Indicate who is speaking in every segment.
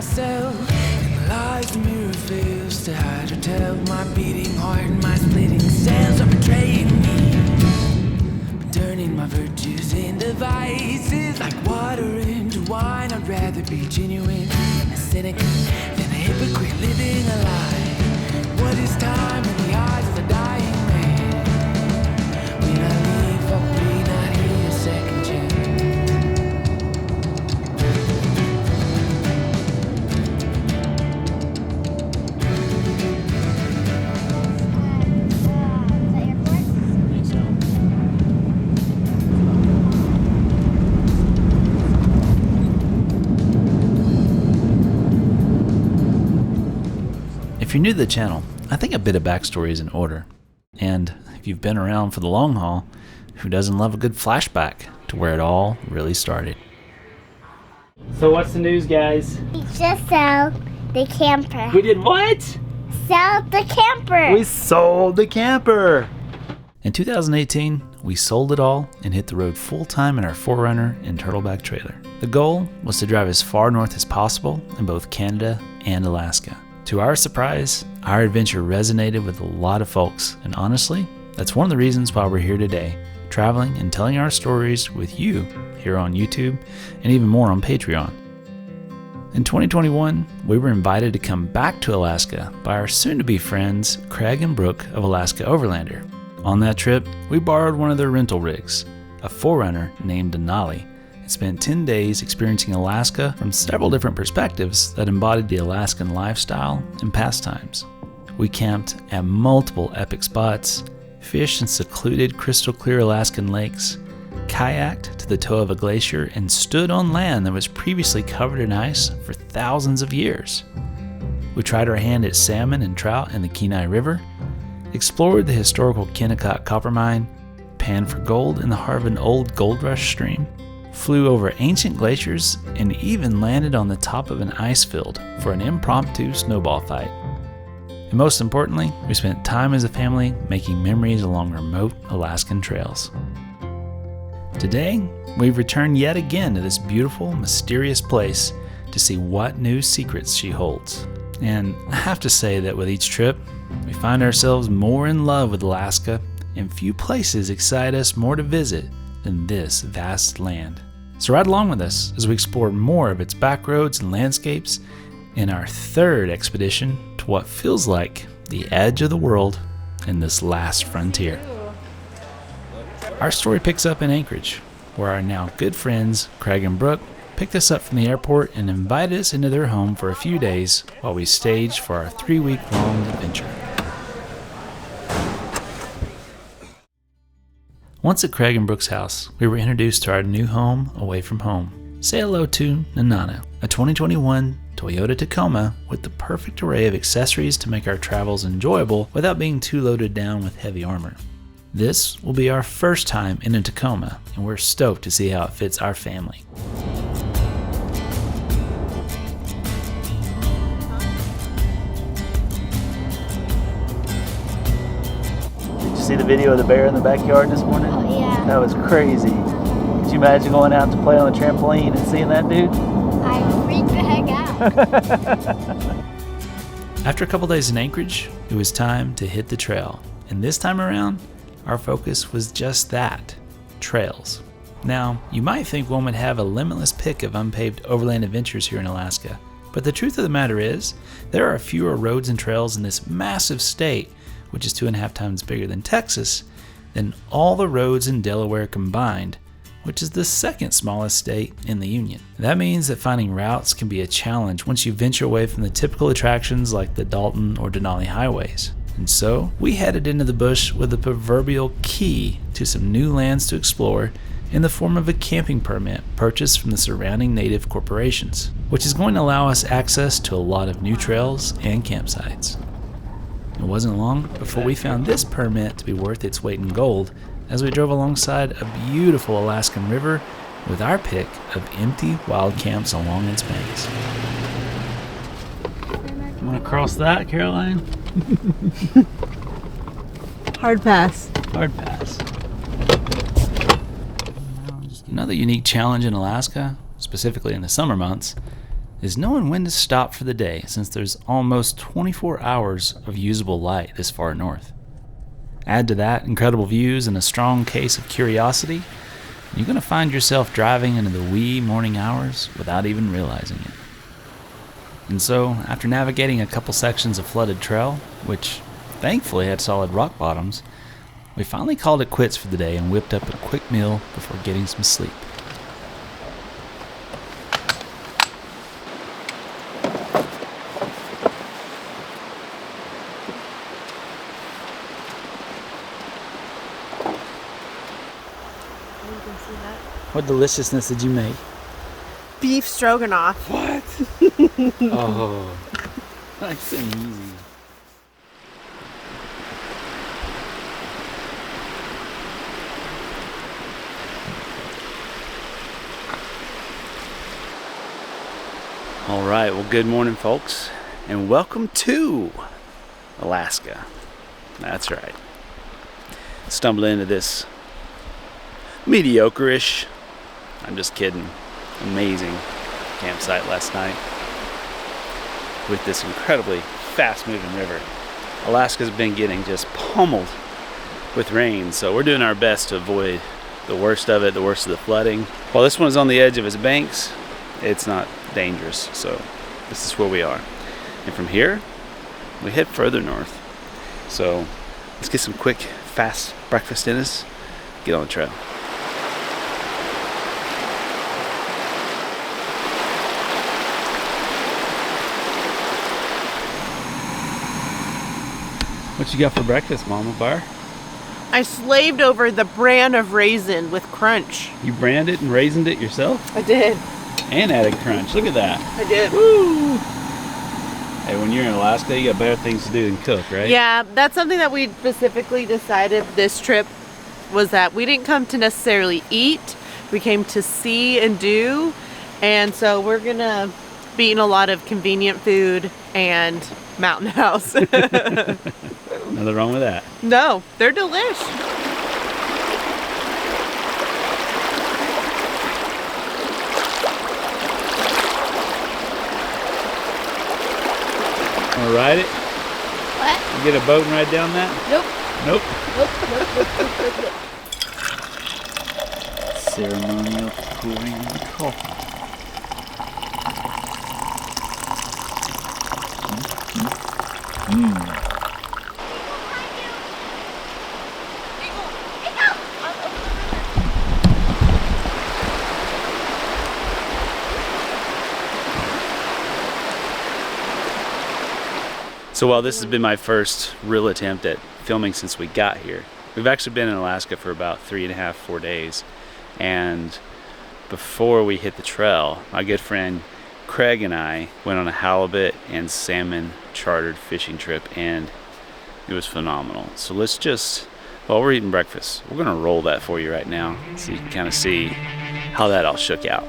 Speaker 1: myself. And the lies the mirror fails to hide or tell. My beating heart and my splitting sails are betraying me, turning my virtues into vices. Like water into wine, I'd rather be genuine and a cynic than a hypocrite living a lie. What is time in the eyes of the dying man? When I leave, I'll be not here a second chance.
Speaker 2: If you're new to the channel, I think a bit of backstory is in order. And if you've been around for the long haul, who doesn't love a good flashback to where it all really started?
Speaker 3: So what's the news, guys?
Speaker 4: We just sold the camper.
Speaker 3: We did what?
Speaker 4: Sold the camper.
Speaker 2: We sold the camper! In 2018, we sold it all and hit the road full-time in our 4Runner and Turtleback trailer. The goal was to drive as far north as possible in both Canada and Alaska. To our surprise, our adventure resonated with a lot of folks, and honestly, that's one of the reasons why we're here today, traveling and telling our stories with you here on YouTube and even more on Patreon. In 2021, we were invited to come back to Alaska by our soon-to-be friends Craig and Brooke of Alaska Overlander. On that trip, we borrowed one of their rental rigs, a 4Runner named Denali, and spent 10 days experiencing Alaska from several different perspectives that embodied the Alaskan lifestyle and pastimes. We camped at multiple epic spots, fished in secluded crystal clear Alaskan lakes, kayaked to the toe of a glacier, and stood on land that was previously covered in ice for thousands of years. We tried our hand at salmon and trout in the Kenai River, explored the historical Kennecott copper mine, panned for gold in the heart of an old gold rush stream, flew over ancient glaciers, and even landed on the top of an ice field for an impromptu snowball fight. And most importantly, we spent time as a family making memories along remote Alaskan trails. Today, we've returned yet again to this beautiful, mysterious place to see what new secrets she holds. And I have to say that with each trip, we find ourselves more in love with Alaska, and few places excite us more to visit than this vast land. So ride along with us as we explore more of its back roads and landscapes in our third expedition to what feels like the edge of the world in this last frontier. Our story picks up in Anchorage, where our now good friends Craig and Brooke picked us up from the airport and invited us into their home for a few days while we staged for our 3-week-long adventure. Once at Craig and Brooke's house, we were introduced to our new home away from home. Say hello to Nanana, a 2021 Toyota Tacoma with the perfect array of accessories to make our travels enjoyable without being too loaded down with heavy armor. This will be our first time in a Tacoma, and we're stoked to see how it fits our family. See the video of the bear in the backyard this morning?
Speaker 4: Oh, yeah.
Speaker 2: That was crazy. Could you imagine going out to play on the trampoline and seeing that dude?
Speaker 4: I freaked the heck out.
Speaker 2: After a couple days in Anchorage, it was time to hit the trail. And this time around, our focus was just that, trails. Now, you might think one would have a limitless pick of unpaved overland adventures here in Alaska, but the truth of the matter is, there are fewer roads and trails in this massive state, which is 2.5 times bigger than Texas, than all the roads in Delaware combined, which is the second smallest state in the Union. That means that finding routes can be a challenge once you venture away from the typical attractions like the Dalton or Denali highways. And so, we headed into the bush with the proverbial key to some new lands to explore in the form of a camping permit purchased from the surrounding native corporations, which is going to allow us access to a lot of new trails and campsites. It wasn't long before we found this permit to be worth its weight in gold as we drove alongside a beautiful Alaskan river with our pick of empty wild camps along its banks. You want to cross that, Caroline?
Speaker 5: Hard pass.
Speaker 2: Hard pass. Another unique challenge in Alaska, specifically in the summer months, is knowing when to stop for the day, since there's almost 24 hours of usable light this far north. Add to that incredible views and a strong case of curiosity, you're going to find yourself driving into the wee morning hours without even realizing it. And so, after navigating a couple sections of flooded trail, which thankfully had solid rock bottoms, we finally called it quits for the day and whipped up a quick meal before getting some sleep. What deliciousness did you make?
Speaker 5: Beef stroganoff.
Speaker 2: What? Oh, nice and easy. All right, well, good morning, folks, and welcome to Alaska. That's right. Stumbled into this mediocre-ish, I'm just kidding, amazing campsite last night with this incredibly fast-moving river. Alaska's been getting just pummeled with rain, so we're doing our best to avoid the worst of it, the worst of the flooding. While this one is on the edge of its banks, it's not dangerous, so this is where we are. And from here, we head further north. So let's get some quick, fast breakfast in us, get on the trail. What you got for breakfast, Mama Bar?
Speaker 5: I slaved over the bran of raisin with crunch.
Speaker 2: You branded and raisined it yourself?
Speaker 5: I did.
Speaker 2: And added crunch. Look at that.
Speaker 5: I did.
Speaker 2: Woo! Hey, when you're in Alaska, you got better things to do than cook, right?
Speaker 5: Yeah, that's something that we specifically decided this trip was that we didn't come to necessarily eat. We came to see and do. And so we're going to be eating a lot of convenient food and Mountain House.
Speaker 2: Nothing wrong with that.
Speaker 5: No, they're delish.
Speaker 2: Want to ride it?
Speaker 4: What?
Speaker 2: You get a boat and ride down that?
Speaker 4: Nope.
Speaker 2: Nope.
Speaker 4: Nope.
Speaker 2: Ceremonial pouring of the coffee. So while this has been my first real attempt at filming since we got here, we've actually been in Alaska for about 3.5, 4 days. And before we hit the trail, my good friend Craig and I went on a halibut and salmon chartered fishing trip, and it was phenomenal. So let's just, while we're eating breakfast, we're gonna roll that for you right now so you can kind of see how that all shook out.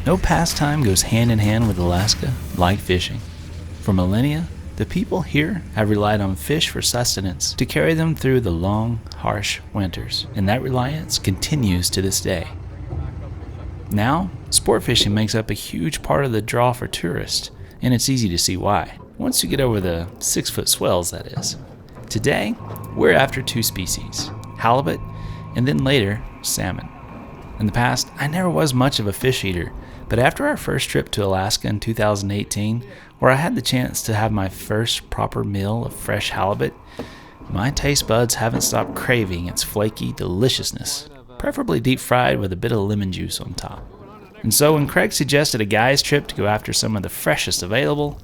Speaker 2: No pastime goes hand in hand with Alaska like fishing. For millennia, the people here have relied on fish for sustenance to carry them through the long, harsh winters, and that reliance continues to this day. Now, sport fishing makes up a huge part of the draw for tourists, and it's easy to see why, once you get over the 6-foot swells, that is. Today, we're after 2 species, halibut, and then later, salmon. In the past, I never was much of a fish eater, but after our first trip to Alaska in 2018, where I had the chance to have my first proper meal of fresh halibut, my taste buds haven't stopped craving its flaky deliciousness, preferably deep fried with a bit of lemon juice on top. And so when Craig suggested a guy's trip to go after some of the freshest available,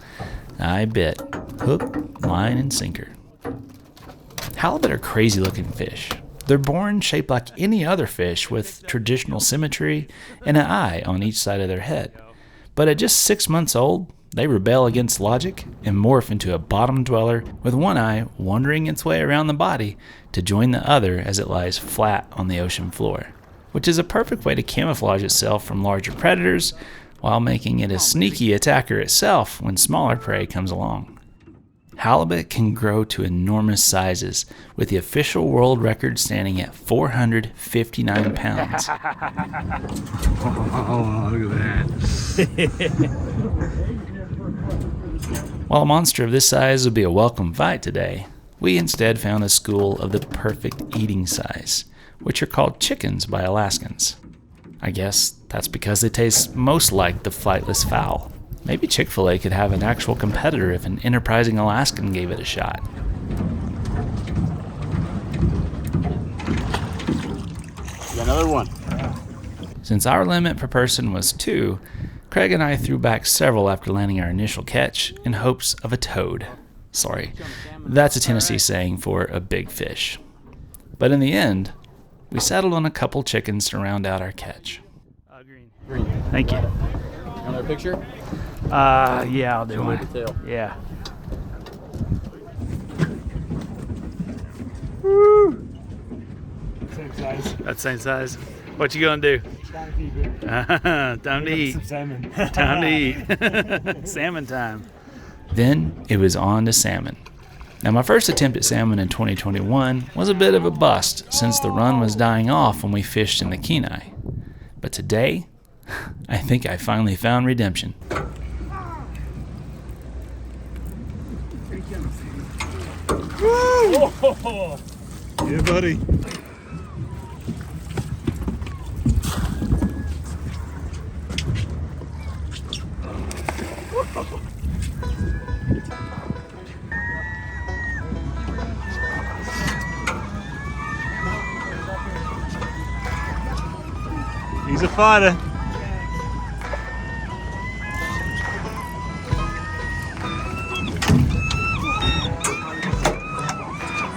Speaker 2: I bit. Hook, line, and sinker. Halibut are crazy looking fish. They're born shaped like any other fish with traditional symmetry and an eye on each side of their head. But at just 6 months old, they rebel against logic and morph into a bottom dweller with one eye wandering its way around the body to join the other as it lies flat on the ocean floor, which is a perfect way to camouflage itself from larger predators while making it a sneaky attacker itself when smaller prey comes along. Halibut can grow to enormous sizes, with the official world record standing at 459 pounds.
Speaker 6: Oh, look at that.
Speaker 2: While a monster of this size would be a welcome fight today, we instead found a school of the perfect eating size, which are called chickens by Alaskans. I guess that's because they taste most like the flightless fowl. Maybe Chick-fil-A could have an actual competitor if an enterprising Alaskan gave it a shot.
Speaker 6: Got another one.
Speaker 2: Since our limit per person was 2, Craig and I threw back several after landing our initial catch in hopes of a toad. Sorry, that's a Tennessee saying for a big fish. But in the end, we settled on a couple chickens to round out our catch.
Speaker 6: Green.
Speaker 3: Thank you.
Speaker 6: Another picture?
Speaker 3: Yeah, I'll do
Speaker 6: Show me
Speaker 3: one.
Speaker 6: the tail.
Speaker 3: Yeah.
Speaker 7: Same size.
Speaker 3: That's same size. What you gonna do? Time to eat.
Speaker 7: Some salmon.
Speaker 3: Time to eat. Salmon time.
Speaker 2: Then it was on to salmon. Now my first attempt at salmon in 2021 was a bit of a bust since the run was dying off when we fished in the Kenai. But today, I think I finally found redemption.
Speaker 7: Woo! Yeah, buddy. He's a fighter.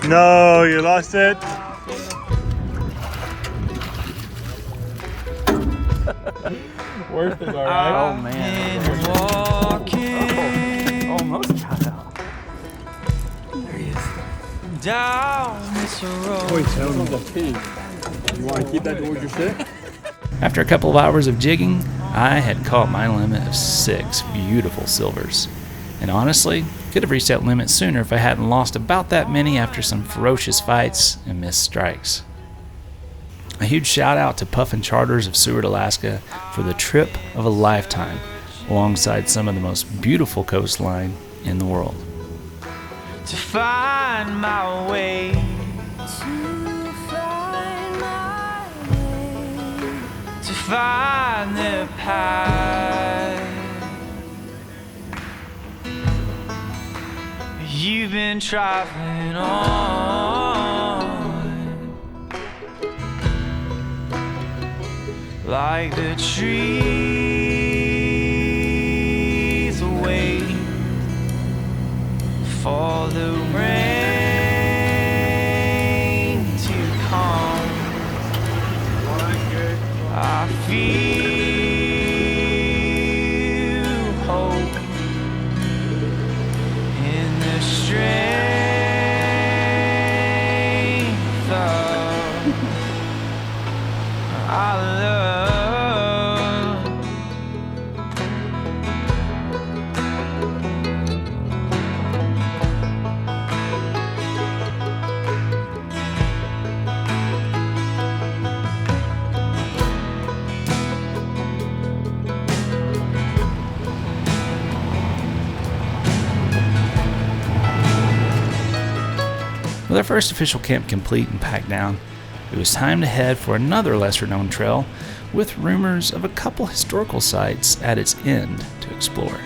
Speaker 7: No, you lost it. Worth it, all right.
Speaker 3: Oh man. Almost got out.
Speaker 1: There he is. Down this road.
Speaker 7: Boy, tell me.
Speaker 6: You want to keep that towards your stick?
Speaker 2: After a couple of hours of jigging, I had caught my limit of 6 beautiful silvers. And honestly, could have reached that limit sooner if I hadn't lost about that many after some ferocious fights and missed strikes. A huge shout out to Puffin Charters of Seward, Alaska for the trip of a lifetime alongside some of the most beautiful coastline in the world.
Speaker 1: To find my way. To find the path you've been traveling on, like the trees wait for the rain to come. I feel hope in the strength of our love.
Speaker 2: With our first official camp complete and packed down, it was time to head for another lesser-known trail with rumors of a couple historical sites at its end to explore.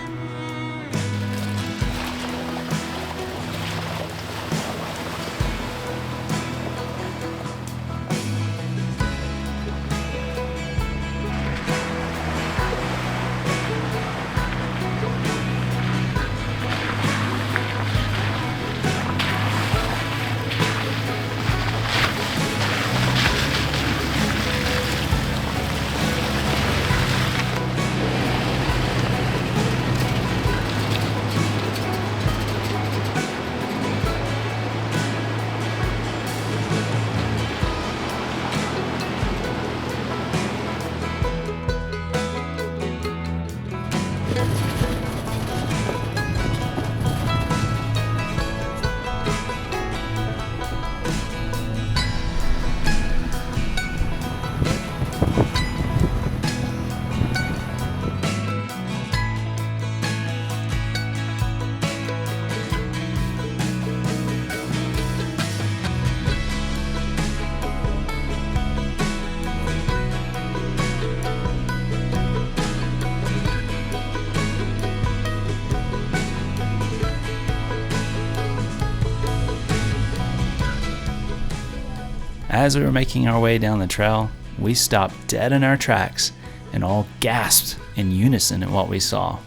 Speaker 2: As we were making our way down the trail, we stopped dead in our tracks and all gasped in unison at what we saw.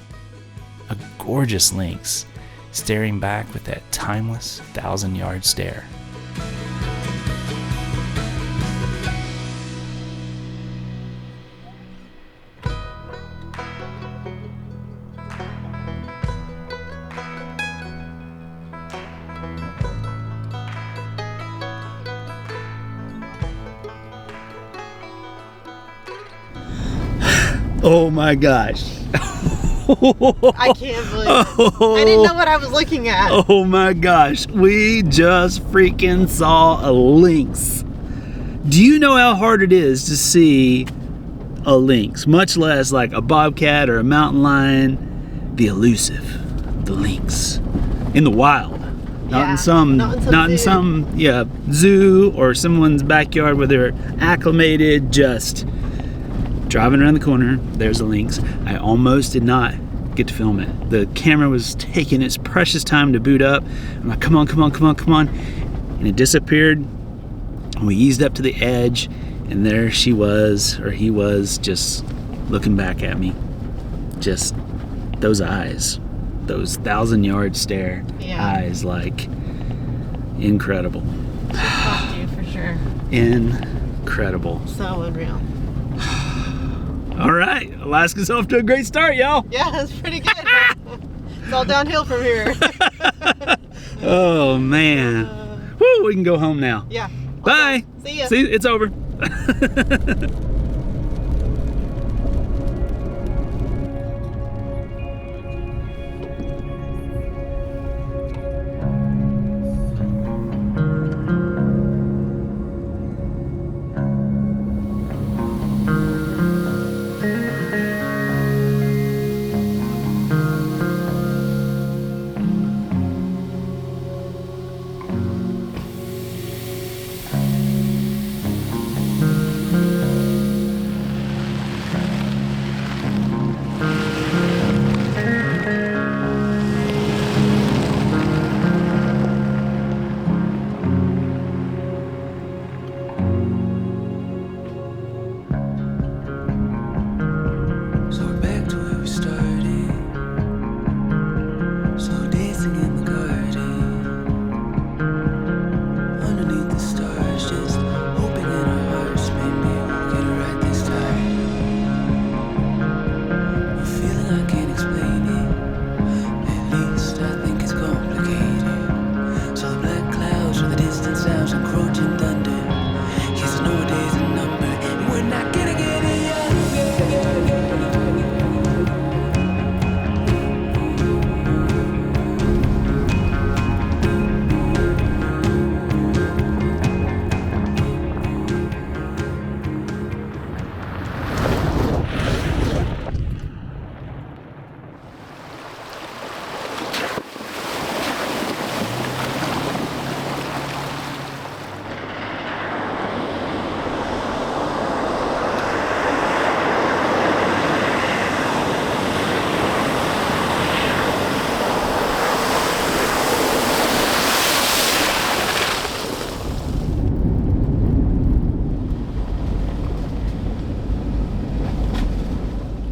Speaker 2: A gorgeous lynx staring back with that timeless 1,000-yard stare.
Speaker 3: Oh my gosh.
Speaker 5: I can't believe I didn't know what I was looking at.
Speaker 3: Oh my gosh. We just freaking saw a lynx. Do you know how hard it is to see a lynx, much less like a bobcat or a mountain lion? The elusive, the lynx in the wild. Not in some zoo or someone's backyard where they're acclimated, just driving around the corner, there's a lynx. I almost did not get to film it. The camera was taking its precious time to boot up. I'm like, come on. And it disappeared. And we eased up to the edge, and there she was, or he was, just looking back at me. Just those eyes, those 1,000-yard stare eyes, like incredible.
Speaker 5: She caught you for sure.
Speaker 3: Incredible.
Speaker 5: So unreal.
Speaker 3: All right, Alaska's off to a great start, y'all.
Speaker 5: Yeah, that's pretty good. It's all downhill from here.
Speaker 3: Oh man. Woo, we can go home now.
Speaker 5: Yeah.
Speaker 3: Bye.
Speaker 5: See ya.
Speaker 3: See, it's over.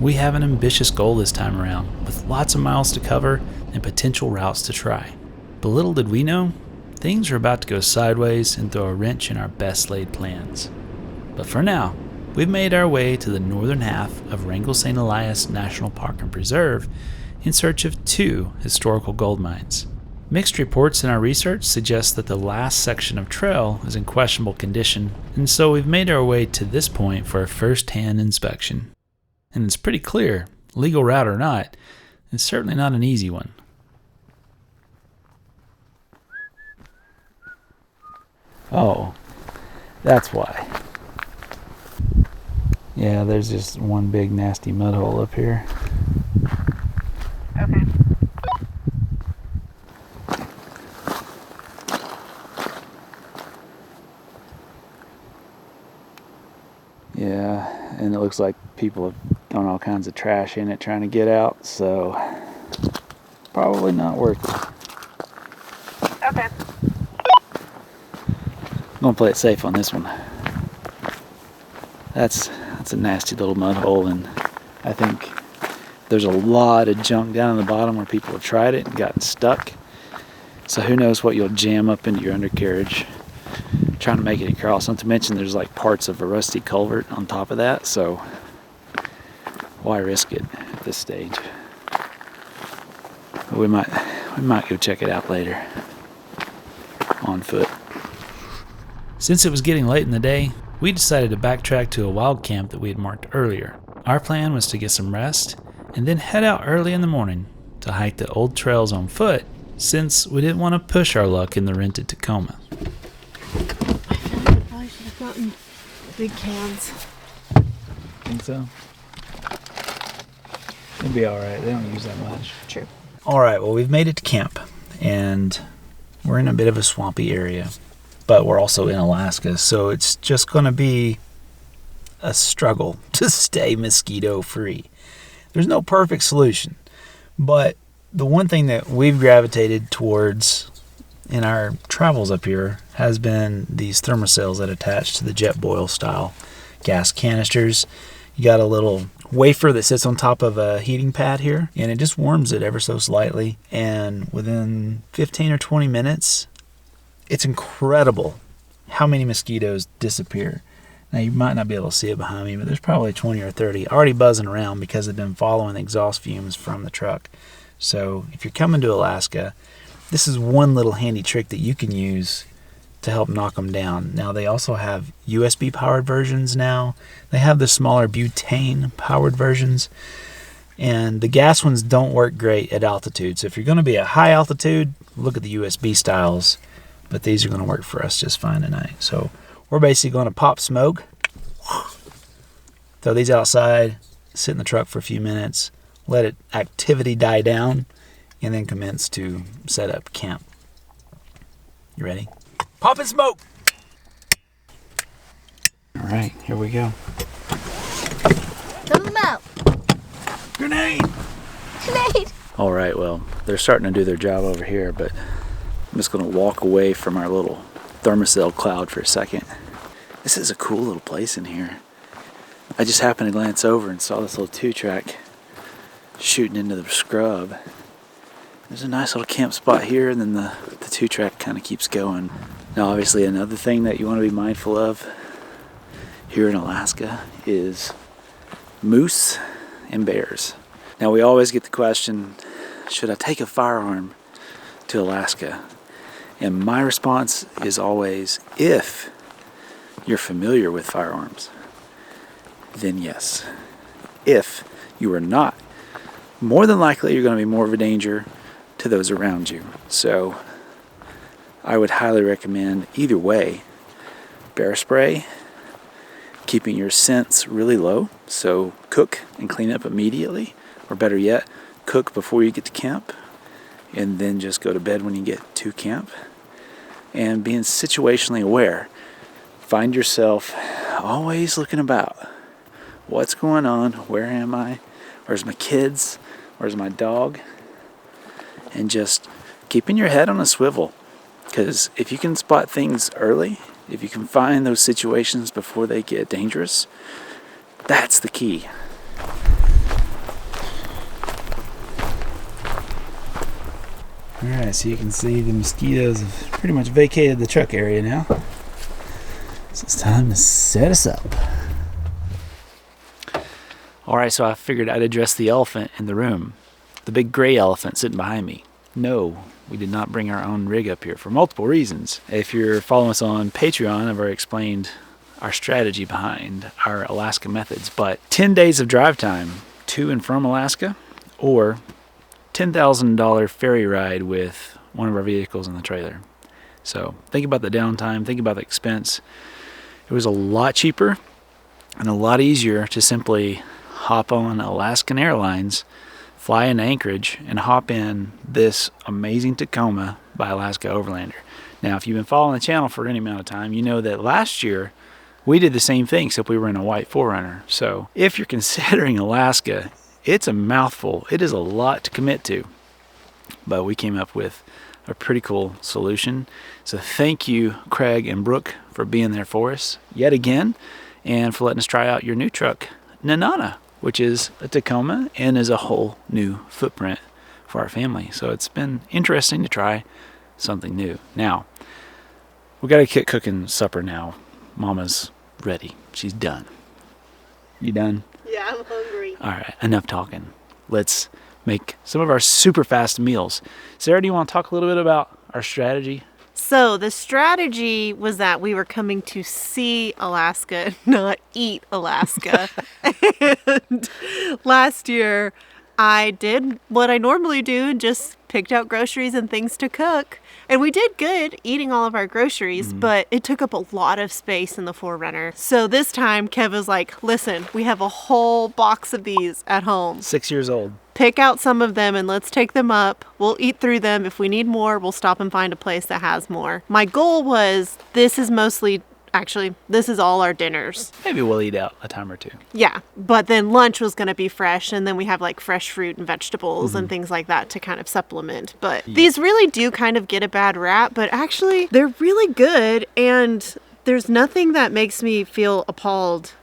Speaker 2: We have an ambitious goal this time around, with lots of miles to cover and potential routes to try. But little did we know, things are about to go sideways and throw a wrench in our best laid plans. But for now, we've made our way to the northern half of Wrangell St. Elias National Park and Preserve in search of 2 historical gold mines. Mixed reports in our research suggest that the last section of trail is in questionable condition, and so we've made our way to this point for a first-hand inspection. And it's pretty clear, legal route or not, it's certainly not an easy one. Oh, that's why. Yeah, there's just one big nasty mud hole up here.
Speaker 5: Okay.
Speaker 2: Yeah, and it looks like people have thrown all kinds of trash in it trying to get out, so probably not worth it.
Speaker 5: Okay.
Speaker 2: I'm gonna play it safe on this one. That's a nasty little mud hole, and I think there's a lot of junk down in the bottom where people have tried it and gotten stuck. So who knows what you'll jam up into your undercarriage trying to make it across. Not to mention there's like parts of a rusty culvert on top of that, so why risk it at this stage? But we might go check it out later on foot. Since it was getting late in the day, we decided to backtrack to a wild camp that we had marked earlier. Our plan was to get some rest and then head out early in the morning to hike the old trails on foot, since we didn't want to push our luck in the rented Tacoma.
Speaker 5: I feel like I probably should have gotten big cans.
Speaker 2: Think so? It'll be alright, they don't use that much.
Speaker 5: True.
Speaker 2: Alright, well, we've made it to camp, and we're in a bit of a swampy area, but we're also in Alaska, so it's just going to be a struggle to stay mosquito free. There's no perfect solution, but the one thing that we've gravitated towards in our travels up here has been these thermocells that attach to the jet boil style gas canisters. You got a little wafer that sits on top of a heating pad here, and it just warms it ever so slightly, and within 15 or 20 minutes it's incredible how many mosquitoes disappear. Now, you might not be able to see it behind me, but there's probably 20 or 30 already buzzing around because they've been following the exhaust fumes from the truck. So if you're coming to Alaska, this is one little handy trick that you can use to help knock them down. Now, they also have USB powered versions now. They have the smaller butane powered versions, and the gas ones don't work great at altitude. So if you're going to be at high altitude, look at the USB styles, but these are going to work for us just fine tonight. So we're basically going to pop smoke, throw these outside, sit in the truck for a few minutes, let it activity die down, and then commence to set up camp. You ready? Pop and smoke! All right, here we go.
Speaker 4: Throw them out.
Speaker 2: Grenade!
Speaker 4: Grenade.
Speaker 2: All right, well, they're starting to do their job over here, but I'm just going to walk away from our little thermocell cloud for a second. This is a cool little place in here. I just happened to glance over and saw this little 2-track shooting into the scrub. There's a nice little camp spot here, and then the 2-track kind of keeps going. Now, obviously, another thing that you want to be mindful of here in Alaska is moose and bears. Now, we always get the question, should I take a firearm to Alaska? And my response is always, if you're familiar with firearms, then yes. If you are not, more than likely you're going to be more of a danger to those around you. So I would highly recommend either way, bear spray, keeping your scents really low, so cook and clean up immediately, or better yet, cook before you get to camp, and then just go to bed when you get to camp. And being situationally aware. Find yourself always looking about. What's going on? Where am I? Where's my kids? Where's my dog? And just keeping your head on a swivel. Because if you can spot things early, if you can find those situations before they get dangerous, that's the key. Alright, so you can see the mosquitoes have pretty much vacated the truck area now. So it's time to set us up. Alright, so I figured I'd address the elephant in the room. The big gray elephant sitting behind me. No, we did not bring our own rig up here for multiple reasons. If you're following us on Patreon, I've already explained our strategy behind our Alaska methods. But 10 days of drive time to and from Alaska, or $10,000 ferry ride with one of our vehicles in the trailer. So think about the downtime, think about the expense. It was a lot cheaper and a lot easier to simply hop on Alaskan Airlines, fly into Anchorage, and hop in this amazing Tacoma by Alaska Overlander. Now, if you've been following the channel for any amount of time, you know that last year we did the same thing, except we were in a white 4Runner. So if you're considering Alaska, it's a mouthful. It is a lot to commit to. But we came up with a pretty cool solution. So thank you, Craig and Brooke, for being there for us yet again, and for letting us try out your new truck, Nanana, which is a Tacoma and is a whole new footprint for our family. So it's been interesting to try something new. Now, we got to get cooking supper now. Mama's ready. She's done. You done?
Speaker 5: Yeah, I'm hungry.
Speaker 2: All right, enough talking. Let's make some of our super fast meals. Sarah, do you want to talk a little bit about our strategy?
Speaker 5: So the strategy was that we were coming to see Alaska, not eat Alaska. And last year, I did what I normally do and just picked out groceries and things to cook. And we did good eating all of our groceries, but it took up a lot of space in the 4Runner. So this time, Kev was like, listen, we have a whole box of these at home.
Speaker 2: 6 years old.
Speaker 5: Pick out some of them and let's take them up. We'll eat through them. If we need more, we'll stop and find a place that has more. My goal was, this is all our dinners.
Speaker 2: Maybe we'll eat out a time or two.
Speaker 5: Yeah, but then lunch was going to be fresh, and then we have like fresh fruit and vegetables and things like that to kind of supplement. But these really do kind of get a bad rap, but actually they're really good, and there's nothing that makes me feel appalled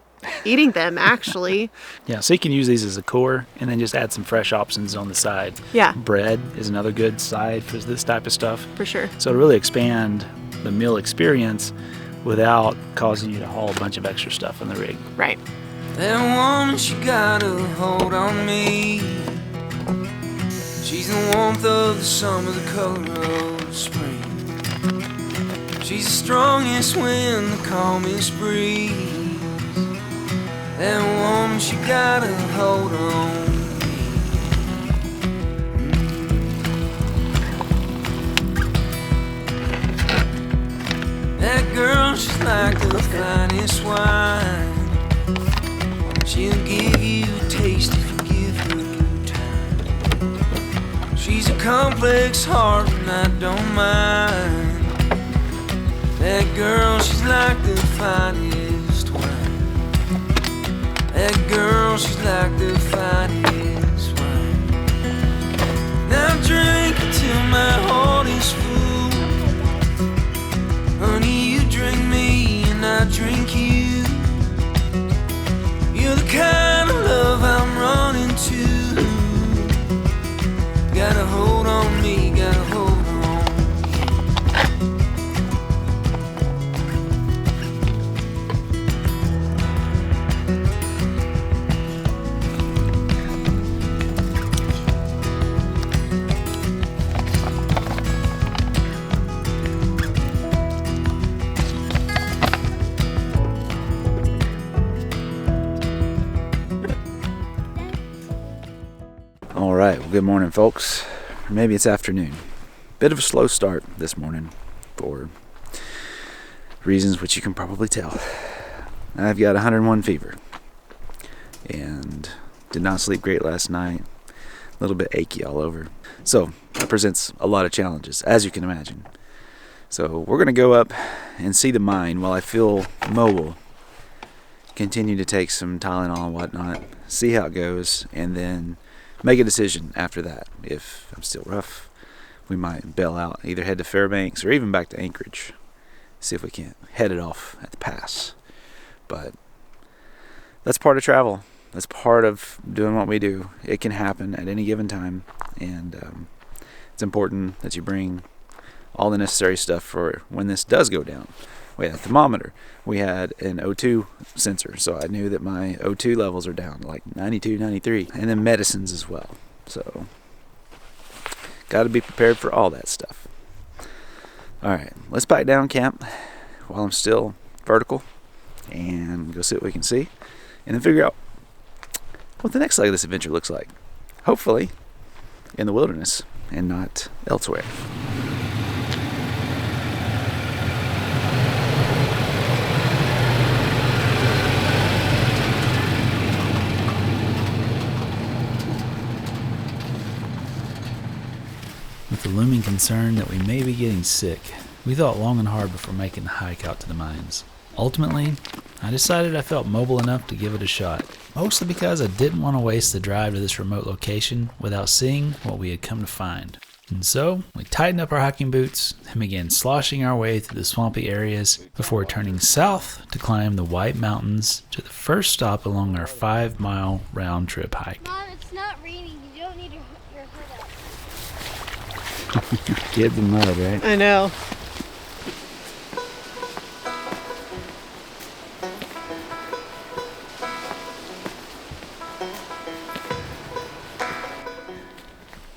Speaker 5: eating them, actually.
Speaker 2: Yeah, so you can use these as a core and then just add some fresh options on the side.
Speaker 5: Yeah.
Speaker 2: Bread is another good side for this type of stuff.
Speaker 5: For sure.
Speaker 2: So to really expand the meal experience without causing you to haul a bunch of extra stuff in the rig.
Speaker 5: Right.
Speaker 1: That woman, she got a hold on me. She's the warmth of the summer, the color of the spring. She's the strongest wind, the calmest breeze. That woman, she got a hold on me. That girl, she's like the finest wine. She'll give you a taste if you give her time. She's a complex heart and I don't mind. That girl, she's like the finest wine. That girl, she's like the finest wine. Now drink until my heart is full. Honey, you drink me and I drink you. You're the kind of love I'm running to. Got a hold on me, got a hold on
Speaker 2: All right, well, good morning, folks. Or maybe it's afternoon. Bit of a slow start this morning for reasons which you can probably tell. I've got 101 fever and did not sleep great last night. A little bit achy all over. So that presents a lot of challenges, as you can imagine. So we're going to go up and see the mine while I feel mobile. Continue to take some Tylenol and whatnot, see how it goes, and then make a decision after that. If I'm still rough, we might bail out, either head to Fairbanks or even back to Anchorage. See if we can't head it off at the pass. But that's part of travel. That's part of doing what we do. It can happen at any given time, and it's important that you bring all the necessary stuff for when this does go down. We had a thermometer. We had an O2 sensor, so I knew that my O2 levels are down, like 92, 93. And then medicines as well. So, got to be prepared for all that stuff. All right, let's back down camp while I'm still vertical and go see what we can see, and then figure out what the next leg of this adventure looks like. Hopefully, in the wilderness and not elsewhere. With the looming concern that we may be getting sick, we thought long and hard before making the hike out to the mines. Ultimately, I decided I felt mobile enough to give it a shot, mostly because I didn't want to waste the drive to this remote location without seeing what we had come to find. And so, we tightened up our hiking boots and began sloshing our way through the swampy areas before turning south to climb the White Mountains to the first stop along our 5-mile round-trip hike.
Speaker 4: Mom, it's not raining. You don't need your hood up.
Speaker 3: Kids in mud, right?
Speaker 5: I know.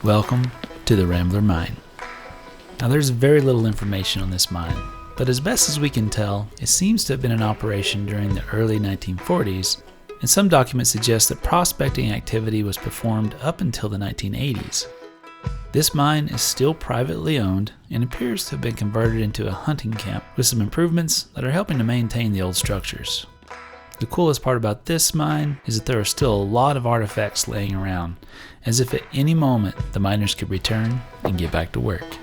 Speaker 2: Welcome to the Rambler Mine. Now there's very little information on this mine, but as best as we can tell, it seems to have been in operation during the early 1940s, and some documents suggest that prospecting activity was performed up until the 1980s. This mine is still privately owned and appears to have been converted into a hunting camp with some improvements that are helping to maintain the old structures. The coolest part about this mine is that there are still a lot of artifacts laying around, as if at any moment the miners could return and get back to work.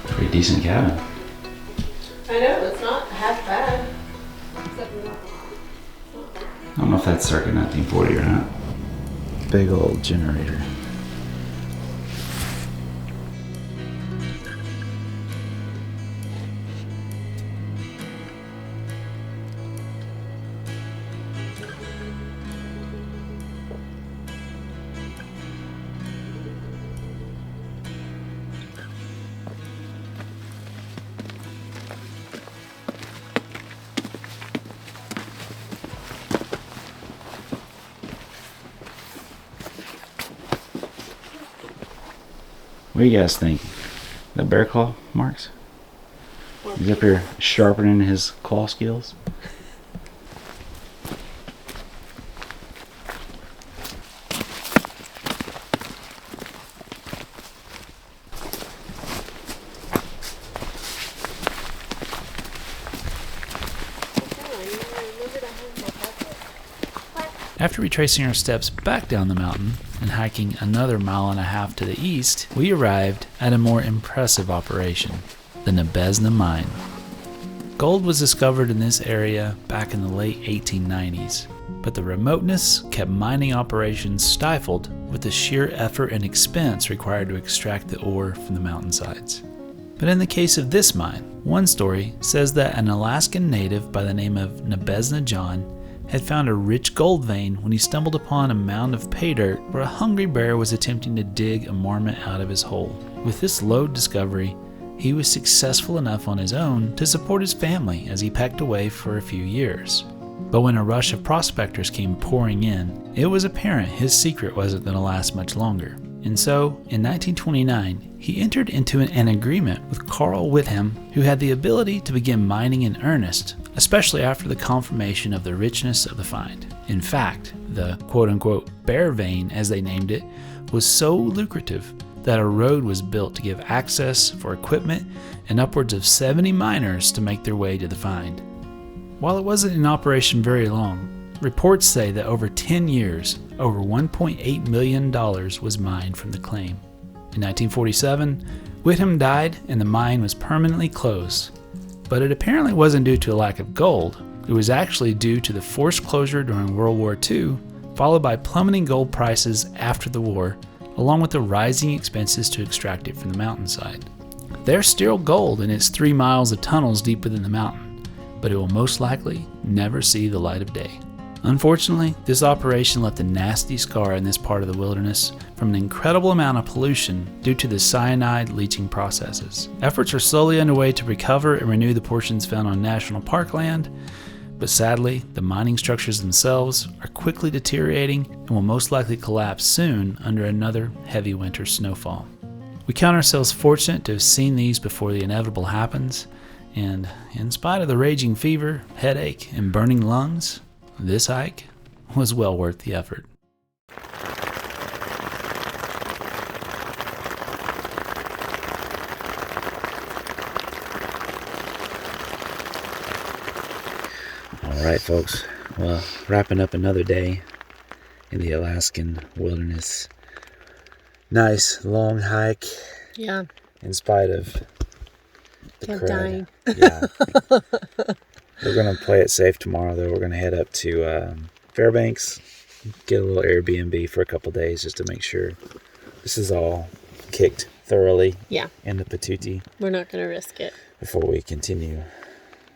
Speaker 2: Pretty decent cabin.
Speaker 5: I know, it's not half bad.
Speaker 2: I don't know if that's circa 1940 or not. Big old generator. What do you guys think? That bear claw marks? He's up here sharpening his claw skills. After retracing our steps back down the mountain and hiking another 1.5 miles to the east, we arrived at a more impressive operation, the Nebezna Mine. Gold was discovered in this area back in the late 1890s, but the remoteness kept mining operations stifled with the sheer effort and expense required to extract the ore from the mountainsides. But in the case of this mine, one story says that an Alaskan native by the name of Nebezna John had found a rich gold vein when he stumbled upon a mound of pay dirt where a hungry bear was attempting to dig a marmot out of his hole. With this lode discovery, he was successful enough on his own to support his family as he pecked away for a few years. But when a rush of prospectors came pouring in, it was apparent his secret wasn't going to last much longer. And so, in 1929, he entered into an agreement with Carl Whitham, who had the ability to begin mining in earnest, especially after the confirmation of the richness of the find. In fact, the quote-unquote bear vein, as they named it, was so lucrative that a road was built to give access for equipment and upwards of 70 miners to make their way to the find. While it wasn't in operation very long, reports say that over 10 years, over $1.8 million was mined from the claim. In 1947, Whitham died and the mine was permanently closed. But it apparently wasn't due to a lack of gold. It was actually due to the forced closure during World War II, followed by plummeting gold prices after the war, along with the rising expenses to extract it from the mountainside. There's still gold in its 3 miles of tunnels deep within the mountain, but it will most likely never see the light of day. Unfortunately, this operation left a nasty scar in this part of the wilderness from an incredible amount of pollution due to the cyanide leaching processes. Efforts are slowly underway to recover and renew the portions found on national park land, but sadly, the mining structures themselves are quickly deteriorating and will most likely collapse soon under another heavy winter snowfall. We count ourselves fortunate to have seen these before the inevitable happens, and in spite of the raging fever, headache, and burning lungs, this hike was well worth the effort. All right, folks. Well, wrapping up another day in the Alaskan wilderness. Nice long hike.
Speaker 5: Yeah.
Speaker 2: In spite of the
Speaker 5: Kept
Speaker 2: crud.
Speaker 5: dying.
Speaker 2: Yeah. We're gonna play it safe tomorrow, though. We're gonna head up to Fairbanks, get a little Airbnb for a couple days just to make sure this is all kicked thoroughly.
Speaker 5: Yeah.
Speaker 2: In the patootie.
Speaker 5: We're not gonna risk it
Speaker 2: Before we continue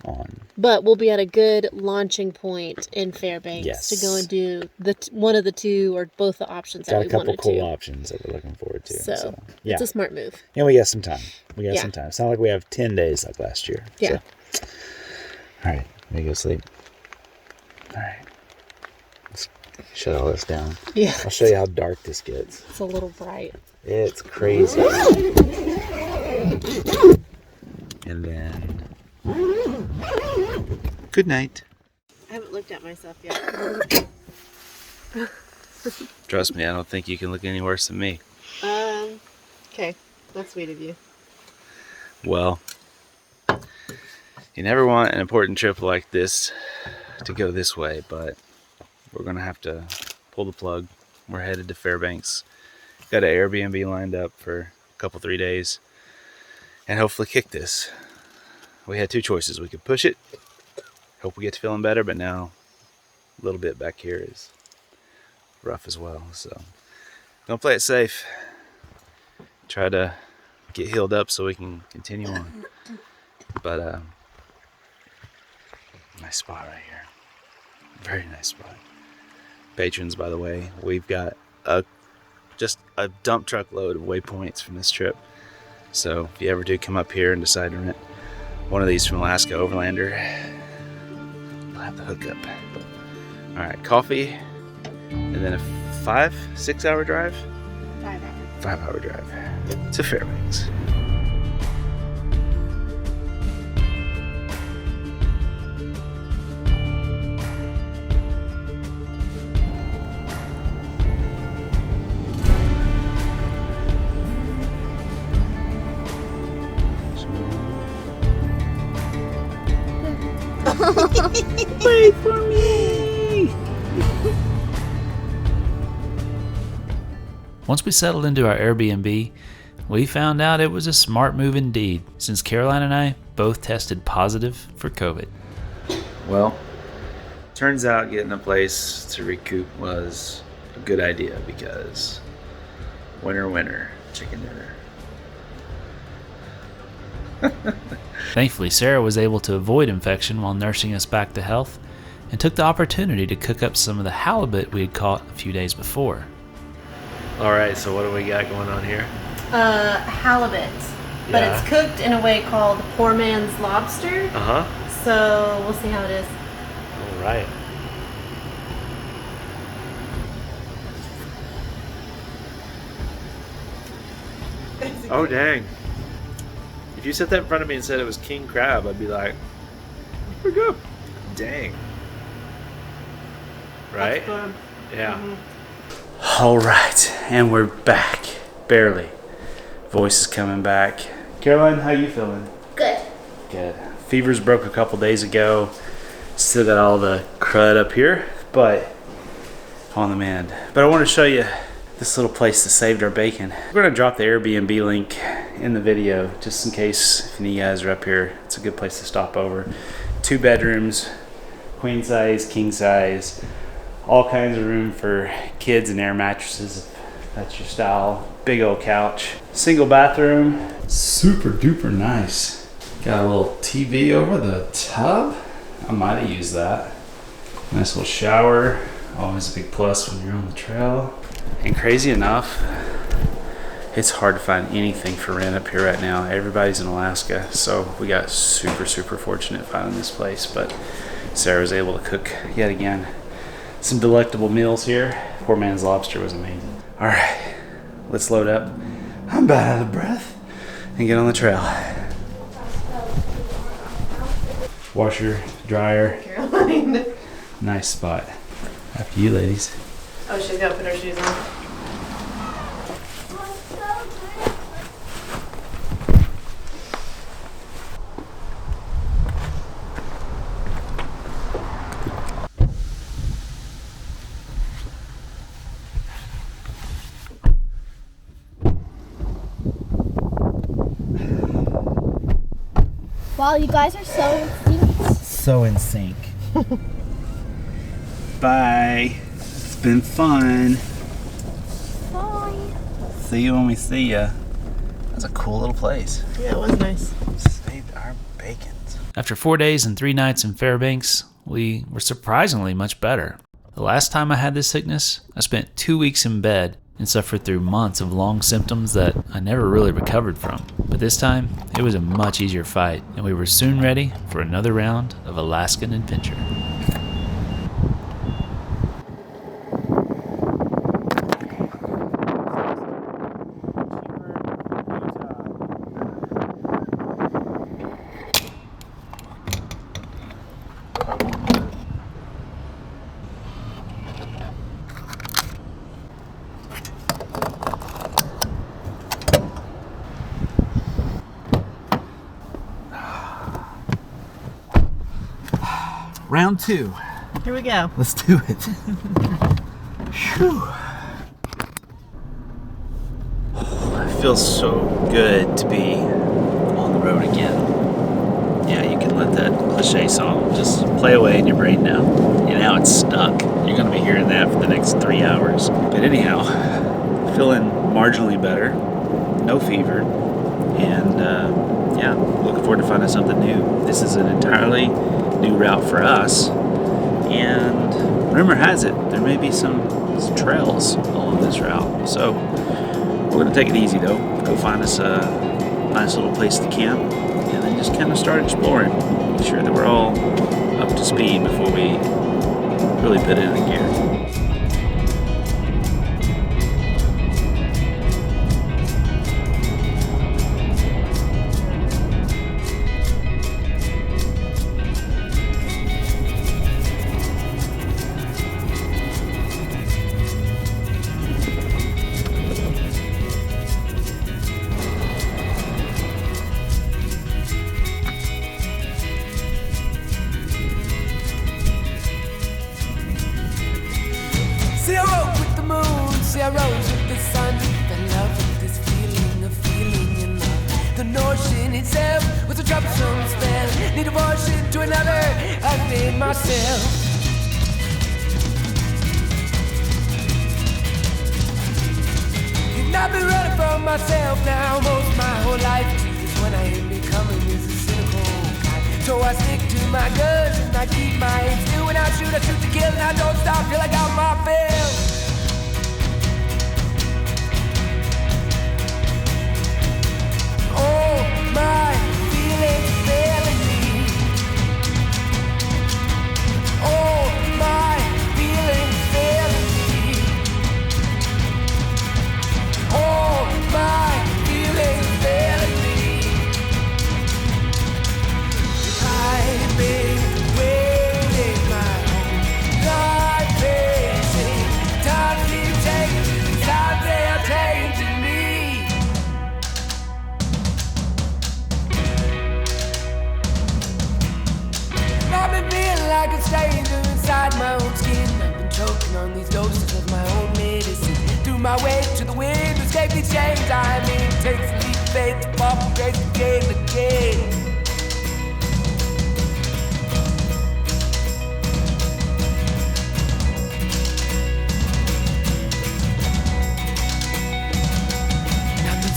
Speaker 2: on.
Speaker 5: But we'll be at a good launching point in Fairbanks
Speaker 2: Yes.
Speaker 5: to go and do one of the two or both the options that
Speaker 2: Got
Speaker 5: we
Speaker 2: a couple
Speaker 5: wanted
Speaker 2: cool
Speaker 5: to.
Speaker 2: options that we're looking forward to.
Speaker 5: So
Speaker 2: yeah.
Speaker 5: it's a smart move.
Speaker 2: And we got some time.
Speaker 5: Yeah.
Speaker 2: Some time. It's not like we have 10 days like last year.
Speaker 5: Yeah.
Speaker 2: So. All right. Let me go sleep. All right. Let's shut all this down.
Speaker 5: Yeah.
Speaker 2: I'll show you how dark this gets.
Speaker 5: It's a little bright.
Speaker 2: It's crazy. And then... Good night.
Speaker 5: I haven't looked at myself yet.
Speaker 2: Trust me, I don't think you can look any worse than me.
Speaker 5: Okay. That's sweet of you.
Speaker 2: Well, you never want an important trip like this to go this way, but we're going to have to pull the plug. We're headed to Fairbanks. Got an Airbnb lined up for a couple, 3 days, and hopefully kick this. We had two choices. We could push it, hope we get to feeling better, but now a little bit back here is rough as well. So, gonna play it safe. Try to get healed up so we can continue on. But nice spot right here. Very nice spot. Patrons, by the way, we've got just a dump truck load of waypoints from this trip. So if you ever do come up here and decide to rent one of these from Alaska Overlander, you'll have the hookup. All right, coffee, and then a 5-6 hour drive.
Speaker 4: 5 hours.
Speaker 2: 5 hour drive to Fairbanks. Wait for me! Once we settled into our Airbnb, we found out it was a smart move indeed, since Caroline and I both tested positive for COVID. Well, turns out getting a place to recoup was a good idea because winner, chicken dinner. Thankfully, Sarah was able to avoid infection while nursing us back to health and took the opportunity to cook up some of the halibut we had caught a few days before. All right, so what do we got going on here?
Speaker 5: Halibut. But
Speaker 2: Yeah.
Speaker 5: it's cooked in a way called poor man's lobster.
Speaker 2: Uh-huh.
Speaker 5: So we'll see how it is.
Speaker 2: All right. Oh, dang. If you set that in front of me and said it was king crab, I'd be like, we're good. Dang. Right? Yeah. All right, and we're back. Barely. Voice is coming back. Caroline, how you feeling?
Speaker 4: Good.
Speaker 2: Good. Fevers broke a couple days ago. Still got all the crud up here, but on the mend. But I want to show you this little place that saved our bacon. We're going to drop the Airbnb link in the video just in case if any of you guys are up here. It's a good place to stop over. 2 bedrooms, queen size, king size, all kinds of room for kids and air mattresses if that's your style. Big old couch, single bathroom, super duper nice. Got a little TV over the tub. I might have used that. Nice little shower, always a big plus when you're on the trail. And crazy enough, it's hard to find anything for rent up here right now. Everybody's in Alaska, so we got super fortunate finding this place. But Sarah was able to cook yet again some delectable meals here. Poor man's lobster was amazing. All right, let's load up. I'm about out of breath and get on the trail. Washer, dryer,
Speaker 5: Caroline.
Speaker 2: nice spot. After you, ladies.
Speaker 5: Oh, she's got to put her shoes on.
Speaker 4: Wow, you guys are so instinct.
Speaker 3: So in sync. Bye. It's been fun.
Speaker 4: Bye.
Speaker 3: See you when we see ya. That's a cool little place.
Speaker 5: Yeah, it was nice.
Speaker 3: Saved our bacons.
Speaker 2: After 4 days and 3 nights in Fairbanks, we were surprisingly much better. The last time I had this sickness, I spent 2 weeks in bed and suffered through months of long symptoms that I never really recovered from. But this time, it was a much easier fight, and we were soon ready for another round of Alaskan adventure.
Speaker 3: Round 2.
Speaker 5: Here we go.
Speaker 3: Let's do it. Whew. It feels so good to be on the road again. Yeah, you can let that cliche song just play away in your brain now. And now it's stuck. You're going to be hearing that for the next 3 hours. But anyhow, feeling marginally better. No fever. And yeah, looking forward to finding something new. This is an entirely new route for us. And rumor has it, there may be some trails along this route. So we're going to take it easy though. Go find us a nice little place to camp. And then just kind of start exploring. Make sure that we're all up to speed before we really put it in gear.
Speaker 1: See, I woke with the moon, see, I rose with the sun. The love of this feeling of feeling in love. The notion itself was a troublesome spell. Need a portion to another, I've made myself. And I've been running from myself now most my whole life. Cause when I am becoming is a cynical guy. So I stick to my guns and I keep my aim still. When I shoot to kill, and I don't stop till I got my fill. Oh, my feelings failing me. Oh, my feelings failing me. Oh, my feelings failing me. I've been waiting my whole life, facing times keep changing, times they are changing me. I've been feeling like a stranger inside my own skin. I've been choking on these doses of my own medicine. Threw my way to the wind, escape these chains I'm in. Takes a leap of faith to fall from grace again and again.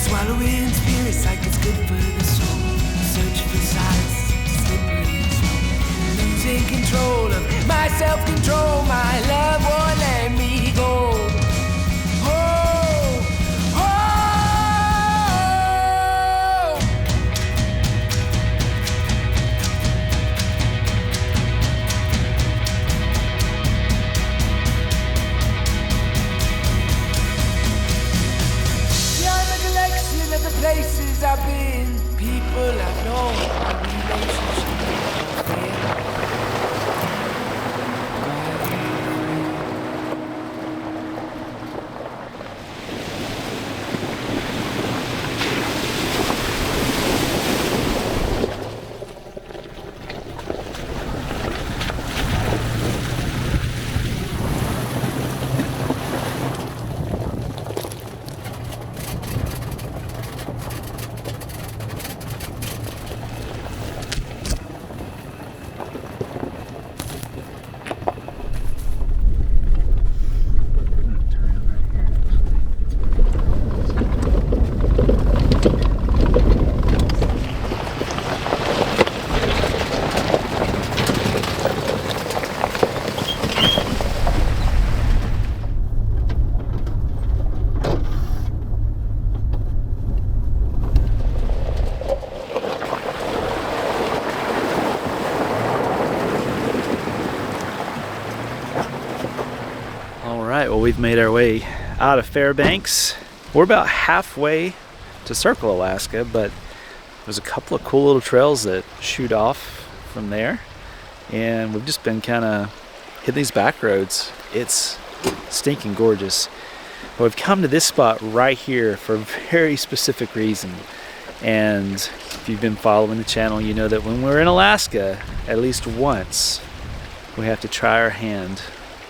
Speaker 1: Swallowing spirits like it's good for the soul. Searching for sights, slippery slow. Losing control of my self-control. My love won't let me go. Oh, oh. Yeah, I'm a collection of the places I've been.
Speaker 2: All right, well, we've made our way out of Fairbanks. We're about halfway to Circle, Alaska, but there's a couple of cool little trails that shoot off from there. And we've just been kind of hitting these back roads. It's stinking gorgeous. But we've come to this spot right here for a very specific reason. And if you've been following the channel, you know that when we're in Alaska, at least once, we have to try our hand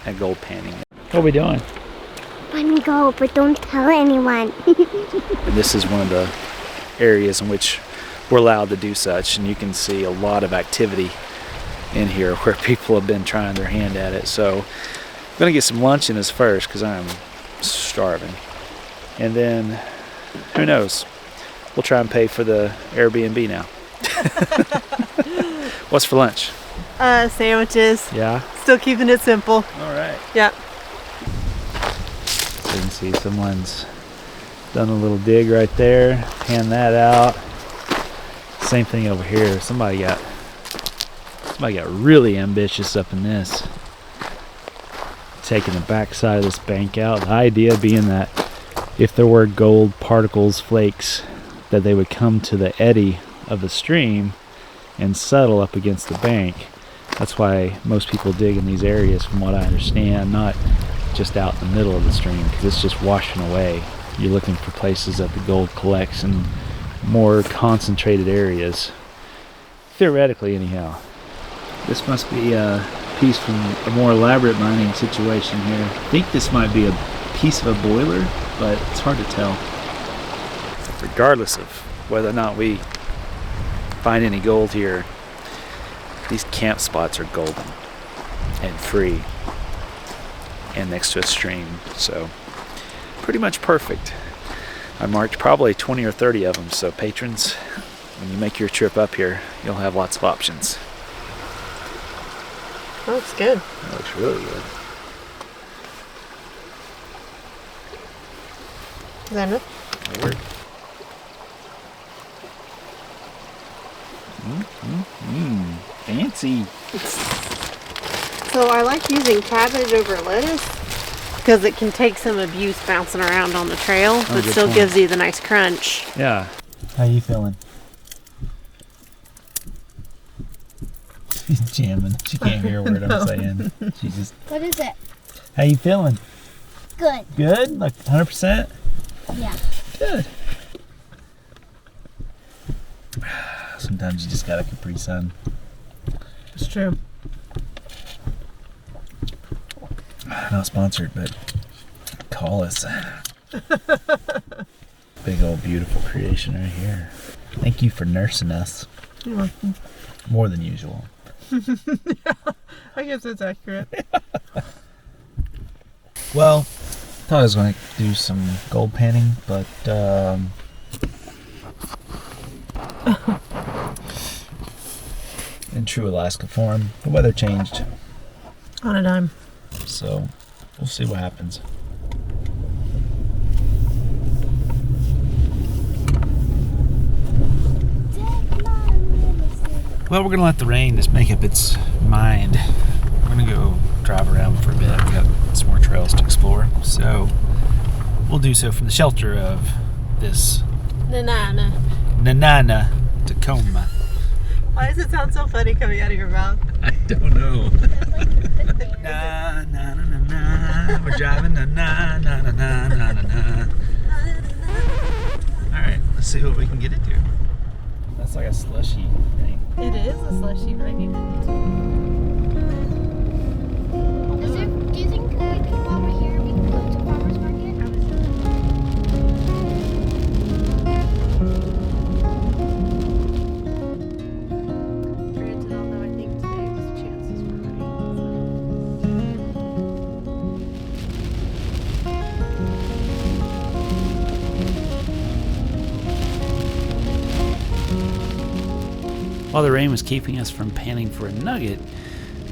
Speaker 2: at gold panning. What are we doing?
Speaker 4: Fun go, but don't tell anyone.
Speaker 2: And this is one of the areas in which we're allowed to do such, and you can see a lot of activity in here where people have been trying their hand at it. So I'm gonna get some lunch in us first because I'm starving, and then who knows, we'll try and pay for the Airbnb now. What's for lunch?
Speaker 5: Sandwiches.
Speaker 2: Yeah.
Speaker 5: Still keeping it simple.
Speaker 2: All right.
Speaker 5: Yeah.
Speaker 2: So you can see someone's done a little dig right there. Hand that out. Same thing over here. Somebody got really ambitious up in this. Taking the back side of this bank out. The idea being that if there were gold particles, flakes, that they would come to the eddy of the stream and settle up against the bank. That's why most people dig in these areas, from what I understand, not just out in the middle of the stream, because it's just washing away. You're looking for places that the gold collects in more concentrated areas. Theoretically, anyhow. This must be a piece from a more elaborate mining situation here. I think this might be a piece of a boiler, but it's hard to tell. Regardless of whether or not we find any gold here, these camp spots are golden and free and next to a stream, so pretty much perfect. I marked probably 20 or 30 of them, so patrons, when you make your trip up here, you'll have lots of options.
Speaker 5: That looks good.
Speaker 2: That looks really good.
Speaker 5: Is that enough?
Speaker 2: That'll work. Fancy.
Speaker 5: So I like using cabbage over lettuce because it can take some abuse bouncing around on the trail, but
Speaker 2: good
Speaker 5: still
Speaker 2: point.
Speaker 5: gives you the nice crunch.
Speaker 2: Yeah. How you feeling? She's jamming. She can't hear a word I'm saying. She just.
Speaker 4: What is it?
Speaker 2: How you feeling?
Speaker 4: Good.
Speaker 2: Good? Like 100%?
Speaker 4: Yeah.
Speaker 2: Good. Sometimes you just got a Capri Sun.
Speaker 5: It's true.
Speaker 2: Not sponsored, but call us. Big old beautiful creation right here. Thank you for nursing us.
Speaker 5: You're welcome.
Speaker 2: More than usual.
Speaker 5: I guess that's accurate.
Speaker 2: Well, thought I was going to do some gold panning, but in true Alaska form, the weather changed,
Speaker 5: On a dime.
Speaker 2: so we'll see what happens. Well, we're going to let the rain just make up its mind. We're going to go drive around for a bit. We've got some more trails to explore, so we'll do so from the shelter of this Nanana Tacoma.
Speaker 5: Why does it sound so funny coming out of your mouth?
Speaker 2: I don't know. Na na na na na. We're driving na na na na na na na na. All right, let's see what we can get it to. That's like a slushy thing.
Speaker 5: It is a slushy rain.
Speaker 4: Do you think we can go over here? We can go to farmer's market?
Speaker 5: Granted, although I think today was chances for rain.
Speaker 2: While the rain was keeping us from panning for a nugget,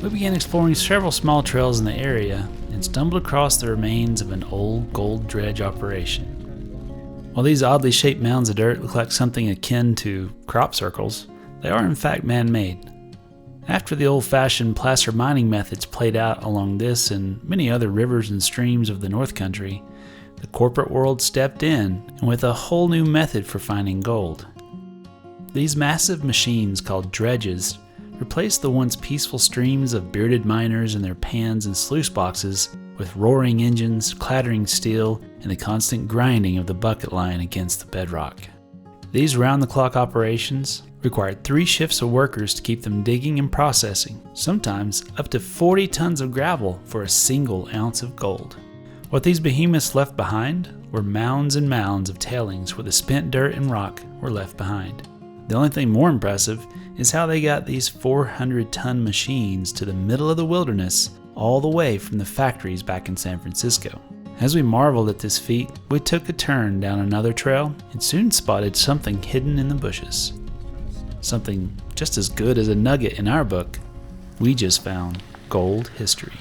Speaker 2: we began exploring several small trails in the area and stumbled across the remains of an old gold dredge operation. While these oddly shaped mounds of dirt look like something akin to crop circles, they are in fact man-made. After the old-fashioned placer mining methods played out along this and many other rivers and streams of the North Country, the corporate world stepped in and with a whole new method for finding gold. These massive machines called dredges replaced the once peaceful streams of bearded miners and their pans and sluice boxes with roaring engines, clattering steel, and the constant grinding of the bucket line against the bedrock. These round-the-clock operations required 3 shifts of workers to keep them digging and processing, sometimes up to 40 tons of gravel for a single ounce of gold. What these behemoths left behind were mounds and mounds of tailings where the spent dirt and rock were left behind. The only thing more impressive is how they got these 400-ton machines to the middle of the wilderness all the way from the factories back in San Francisco. As we marveled at this feat, we took a turn down another trail and soon spotted something hidden in the bushes. Something just as good as a nugget in our book. We just found gold history.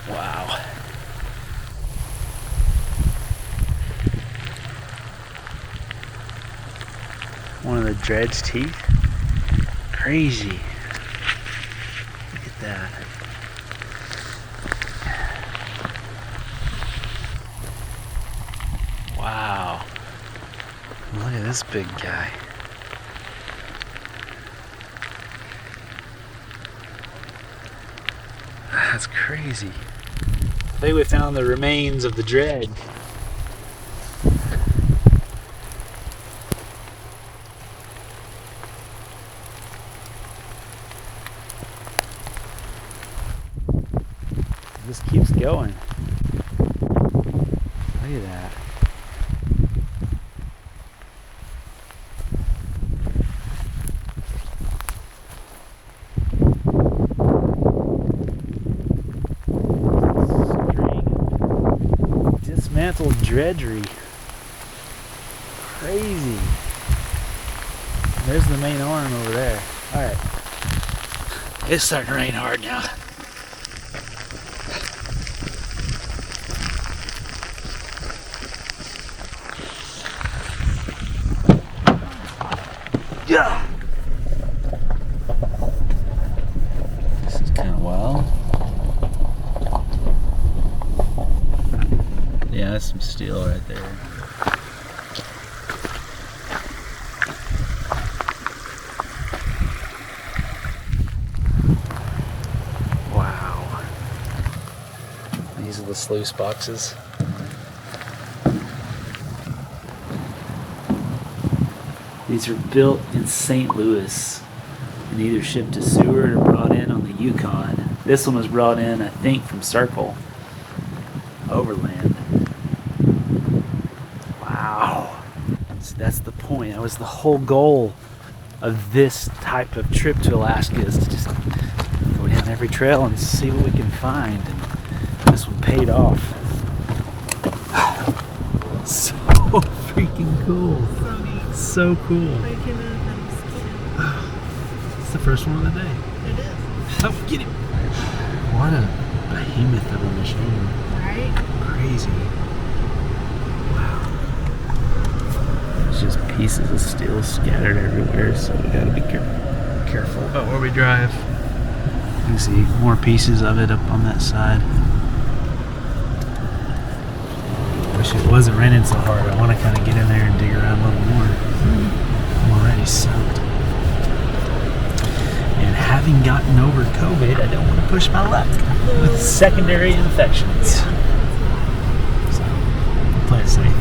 Speaker 2: Wow. One of the dredge teeth. Crazy. Look at that. Wow. Look at this big guy. That's crazy. I think we found the remains of the dredge. This keeps going. Look at that. Dismantled dredgery. Crazy. There's the main arm over there. Alright. It's starting to rain hard now. Yeah. This is kind of wild. Yeah, that's some steel right there. Wow. These are the sluice boxes. These are built in St. Louis and either shipped to Seward or brought in on the Yukon. This one was brought in, I think, from Circle, Overland. Wow. So that's the point. That was the whole goal of this type of trip to Alaska, is to just go down every trail and see what we can find. And this one paid off. So freaking cool. So cool. It's the first one of the day.
Speaker 5: It is.
Speaker 3: Oh, get him. What a behemoth of a machine.
Speaker 5: Right?
Speaker 3: Crazy. Wow. There's just pieces of steel scattered everywhere, so we gotta be careful about where we drive. You can see more pieces of it up on that side. Wish it wasn't raining so hard. I want to kind of get in there and dig around a little more. I'm already soaked. And having gotten over COVID, I don't want to push my luck with secondary infections. So, play it safe.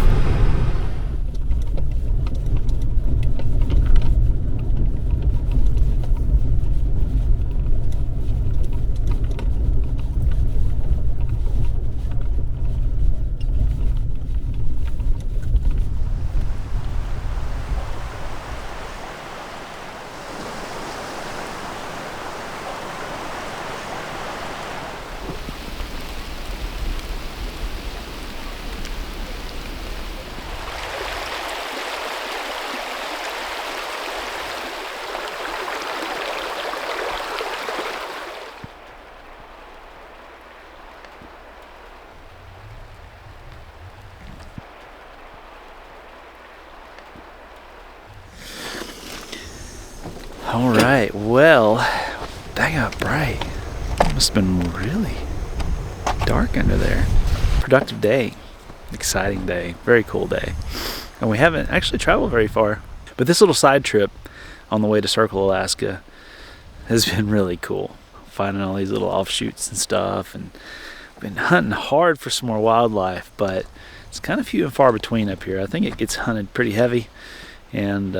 Speaker 2: All right, well, that got bright. It must have been really dark under there. Productive day, exciting day, very cool day. And we haven't actually traveled very far. But this little side trip on the way to Circle, Alaska has been really cool. Finding all these little offshoots and stuff, and been hunting hard for some more wildlife, but it's kind of few and far between up here. I think it gets hunted pretty heavy, and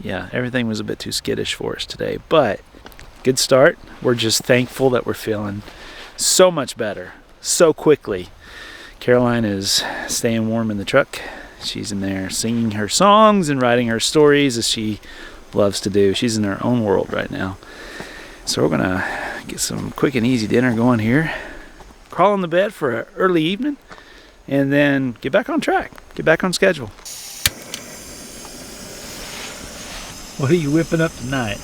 Speaker 2: yeah, everything was a bit too skittish for us today, but good start. We're just thankful that we're feeling so much better so quickly. Caroline is staying warm in the truck. She's in there singing her songs and writing her stories as she loves to do. She's in her own world right now. So we're gonna get some quick and easy dinner going here, crawl in the bed for an early evening, and then get back on track, get back on schedule.
Speaker 3: What are you whipping up tonight?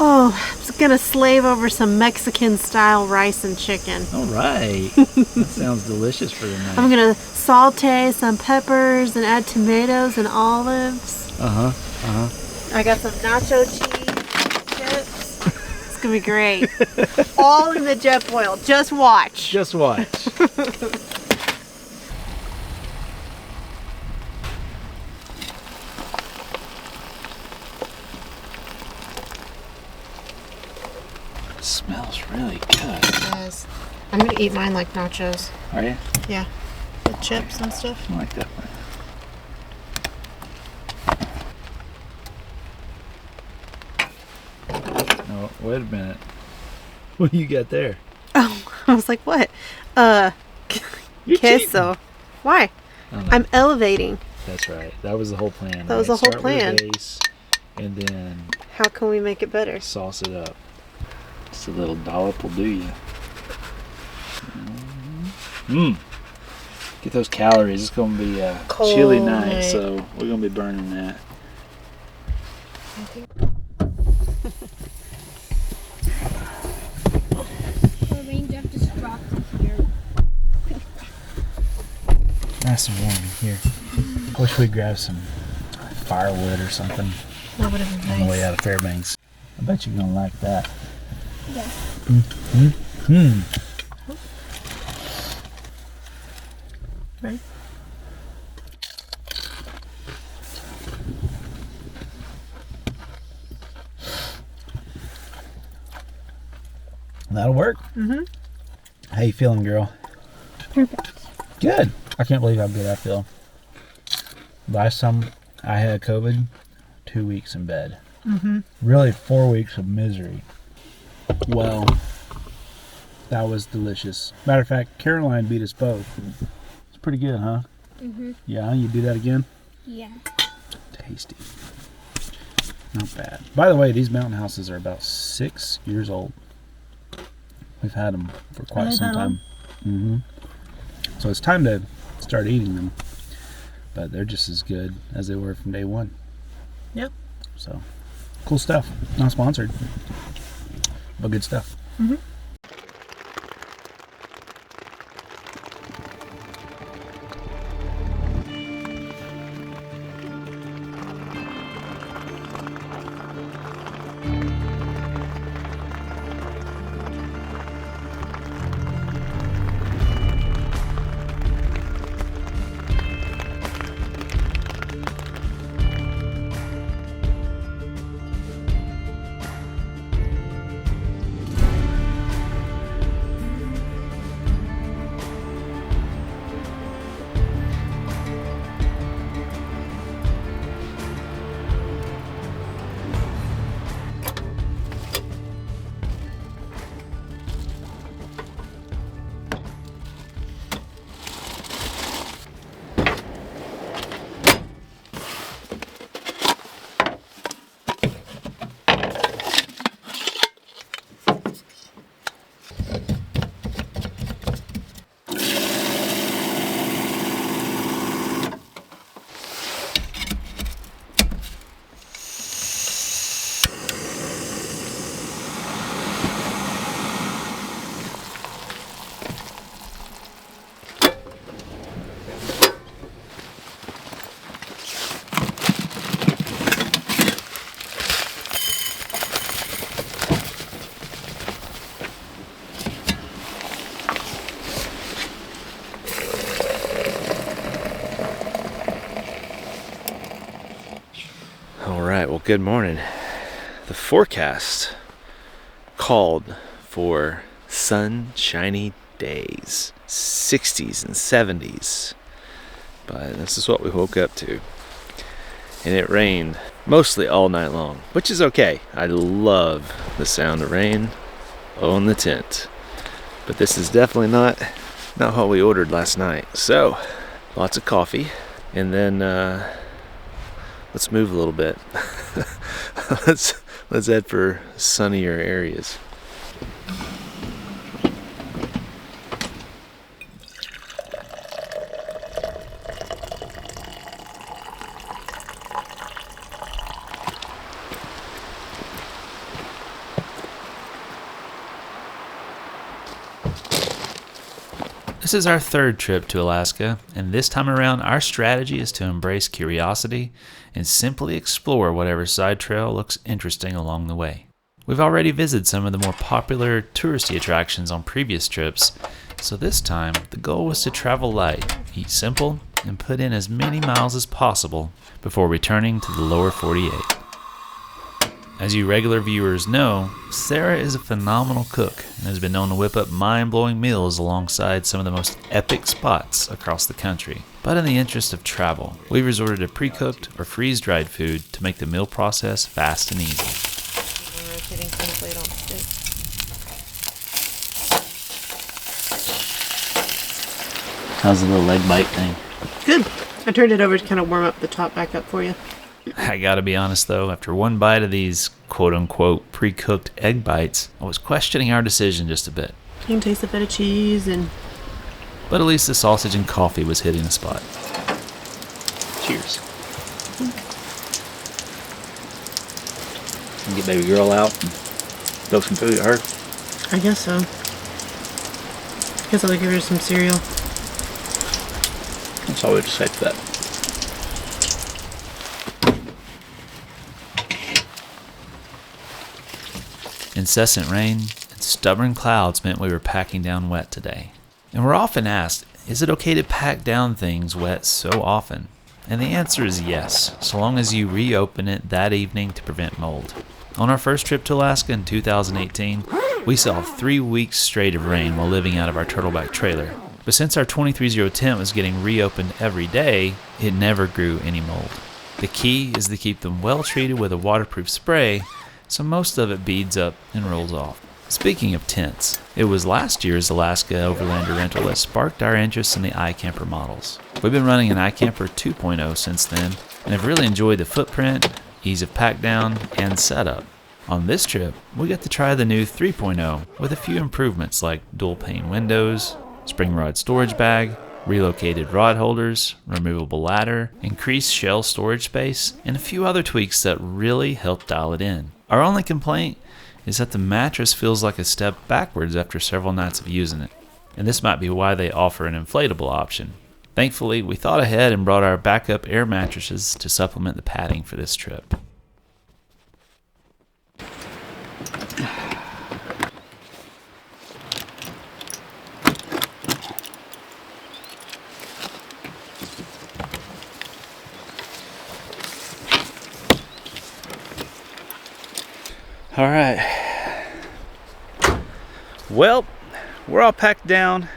Speaker 5: Oh, I was gonna slave over some Mexican style rice and chicken.
Speaker 3: All right. That sounds delicious for the night.
Speaker 5: I'm gonna saute some peppers and add tomatoes and olives. I got some nacho cheese chips. It's gonna be great. All in the jet boil. Just watch.
Speaker 3: Just watch.
Speaker 2: It smells really good.
Speaker 5: Yes. I'm gonna eat mine like nachos.
Speaker 2: Are you?
Speaker 5: Yeah. The chips and stuff.
Speaker 2: I like that one. Oh, wait a minute.
Speaker 3: What do you got there?
Speaker 5: Oh, I was like, what?
Speaker 3: You're
Speaker 5: Queso. Why?
Speaker 2: Oh, no.
Speaker 5: I'm elevating.
Speaker 2: That's right. That was the whole plan.
Speaker 5: That was the whole
Speaker 2: Start with a
Speaker 5: plan.
Speaker 2: base, and then
Speaker 5: How can we make it better?
Speaker 2: sauce it up. Just a little dollop will do you. Get those calories. It's going to be a chilly night,
Speaker 5: Cold.
Speaker 2: so we're going to be burning that.
Speaker 4: The raindrop just dropped in here.
Speaker 3: Nice and warm in here. Wish we'd grab some firewood or something
Speaker 5: That would have been
Speaker 3: on the way
Speaker 5: nice.
Speaker 3: out of Fairbanks. I bet you're gonna like that.
Speaker 4: Yeah.
Speaker 5: Ready?
Speaker 3: That'll work. How you feeling, girl?
Speaker 4: Perfect.
Speaker 3: Good. I can't believe how good I feel. Last time I had COVID, 2 weeks in bed. Really 4 weeks of misery. Well, that was delicious. Matter of fact, Caroline beat us both. It's pretty good, huh? Yeah, you do that again?
Speaker 4: Yeah.
Speaker 3: Tasty. Not bad. By the way, these mountain houses are about 6 years old. We've had them for quite some time. So it's time to start eating them. But they're just as good as they were from day one.
Speaker 5: Yep.
Speaker 3: So, cool stuff. Not sponsored, but good stuff.
Speaker 2: Good morning. The forecast called for sunshiny days, 60s and 70s, but this is what we woke up to. And it rained mostly all night long, which is okay. I love the sound of rain on the tent, but this is definitely not what we ordered last night. So lots of coffee, and then let's move a little bit. let's head for sunnier areas. This is our third trip to Alaska, and this time around our strategy is to embrace curiosity and simply explore whatever side trail looks interesting along the way. We've already visited some of the more popular touristy attractions on previous trips, so this time the goal was to travel light, eat simple, and put in as many miles as possible before returning to the lower 48. As you regular viewers know, Sarah is a phenomenal cook and has been known to whip up mind-blowing meals alongside some of the most epic spots across the country. But in the interest of travel, we've resorted to pre-cooked or freeze-dried food to make the meal process fast and easy.
Speaker 3: How's the little leg bite thing?
Speaker 5: Good. I turned it over to kind of warm up the top back up for you.
Speaker 2: I gotta be honest though, after one bite of these quote-unquote pre-cooked egg bites, I was questioning our decision just a bit.
Speaker 5: You can taste the feta cheese and...
Speaker 2: But at least the sausage and coffee was hitting the spot.
Speaker 3: Cheers. And get baby girl out and throw some food at her.
Speaker 5: I guess so. Guess I'll give her some cereal.
Speaker 3: That's all we have to say to that.
Speaker 2: Incessant rain and stubborn clouds meant we were packing down wet today. And we're often asked, is it okay to pack down things wet so often? And the answer is yes, so long as you reopen it that evening to prevent mold. On our first trip to Alaska in 2018, we saw 3 weeks straight of rain while living out of our turtleback trailer. But since our 23-0 tent was getting reopened every day, it never grew any mold. The key is to keep them well treated with a waterproof spray, so most of it beads up and rolls off. Speaking of tents, it was last year's Alaska Overlander rental that sparked our interest in the iCamper models. We've been running an iCamper 2.0 since then, and have really enjoyed the footprint, ease of pack down, and setup. On this trip, we got to try the new 3.0 with a few improvements like dual pane windows, spring rod storage bag, relocated rod holders, removable ladder, increased shell storage space, and a few other tweaks that really helped dial it in. Our only complaint is that the mattress feels like a step backwards after several nights of using it, and this might be why they offer an inflatable option. Thankfully, we thought ahead and brought our backup air mattresses to supplement the padding for this trip. All right. Well, we're all packed down.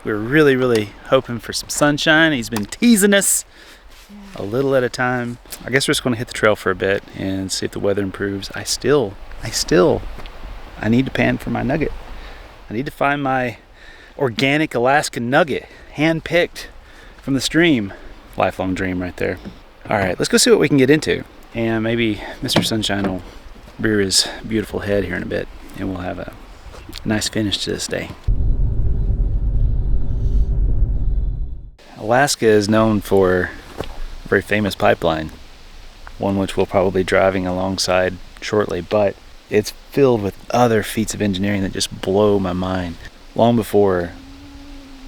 Speaker 2: We're really hoping for some sunshine. He's been teasing us a little at a time. I guess we're just going to hit the trail for a bit and see if the weather improves. I need to pan for my nugget. I need to find my organic Alaskan nugget, hand-picked from the stream. Lifelong dream right there. All right, let's go see what we can get into. And maybe Mr. Sunshine will rear his beautiful head here in a bit, and we'll have a nice finish to this day. Alaska is known for a very famous pipeline, one which we'll probably be driving alongside shortly, but it's filled with other feats of engineering that just blow my mind. Long before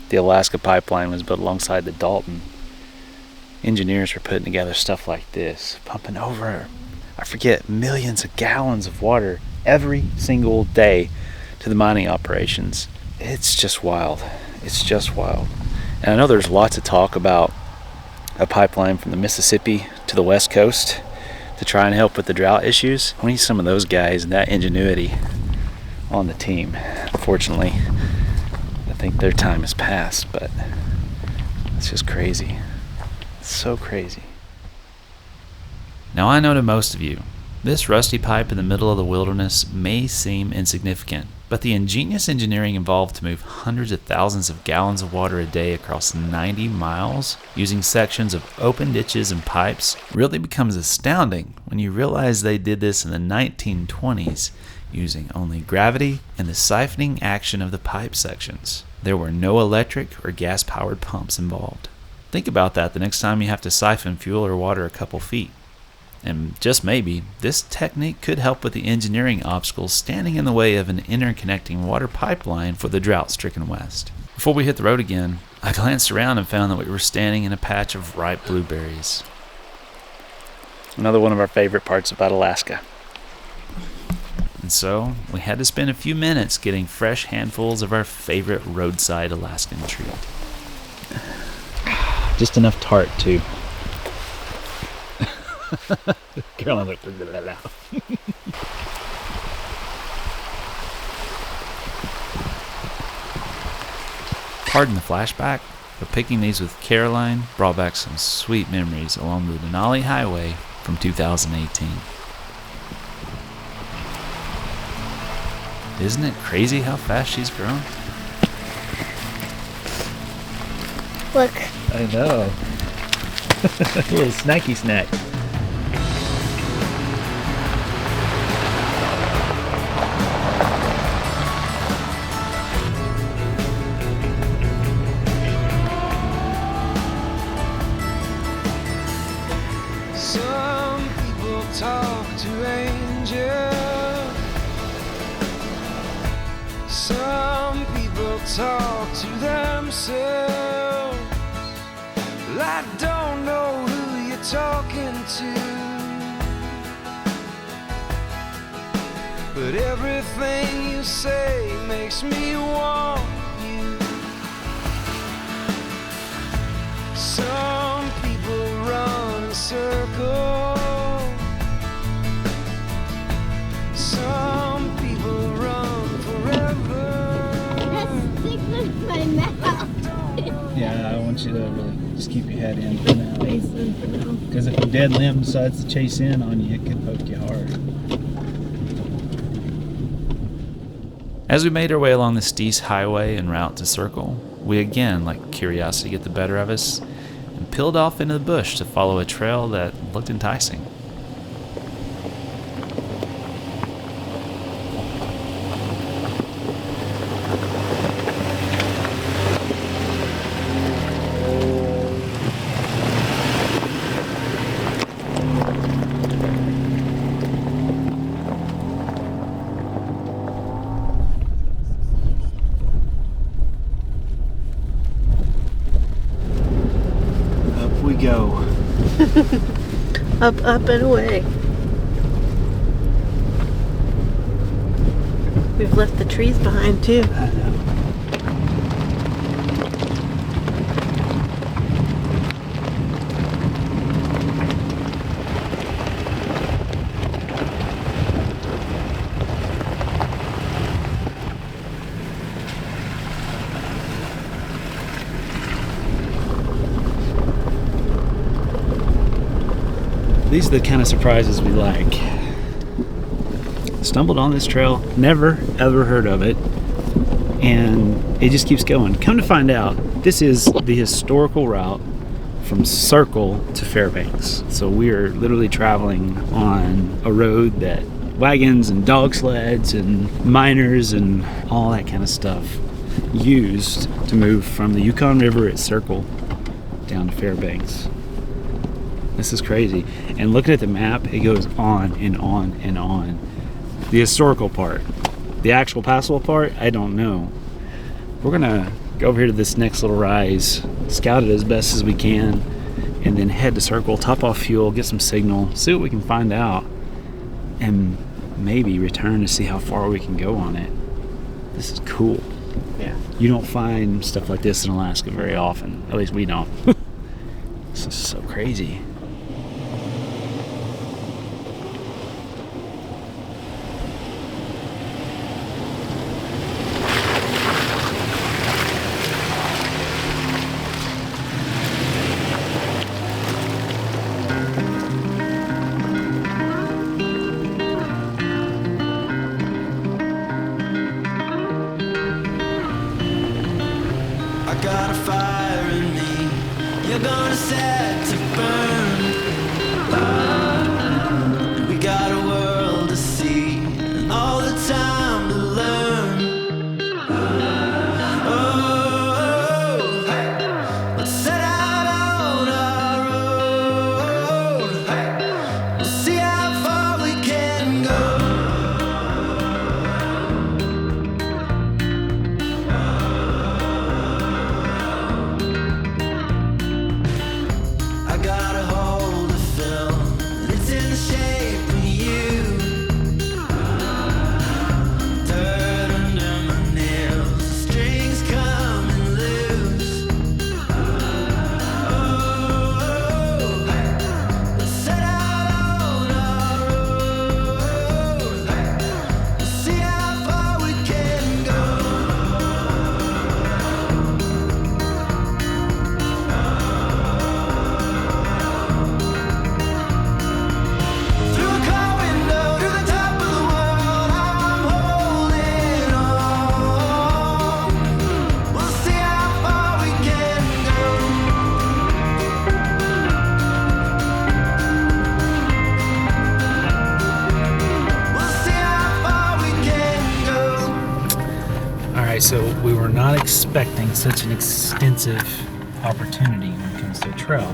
Speaker 2: the Alaska pipeline was built alongside the Dalton, engineers were putting together stuff like this, pumping over, I forget, millions of gallons of water every single day to the mining operations. It's just wild. It's just wild. And I know there's lots of talk about a pipeline from the Mississippi to the West Coast to try and help with the drought issues. We need some of those guys and that ingenuity on the team. Unfortunately, I think their time has passed, but it's just crazy. It's so crazy. Now I know to most of you, this rusty pipe in the middle of the wilderness may seem insignificant, but the ingenious engineering involved to move hundreds of thousands of gallons of water a day across 90 miles using sections of open ditches and pipes really becomes astounding when you realize they did this in the 1920s using only gravity and the siphoning action of the pipe sections. There were no electric or gas-powered pumps involved. Think about that the next time you have to siphon fuel or water a couple feet. And just maybe, this technique could help with the engineering obstacles standing in the way of an interconnecting water pipeline for the drought-stricken West. Before we hit the road again, I glanced around and found that we were standing in a patch of ripe blueberries. Another one of our favorite parts about Alaska. And so, we had to spend a few minutes getting fresh handfuls of our favorite roadside Alaskan treat. Just enough tart, too. Caroline looked at that. Pardon the flashback, but picking these with Caroline brought back some sweet memories along the Dalton Highway from 2018. Isn't it crazy how fast she's grown?
Speaker 4: Look.
Speaker 3: I know. A little snacky snack.
Speaker 1: Some people talk to angels. Some people talk to themselves. I don't know who you're talking to, but everything you say makes me want you. Some people run in circles. Some people run forever.
Speaker 4: That's sticking in my mouth.
Speaker 3: Yeah, I want you to really just keep your head in for now. Because if a dead limb decides to chase in on you, it could poke you hard.
Speaker 2: As we made our way along the Stampede Highway en route to Circle, we again let curiosity get the better of us and peeled off into the bush to follow a trail that looked enticing.
Speaker 3: Go.
Speaker 5: Up, up, and away. We've left the trees behind too.
Speaker 3: I know. These are the kind of surprises we like. Stumbled on this trail, never ever heard of it, and it just keeps going. Come to find out, this is the historical route from Circle to Fairbanks. So we are literally traveling on a road that wagons and dog sleds and miners and all that kind of stuff used to move from the Yukon River at Circle down to Fairbanks. This is crazy. And looking at the map, it goes on and on and on. The historical part. The actual passable part, I don't know. We're gonna go over here to this next little rise, scout it as best as we can, and then head to Circle, top off fuel, get some signal, see what we can find out, and maybe return to see how far we can go on it. This is cool.
Speaker 5: Yeah.
Speaker 3: You don't find stuff like this in Alaska very often. At least we don't. This is so crazy.
Speaker 1: got a fire in me. You're gonna set to burn. We got a world to see and all the time to learn. Oh, hey. Let's set out on our road. Hey. We'll see how far we can go. I got a hold of film, and it's in the shape of you. Dirt under my nails, the strings coming loose. Oh, hey. Let's set out on our road. Hey. We'll see how far we can go. Through a car window to the top of the world, I'm holding on. We'll see how far we can go. We'll see how far we can go.
Speaker 2: All right, so we were not expecting such an extensive opportunity when it comes to a trail.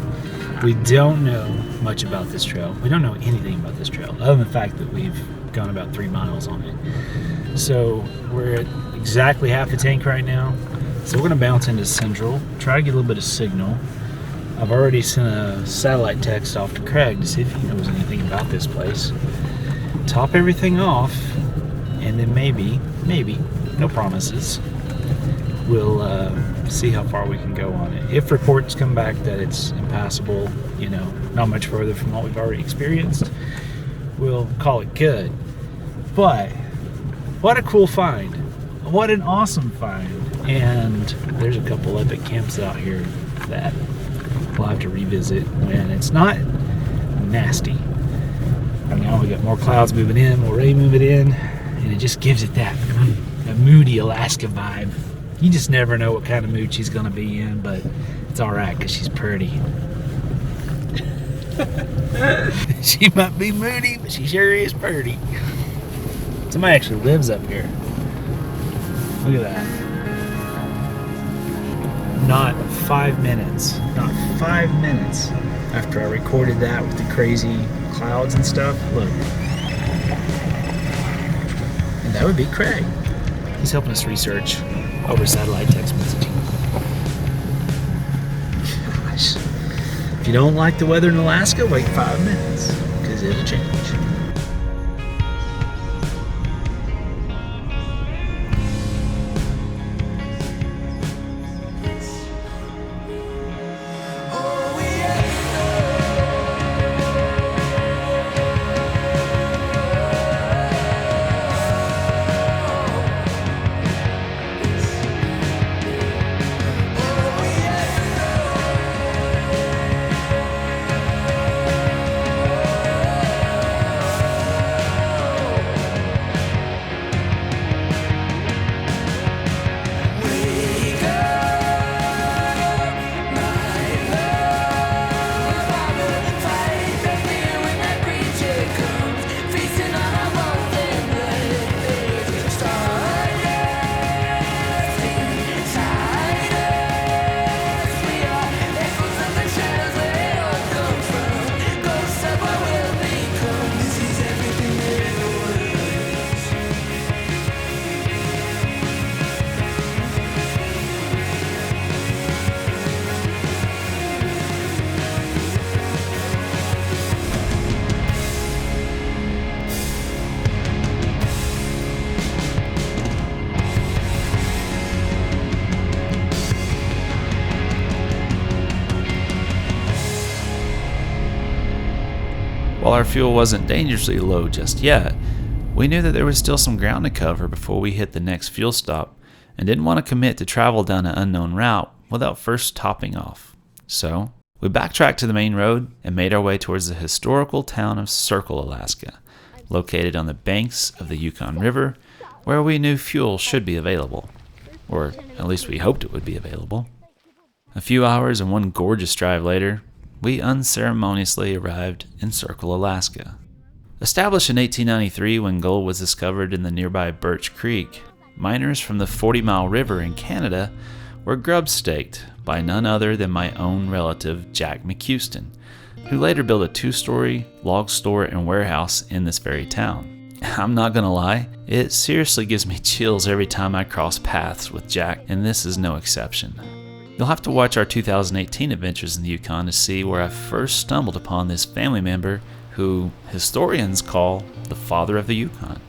Speaker 2: We don't know much about this trail. We don't know anything about this trail, other than the fact that we've gone about 3 miles on it. So we're at exactly half a tank right now. So we're gonna bounce into Central, try to get a little bit of signal. I've already sent a satellite text off to Craig to see if he knows anything about this place. Top everything off, and then maybe, no promises, we'll see how far we can go on it. If reports come back that it's impassable, not much further from what we've already experienced, we'll call it good. But what a cool find. What an awesome find. And there's a couple epic camps out here that we'll have to revisit when it's not nasty. Now we got more clouds moving in, more rain moving in, and it just gives it that moody Alaska vibe. You just never know what kind of mood she's gonna be in, but it's all right because she's pretty. She might be moody, but she sure is pretty. Somebody actually lives up here. Look at that. Not 5 minutes after I recorded that with the crazy clouds and stuff. Look. And that would be Craig. He's helping us research over satellite text messaging. Gosh. If you don't like the weather in Alaska, wait 5 minutes, because it'll change. While our fuel wasn't dangerously low just yet, we knew that there was still some ground to cover before we hit the next fuel stop and didn't want to commit to travel down an unknown route without first topping off. So, we backtracked to the main road and made our way towards the historical town of Circle, Alaska, located on the banks of the Yukon River, where we knew fuel should be available. Or at least we hoped it would be available. A few hours and one gorgeous drive later, we unceremoniously arrived in Circle, Alaska. Established in 1893 when gold was discovered in the nearby Birch Creek, miners from the 40 Mile River in Canada were grub-staked by none other than my own relative Jack McHouston, who later built a 2-story log store and warehouse in this very town. I'm not gonna lie, it seriously gives me chills every time I cross paths with Jack, and this is no exception. You'll have to watch our 2018 adventures in the Yukon to see where I first stumbled upon this family member who historians call the father of the Yukon.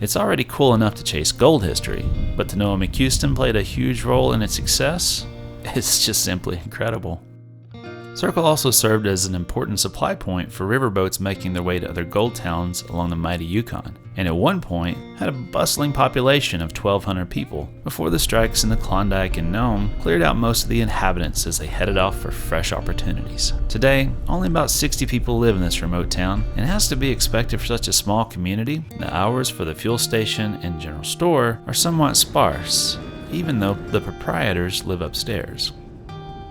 Speaker 2: It's already cool enough to chase gold history, but to know McHouston played a huge role in its success, it's just simply incredible. Circle also served as an important supply point for riverboats making their way to other gold towns along the mighty Yukon, and at one point had a bustling population of 1,200 people before the strikes in the Klondike and Nome cleared out most of the inhabitants as they headed off for fresh opportunities. Today, only about 60 people live in this remote town, and it has to be expected for such a small community. The hours for the fuel station and general store are somewhat sparse, even though the proprietors live upstairs.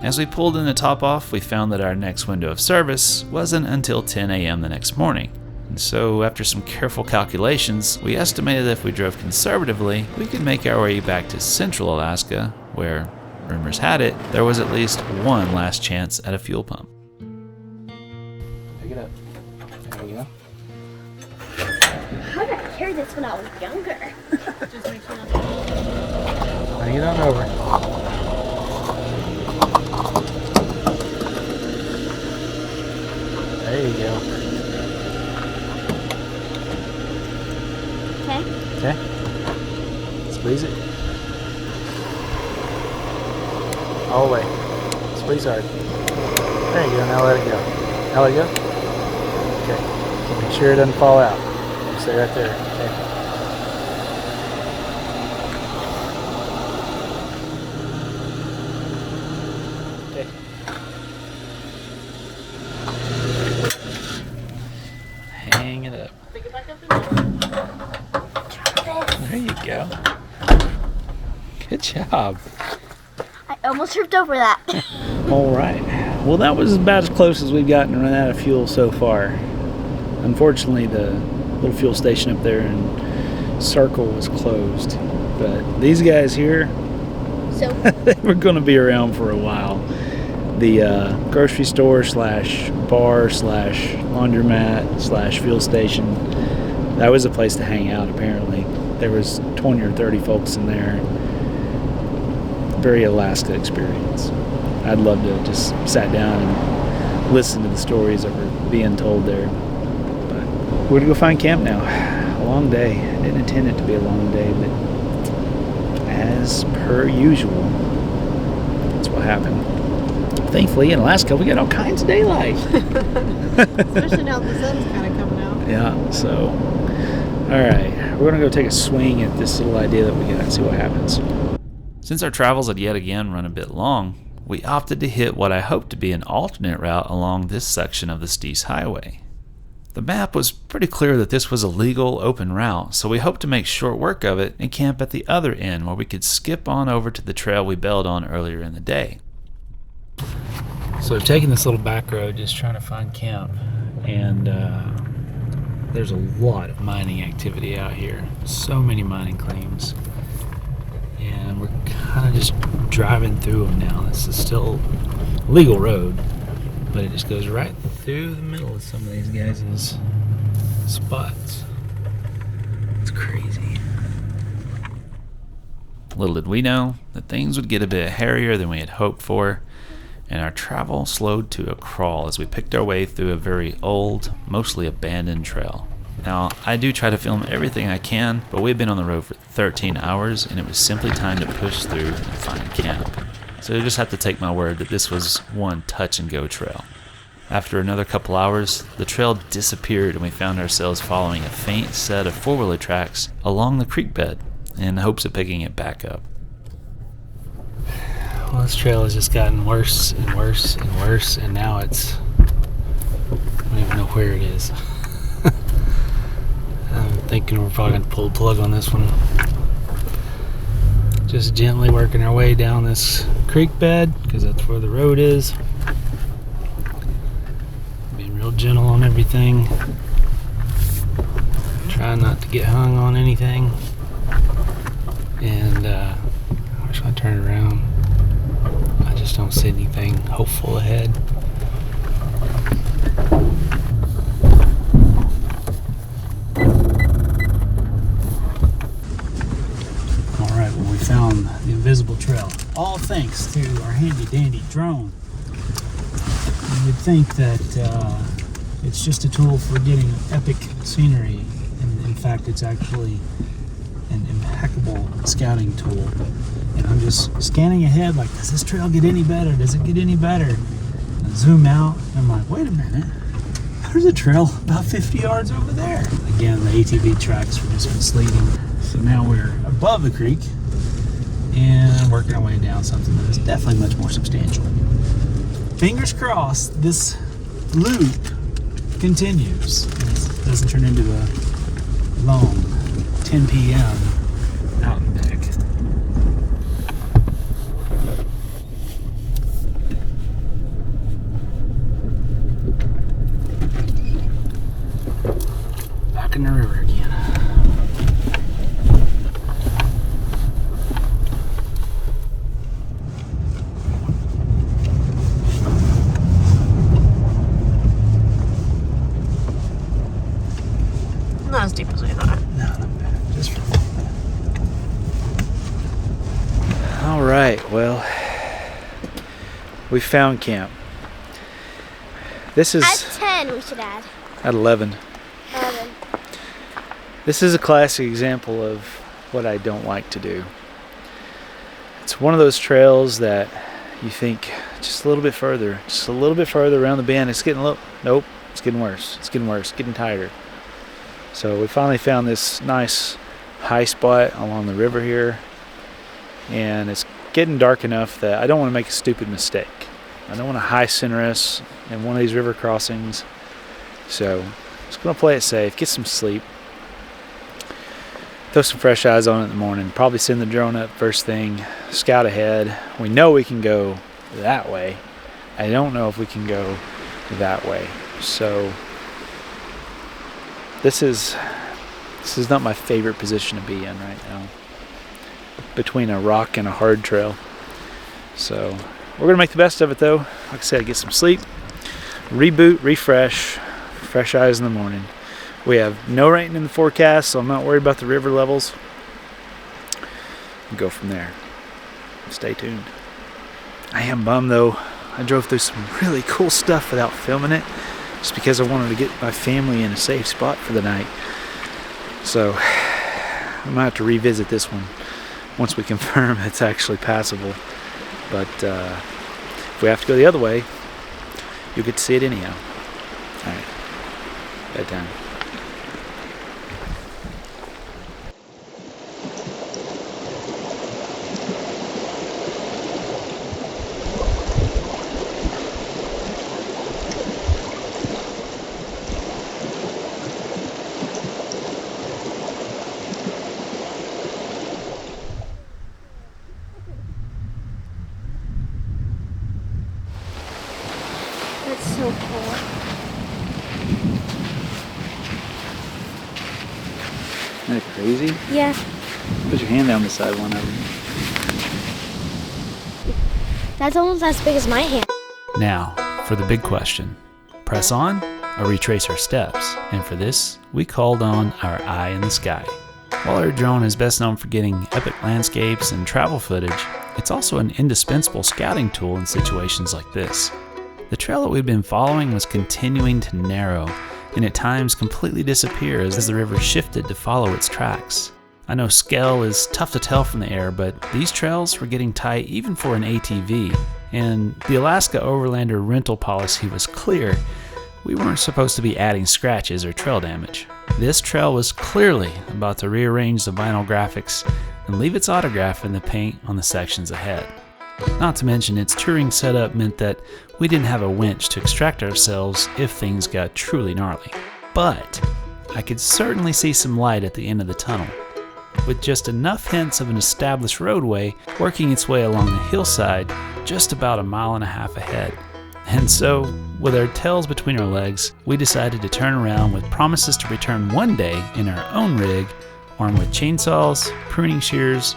Speaker 2: As we pulled in to top off, we found that our next window of service wasn't until 10 a.m. the next morning. And so, after some careful calculations, we estimated that if we drove conservatively, we could make our way back to central Alaska, where, rumors had it, there was at least one last chance at a fuel pump.
Speaker 6: Pick it up. There we go.
Speaker 4: How did I carry this when I was younger?
Speaker 6: Bring it on over. There you go.
Speaker 4: Okay.
Speaker 6: Okay. Squeeze it. All the way. Squeeze hard. There you go. Now let it go. Now let it go. Okay. Make sure it doesn't fall out. Stay right there. Okay.
Speaker 2: Hang it up. There you go. Good job.
Speaker 4: I almost tripped over that.
Speaker 3: All right. Well, that was about as close as we've gotten to run out of fuel so far. Unfortunately, the little fuel station up there in Circle was closed. But these guys here,
Speaker 4: So
Speaker 3: they were going to be around for a while. The grocery store slash bar slash laundromat slash fuel station, that was a place to hang out apparently. There was 20 or 30 folks in there. Very Alaska experience. I'd love to have just sat down and listen to the stories that were being told there. But we're gonna go find camp now. A long day. I didn't intend it to be a long day, but as per usual, that's what happened. Thankfully, in Alaska, we got all kinds of daylight.
Speaker 5: Especially now the sun's kind of coming out.
Speaker 3: Yeah, so, all right. We're going to go take a swing at this little idea that we got and see what happens.
Speaker 2: Since our travels had yet again run a bit long, we opted to hit what I hoped to be an alternate route along this section of the Stampede Highway. The map was pretty clear that this was a legal, open route, so we hoped to make short work of it and camp at the other end where we could skip on over to the trail we bailed on earlier in the day.
Speaker 3: So we've taken this little back road just trying to find camp, and there's a lot of mining activity out here. So many mining claims, and we're kind of just driving through them now. This is still a legal road, but it just goes right through the middle of some of these guys' spots. It's crazy.
Speaker 2: Little did we know that things would get a bit hairier than we had hoped for, and our travel slowed to a crawl as we picked our way through a very old, mostly abandoned trail. Now, I do try to film everything I can, but we've been on the road for 13 hours, and it was simply time to push through and find camp. So you just have to take my word that this was one touch-and-go trail. After another couple hours, the trail disappeared, and we found ourselves following a faint set of four-wheeler tracks along the creek bed in hopes of picking it back up.
Speaker 3: Well, this trail has just gotten worse and worse and worse, and now it's, I don't even know where it is. I'm thinking we're probably going to pull the plug on this one. Just gently working our way down this
Speaker 2: creek bed because that's where the road is. Being real gentle on everything. Trying not to get hung on anything. And where should I turn around? I just don't see anything hopeful ahead. Alright, well, we found the invisible trail. All thanks to our handy dandy drone. You would think that it's just a tool for getting epic scenery. And in fact, it's actually an impeccable scouting tool. And I'm just scanning ahead like, does this trail get any better? Does it get any better? And I zoom out and I'm like, wait a minute. There's a trail about 50 yards over there. Again, the ATV tracks were just misleading. So now we're above the creek and working our way down something that is definitely much more substantial. Fingers crossed this loop continues. It doesn't turn into a long 10 p.m. out and back. Back in the river again.
Speaker 5: Not as deep as we thought.
Speaker 2: No, not bad. Just for a little bit. All right, well, we found camp. This is
Speaker 4: At 10, we should add.
Speaker 2: at 11.
Speaker 4: 11.
Speaker 2: This is a classic example of what I don't like to do. It's one of those trails that you think just a little bit further around the bend. It's getting a little, nope, it's getting worse. It's getting worse, getting tighter. So we finally found this nice high spot along the river here, and it's getting dark enough that I don't want to make a stupid mistake. I don't want to high center us in one of these river crossings. So just going to play it safe, get some sleep, throw some fresh eyes on it in the morning, probably send the drone up first thing, scout ahead. We know we can go that way. I don't know if we can go that way. So this is not my favorite position to be in right now, between a rock and a hard trail. So we're gonna make the best of it though. Like I said, get some sleep, reboot, refresh, fresh eyes in the morning. We have no rain in the forecast, so I'm not worried about the river levels. We'll go from there. Stay tuned. I am bummed though. I drove through some really cool stuff without filming it, just because I wanted to get my family in a safe spot for the night. So I might have to revisit this one once we confirm it's actually passable. But if we have to go the other way, you'll get to see it anyhow. Alright, bedtime.
Speaker 4: That's so cool.
Speaker 2: Isn't that crazy?
Speaker 4: Yeah.
Speaker 2: Put your hand down beside one of them.
Speaker 4: That's almost as big as my hand.
Speaker 2: Now, for the big question. Press on or retrace our steps? And for this, we called on our eye in the sky. While our drone is best known for getting epic landscapes and travel footage, it's also an indispensable scouting tool in situations like this. The trail that we've been following was continuing to narrow and at times completely disappear as the river shifted to follow its tracks. I know scale is tough to tell from the air, but these trails were getting tight even for an ATV, and the Alaska Overlander rental policy was clear. We weren't supposed to be adding scratches or trail damage. This trail was clearly about to rearrange the vinyl graphics and leave its autograph in the paint on the sections ahead. Not to mention its touring setup meant that we didn't have a winch to extract ourselves if things got truly gnarly. But I could certainly see some light at the end of the tunnel. with just enough hints of an established roadway working its way along the hillside just about a mile and a half ahead. And so, with our tails between our legs, we decided to turn around with promises to return one day in our own rig, armed with chainsaws, pruning shears,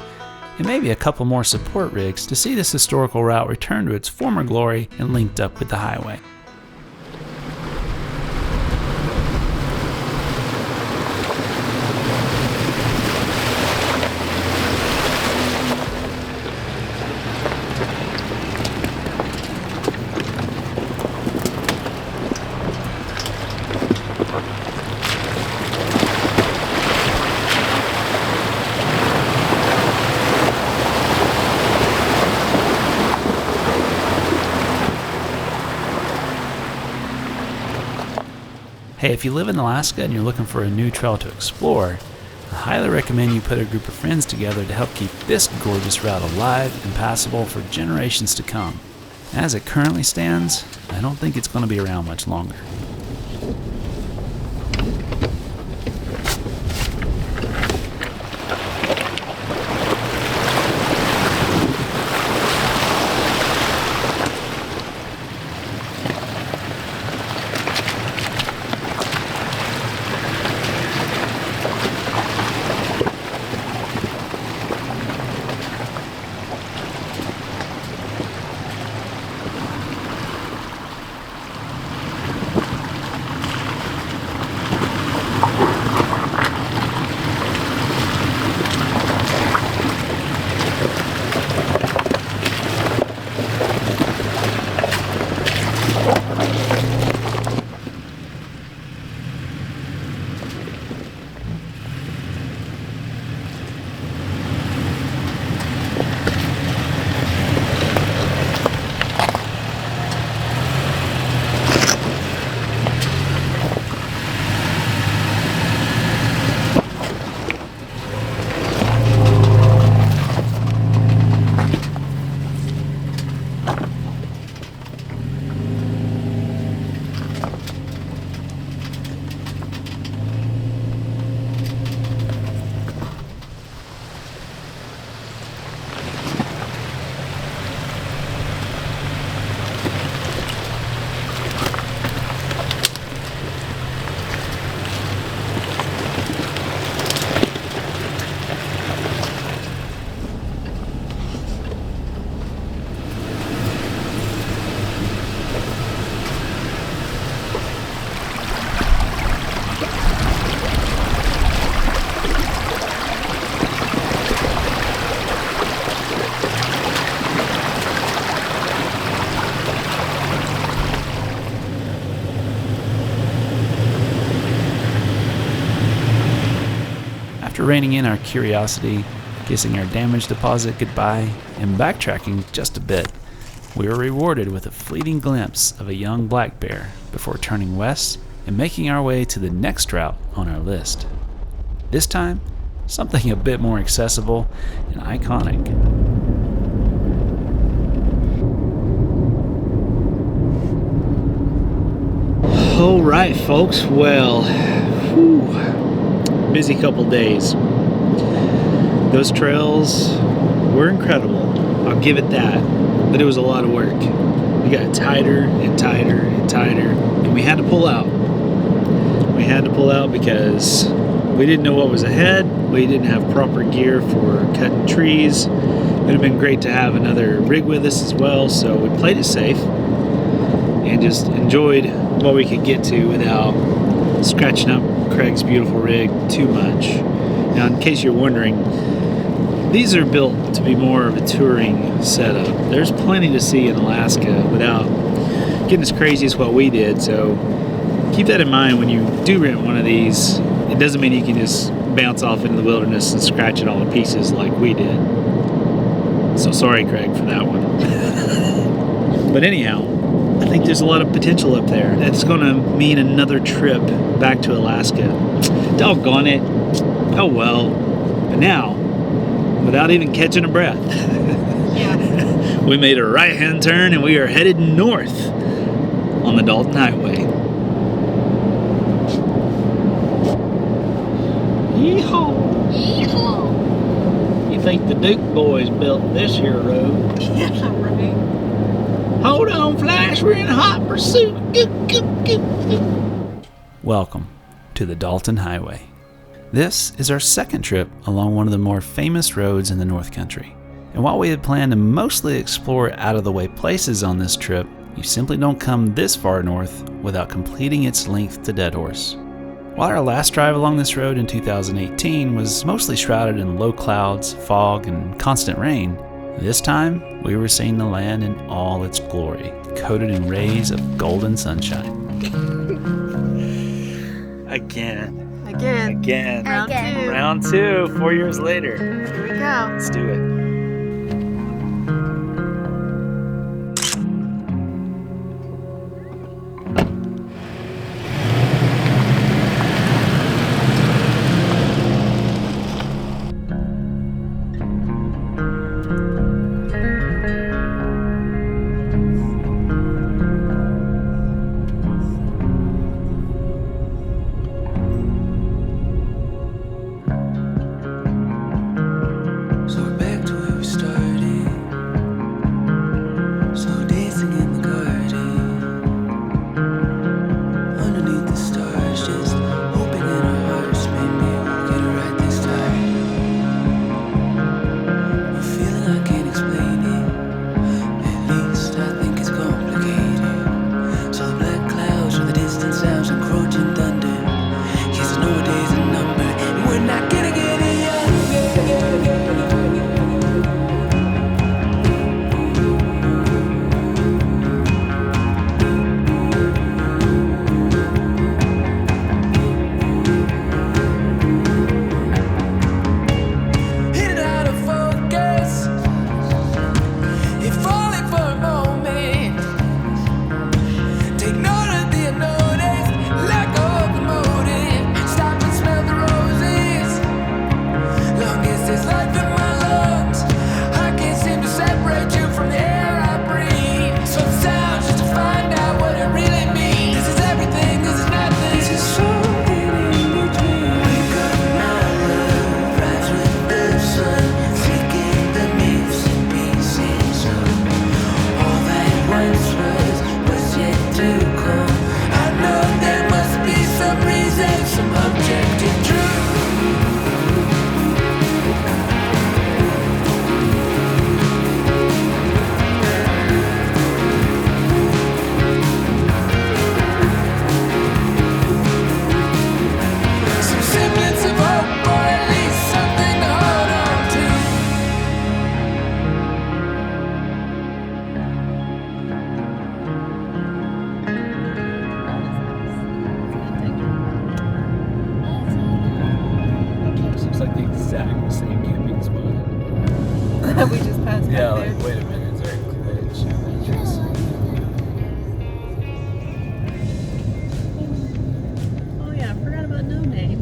Speaker 2: and maybe a couple more support rigs to see this historical route return to its former glory and linked up with the highway. Hey, if you live in Alaska and you're looking for a new trail to explore, I highly recommend you put a group of friends together to help keep this gorgeous route alive and passable for generations to come. As it currently stands, I don't think it's going to be around much longer. After reining in our curiosity, kissing our damage deposit goodbye, and backtracking just a bit, we were rewarded with a fleeting glimpse of a young black bear before turning west and making our way to the next route on our list. This time, something a bit more accessible and iconic.
Speaker 3: All right, folks. Well, busy couple days. Those trails were incredible. I'll give it that. But it was a lot of work. We got tighter and tighter and tighter, and we had to pull out. We had to pull out because we didn't know what was ahead. We didn't have proper gear for cutting trees. It would have been great to have another rig with us as well, so we played it safe and just enjoyed what we could get to without scratching up Craig's beautiful rig too much. Now, in case you're wondering, these are built to be more of a touring setup. There's plenty to see in Alaska without getting as crazy as what we did, so keep that in mind when you do rent one of these. It doesn't mean you can just bounce off into the wilderness and scratch it all to pieces like we did. So sorry, Craig, for that one. But anyhow, I think there's a lot of potential up there. That's going to mean another trip back to Alaska. Doggone it. Oh well. But now, without even catching a breath, we made a right-hand turn and we are headed north on the Dalton Highway. Yeehaw!
Speaker 4: Yeehaw!
Speaker 3: think the Duke boys built this here road.
Speaker 5: Yeah, right.
Speaker 3: Hold on, Flash, we're in hot pursuit. Goop, goop, goop, goop.
Speaker 2: Welcome to the Dalton Highway. This is our second trip along one of the more famous roads in the North Country. And while we had planned to mostly explore out-of-the-way places on this trip, you simply don't come this far north without completing its length to Dead Horse. While our last drive along this road in 2018 was mostly shrouded in low clouds, fog, and constant rain, this time we were seeing the land in all its glory, coated in rays of golden sunshine. Again. Round two, 4 years later.
Speaker 5: Here we go.
Speaker 2: Let's do it.
Speaker 1: So we're back to where we started. So dancing in the garden, underneath the stars, just hoping in our hearts maybe we'll get it right this time. A feeling I can't explain it. At least I think it's complicated. So the black clouds with the distant sounds and crunching thunder. Yes, I know a day's a number, and we're not gonna get it younger. Hit it out of focus. You're falling for a moment. Take note of the unnoticed. Let go of the motive. Stop and smell the roses. Long as there's life in my lungs, I can't seem to separate you from the air I breathe. So it sounds just to find out what it really means. This is everything, this is nothing. This is something in between. Wake up, my love, rise with the sun, taking the missing pieces of all that once was yet to come. I know there must be some reason, some objective truth. Some semblance of hope, or at least something to hold on to.
Speaker 2: Looks like the exact same camping spot.
Speaker 5: We just passed
Speaker 2: Yeah,
Speaker 5: by there.
Speaker 2: like, wait a minute, is there a glitch?
Speaker 5: Oh yeah, I forgot about No Name.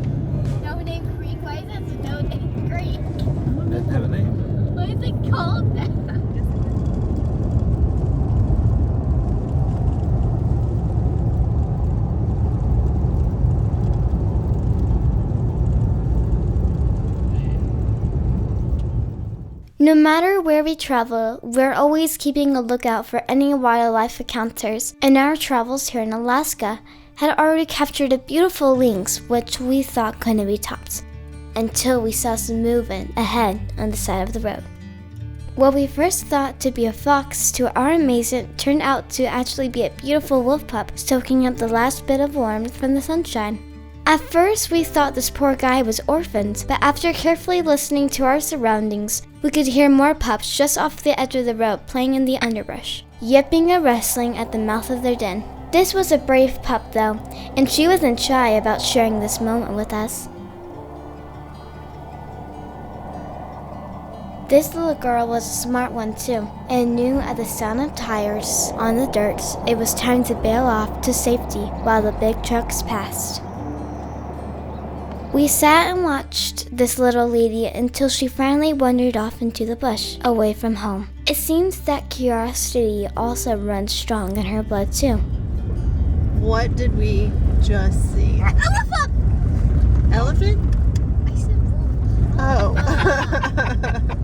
Speaker 4: No Name Creek. Why is it No Name Creek?
Speaker 2: It doesn't have a name.
Speaker 4: Why is it called that? No matter where we travel, we're always keeping a lookout for any wildlife encounters, and our travels here in Alaska had already captured a beautiful lynx which we thought couldn't be topped, until we saw some movement ahead on the side of the road. What we first thought to be a fox, to our amazement, turned out to actually be a beautiful wolf pup soaking up the last bit of warmth from the sunshine. At first, we thought this poor guy was orphaned, but after carefully listening to our surroundings, we could hear more pups just off the edge of the road playing in the underbrush, yipping and wrestling at the mouth of their den. This was a brave pup though, and she wasn't shy about sharing this moment with us. This little girl was a smart one too, and knew at the sound of tires on the dirt, it was time to bail off to safety while the big trucks passed. We sat and watched this little lady until she finally wandered off into the bush, away from home. It seems that curiosity also runs strong in her blood too.
Speaker 5: What did we just see?
Speaker 4: Elephant!
Speaker 5: Elephant?
Speaker 4: I said wolf.
Speaker 5: Oh.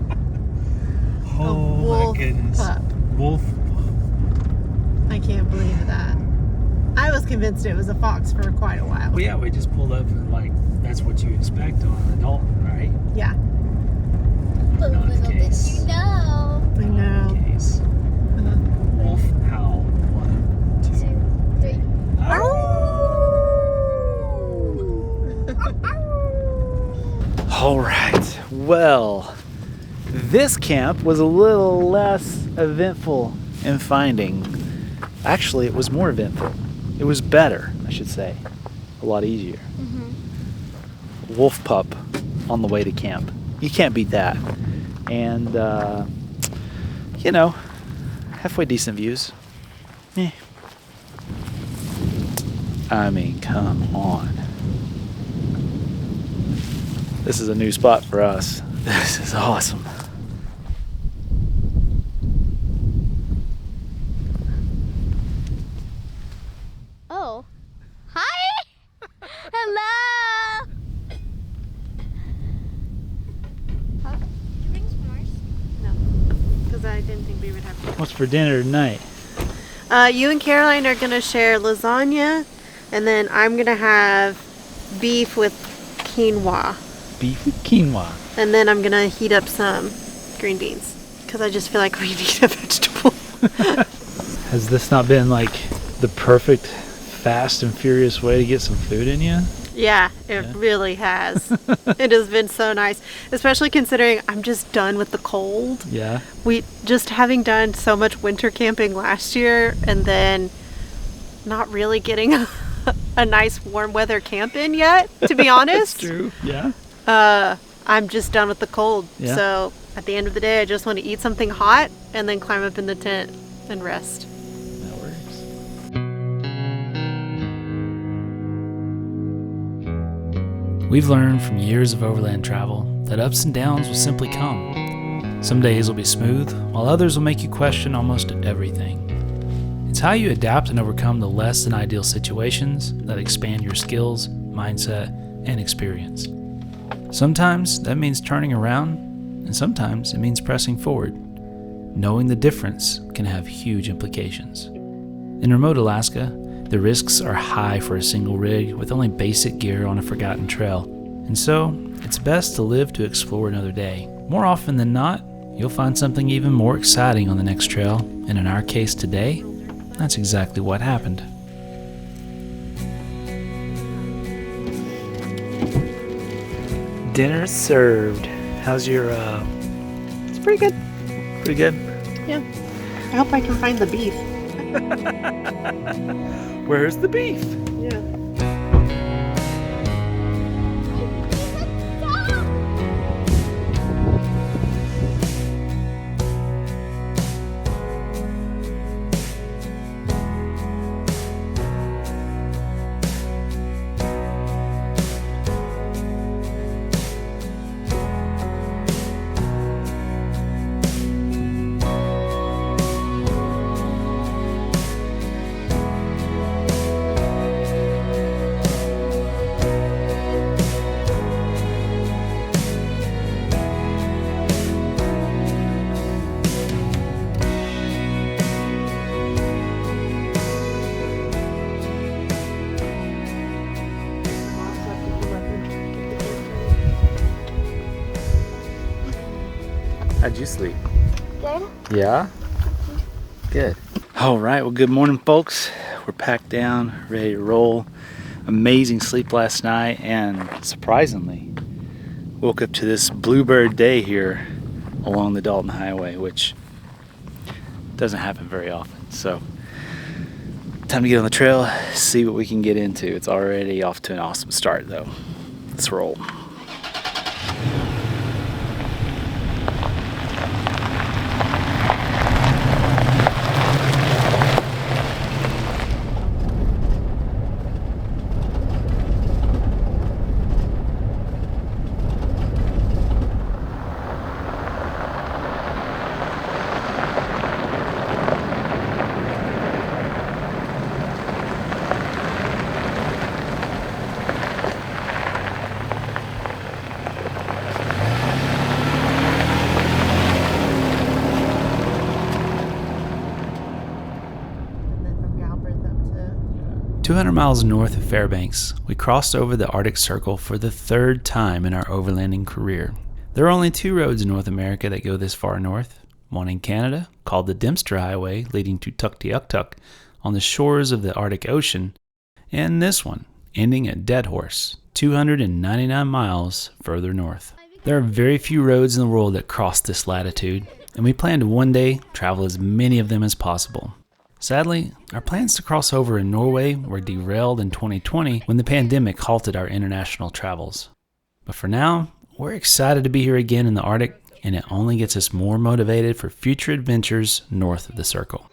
Speaker 3: goodness.
Speaker 5: pup.
Speaker 3: Wolf.
Speaker 5: I can't believe that. I was convinced it was a fox for quite a while.
Speaker 3: Well, yeah, we just pulled up and like that's what you expect on an adult, right?
Speaker 5: Yeah,
Speaker 4: But
Speaker 3: Not the
Speaker 4: little did
Speaker 3: case.
Speaker 4: you know.
Speaker 5: I know.
Speaker 3: Case. Wolf howl. 1, 2.
Speaker 4: 2, 3.
Speaker 3: All right. Well, this camp was a little less eventful in finding. Actually, it was more eventful. It was better, I should say. A lot easier. Wolf pup on the way to camp. You can't beat that. And, you know, halfway decent views. Eh. I mean, come on. This is a new spot for us. This is awesome.
Speaker 4: Oh. Hi! Hello! Did you bring s'mores?
Speaker 5: Because I didn't think we would have to.
Speaker 3: What's for dinner tonight?
Speaker 5: You and Caroline are gonna share lasagna, and then I'm gonna have beef with quinoa,
Speaker 3: Beef with quinoa.
Speaker 5: and then I'm gonna heat up some green beans because I just feel like we need a vegetable.
Speaker 3: Has this not been like the perfect fast and furious way to get some food in you?
Speaker 5: Yeah, it really has. It has been so nice, especially considering I'm just done with the cold.
Speaker 3: Yeah.
Speaker 5: We just having done so much winter camping last year and then not really getting a nice warm weather camp in yet, to be honest.
Speaker 3: True. Yeah.
Speaker 5: I'm just done with the cold.
Speaker 3: Yeah.
Speaker 5: So at the end of the day, I just want to eat something hot and then climb up in the tent and rest.
Speaker 3: That works.
Speaker 2: We've learned from years of overland travel that ups and downs will simply come. Some days will be smooth, while others will make you question almost everything. It's how you adapt and overcome the less than ideal situations that expand your skills, mindset, and experience. Sometimes that means turning around, and sometimes it means pressing forward. Knowing the difference can have huge implications. In remote Alaska, the risks are high for a single rig with only basic gear on a forgotten trail, and so it's best to live to explore another day. More often than not, you'll find something even more exciting on the next trail, and in our case today, that's exactly what happened.
Speaker 3: Dinner served. How's your
Speaker 5: It's pretty good.
Speaker 3: pretty good?
Speaker 5: Yeah. I hope I can find the beef.
Speaker 3: Where's the beef?
Speaker 5: Yeah.
Speaker 3: How'd you sleep?
Speaker 4: Good.
Speaker 3: Yeah? Good. All right, well, good morning, folks. We're packed down, ready to roll. Amazing sleep last night, and surprisingly, woke up to this bluebird day here along the Dalton Highway, which doesn't happen very often. So, time to get on the trail, see what we can get into. It's already off to an awesome start, though. Let's roll.
Speaker 2: 200 miles north of Fairbanks, we crossed over the Arctic Circle for the third time in our overlanding career. There are only 2 roads in North America that go this far north, one in Canada, called the Dempster Highway, leading to Tuktoyaktuk on the shores of the Arctic Ocean, and this one, ending at Dead Horse, 299 miles further north. There are very few roads in the world that cross this latitude, and we plan to one day travel as many of them as possible. Sadly, our plans to cross over in Norway were derailed in 2020 when the pandemic halted our international travels. But for now, we're excited to be here again in the Arctic, and it only gets us more motivated for future adventures north of the Circle.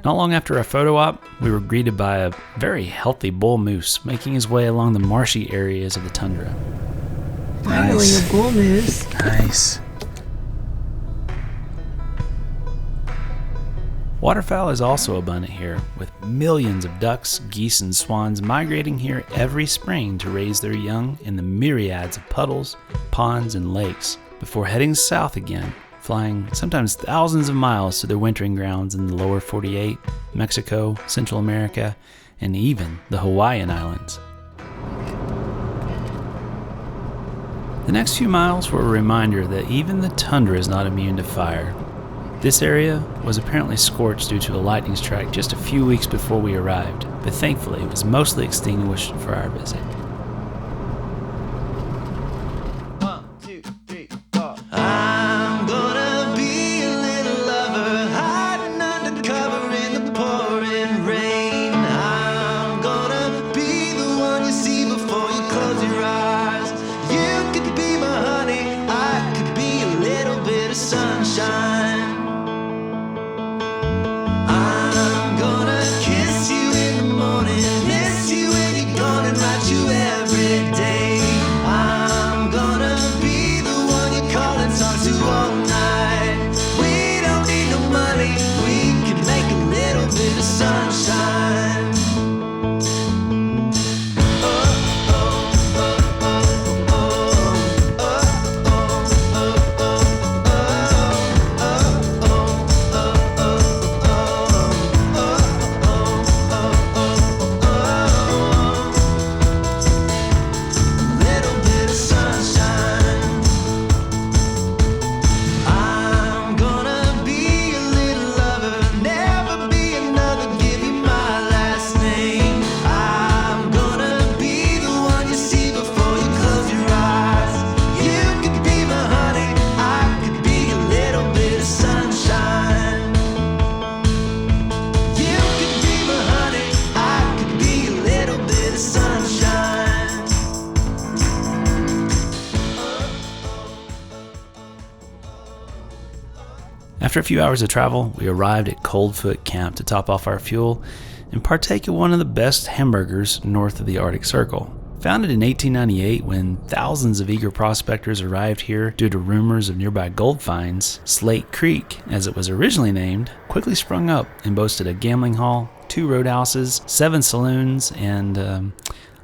Speaker 2: Not long after our photo op, we were greeted by a very healthy bull moose making his way along the marshy areas of the tundra.
Speaker 8: Finally, a bull moose.
Speaker 2: Nice. Waterfowl is also abundant here, with millions of ducks, geese, and swans migrating here every spring to raise their young in the myriads of puddles, ponds, and lakes before heading south again, flying sometimes thousands of miles to their wintering grounds in the lower 48, Mexico, Central America, and even the Hawaiian Islands. The next few miles were a reminder that even the tundra is not immune to fire. This area was apparently scorched due to a lightning strike just a few weeks before we arrived, but thankfully it was mostly extinguished for our visit. After a few hours of travel, we arrived at Coldfoot Camp to top off our fuel and partake of one of the best hamburgers north of the Arctic Circle. Founded in 1898 when thousands of eager prospectors arrived here due to rumors of nearby gold finds, Slate Creek, as it was originally named, quickly sprung up and boasted a gambling hall, 2 roadhouses, 7 saloons, and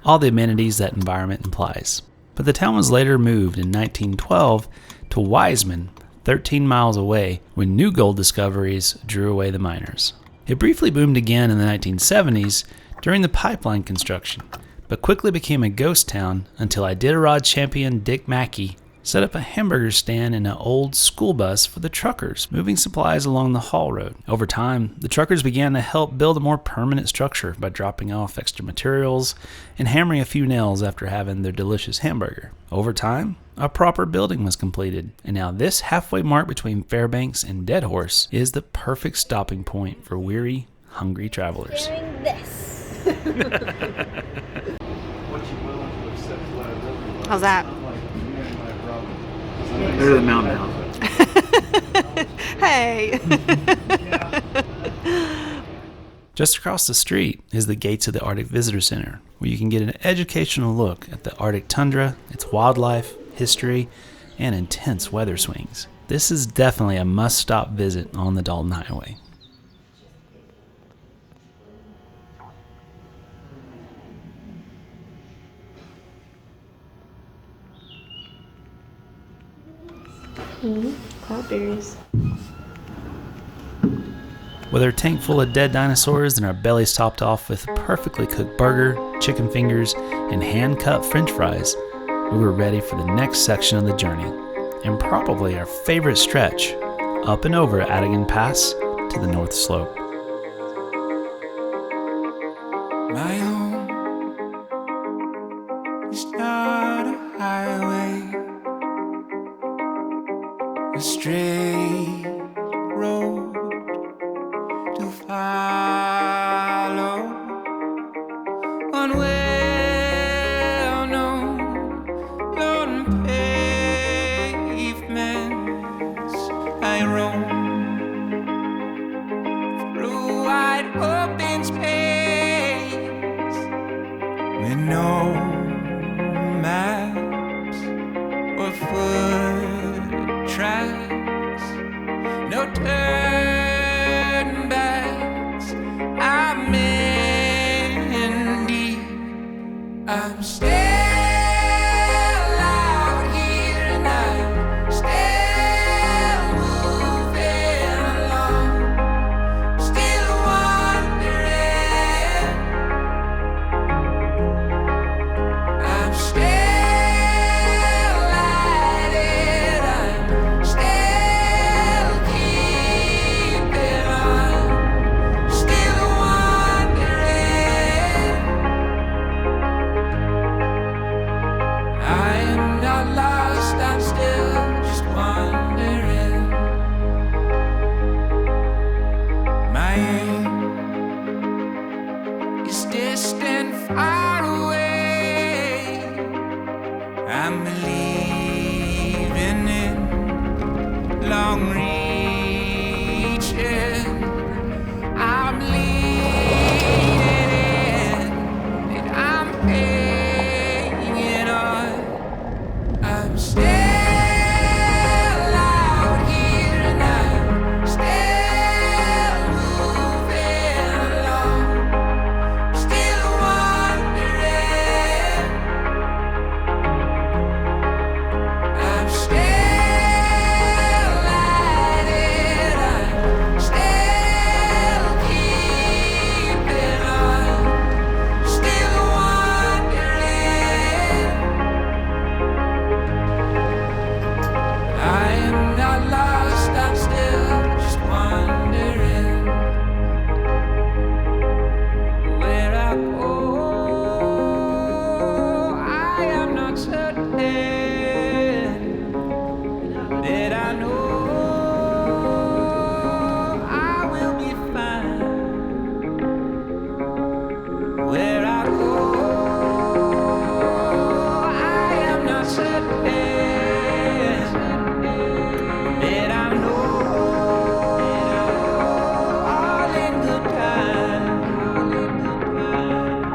Speaker 2: all the amenities that environment implies. But the town was later moved in 1912 to Wiseman, 13 miles away, when new gold discoveries drew away the miners. It briefly boomed again in the 1970s during the pipeline construction, but quickly became a ghost town until Iditarod champion Dick Mackey set up a hamburger stand in an old school bus for the truckers, moving supplies along the haul road. Over time, the truckers began to help build a more permanent structure by dropping off extra materials and hammering a few nails after having their delicious hamburger. Over time, a proper building was completed, and now this halfway mark between Fairbanks and Dead Horse is the perfect stopping point for weary, hungry travelers.
Speaker 4: Sharing this.
Speaker 5: How's that?
Speaker 3: Better than Mountain House.
Speaker 5: Hey.
Speaker 2: Just across the street is the gates of the Arctic Visitor Center, where you can get an educational look at the Arctic tundra, its wildlife, history, and intense weather swings. This is definitely a must-stop visit on the Dalton Highway.
Speaker 8: Cloudberries.
Speaker 2: With our tank full of dead dinosaurs and our bellies topped off with a perfectly cooked burger, chicken fingers, and hand-cut french fries, we were ready for the next section of the journey, and probably our favorite stretch, up and over Adigan Pass to the North Slope.
Speaker 1: My home is not a highway, a straight road to follow, one well-known lone pavements I roam through wide open space with no maps or foot tracks, no turn backs. I'm in deep. I'm still out here and I'm still moving along, still wondering. I'm still at it. I'm still keeping on, still wondering. I am not lost, I'm still just wondering. My aim is distant, far away. I'm believing in long reaching. I'm leading and I'm hanging on. I'm still out here and I'm still moving along, still wondering. I'm still at it. I'm still keeping on, still wondering. I am not lost, I'm still just wondering where I go. I am not certain that I know I will be fine. Where I go, I am not certain that I know all in good time,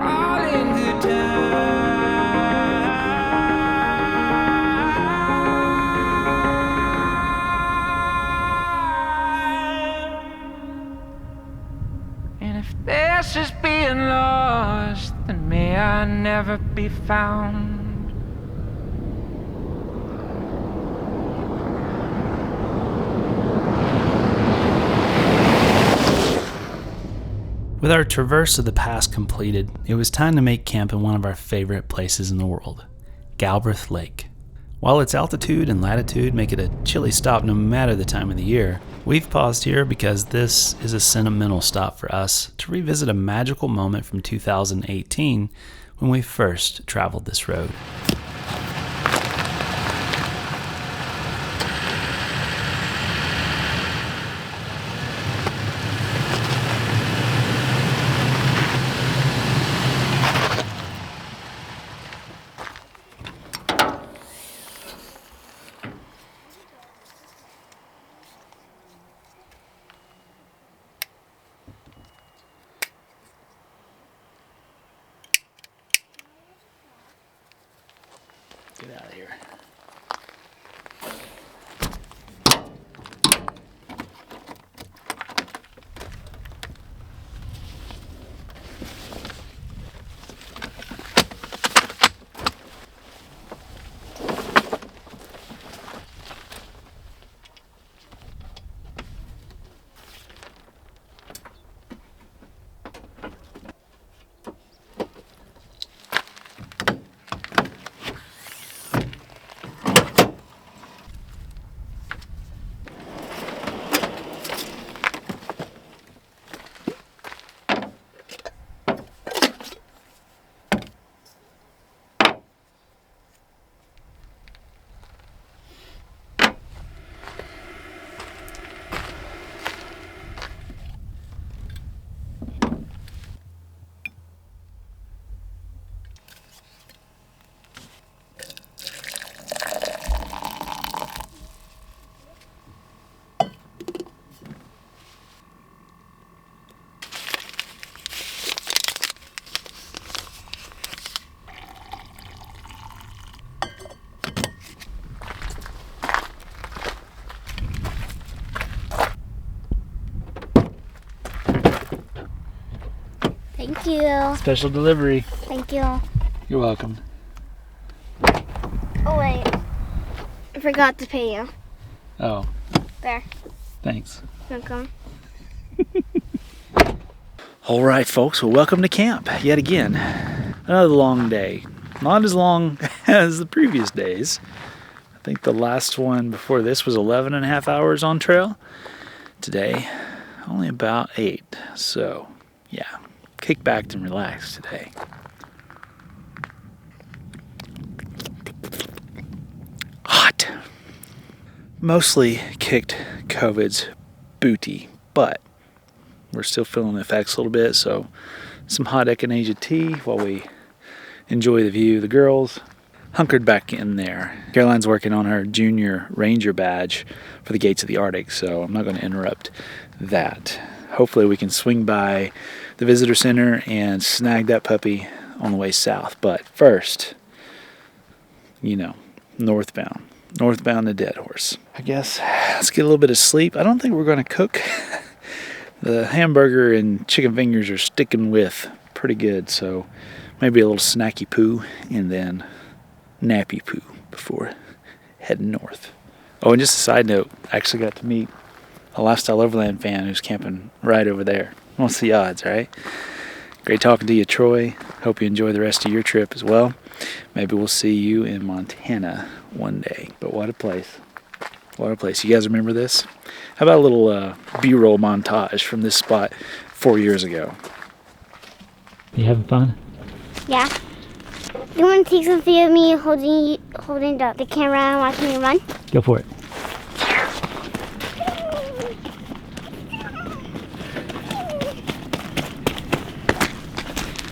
Speaker 1: all in good time. And if this is being lost, then may I never be found.
Speaker 2: With our traverse of the pass completed, it was time to make camp in one of our favorite places in the world, Galbraith Lake. While its altitude and latitude make it a chilly stop no matter the time of the year, we've paused here because this is a sentimental stop for us to revisit a magical moment from 2018 when we first traveled this road. Get out of here.
Speaker 4: Thank you.
Speaker 3: Special delivery.
Speaker 4: Thank you.
Speaker 3: You're welcome.
Speaker 4: Oh, wait. I forgot to pay you.
Speaker 3: Oh,
Speaker 4: There.
Speaker 3: thanks.
Speaker 4: Welcome.
Speaker 3: All right, folks. Well, welcome to camp yet again. Another long day. Not as long as the previous days. I think the last one before this was 11 and a half hours on trail. Today, only about 8. So, yeah, kick back and relax today. Hot. Mostly kicked COVID's booty, but we're still feeling the effects a little bit, so some hot echinacea tea while we enjoy the view. The girls hunkered back in there. Caroline's working on her junior ranger badge for the Gates of the Arctic, so I'm not going to interrupt that. Hopefully we can swing by the visitor center and snag that puppy on the way south. But first, northbound to Dead Horse. I guess let's get a little bit of sleep. I don't think we're going to cook. The hamburger and chicken fingers are sticking with pretty good, so maybe a little snacky poo and then nappy poo before heading north. Oh, and just a side note, I actually got to meet a Lifestyle Overland fan who's camping right over there. What's the odds, right? Great talking to you, Troy. Hope you enjoy the rest of your trip as well. Maybe we'll see you in Montana one day. But what a place. What a place. You guys remember this? How about a little B-roll montage from this spot 4 years ago? You having fun?
Speaker 4: Yeah. You want to take some video of me holding the camera and watching you run?
Speaker 3: Go for it.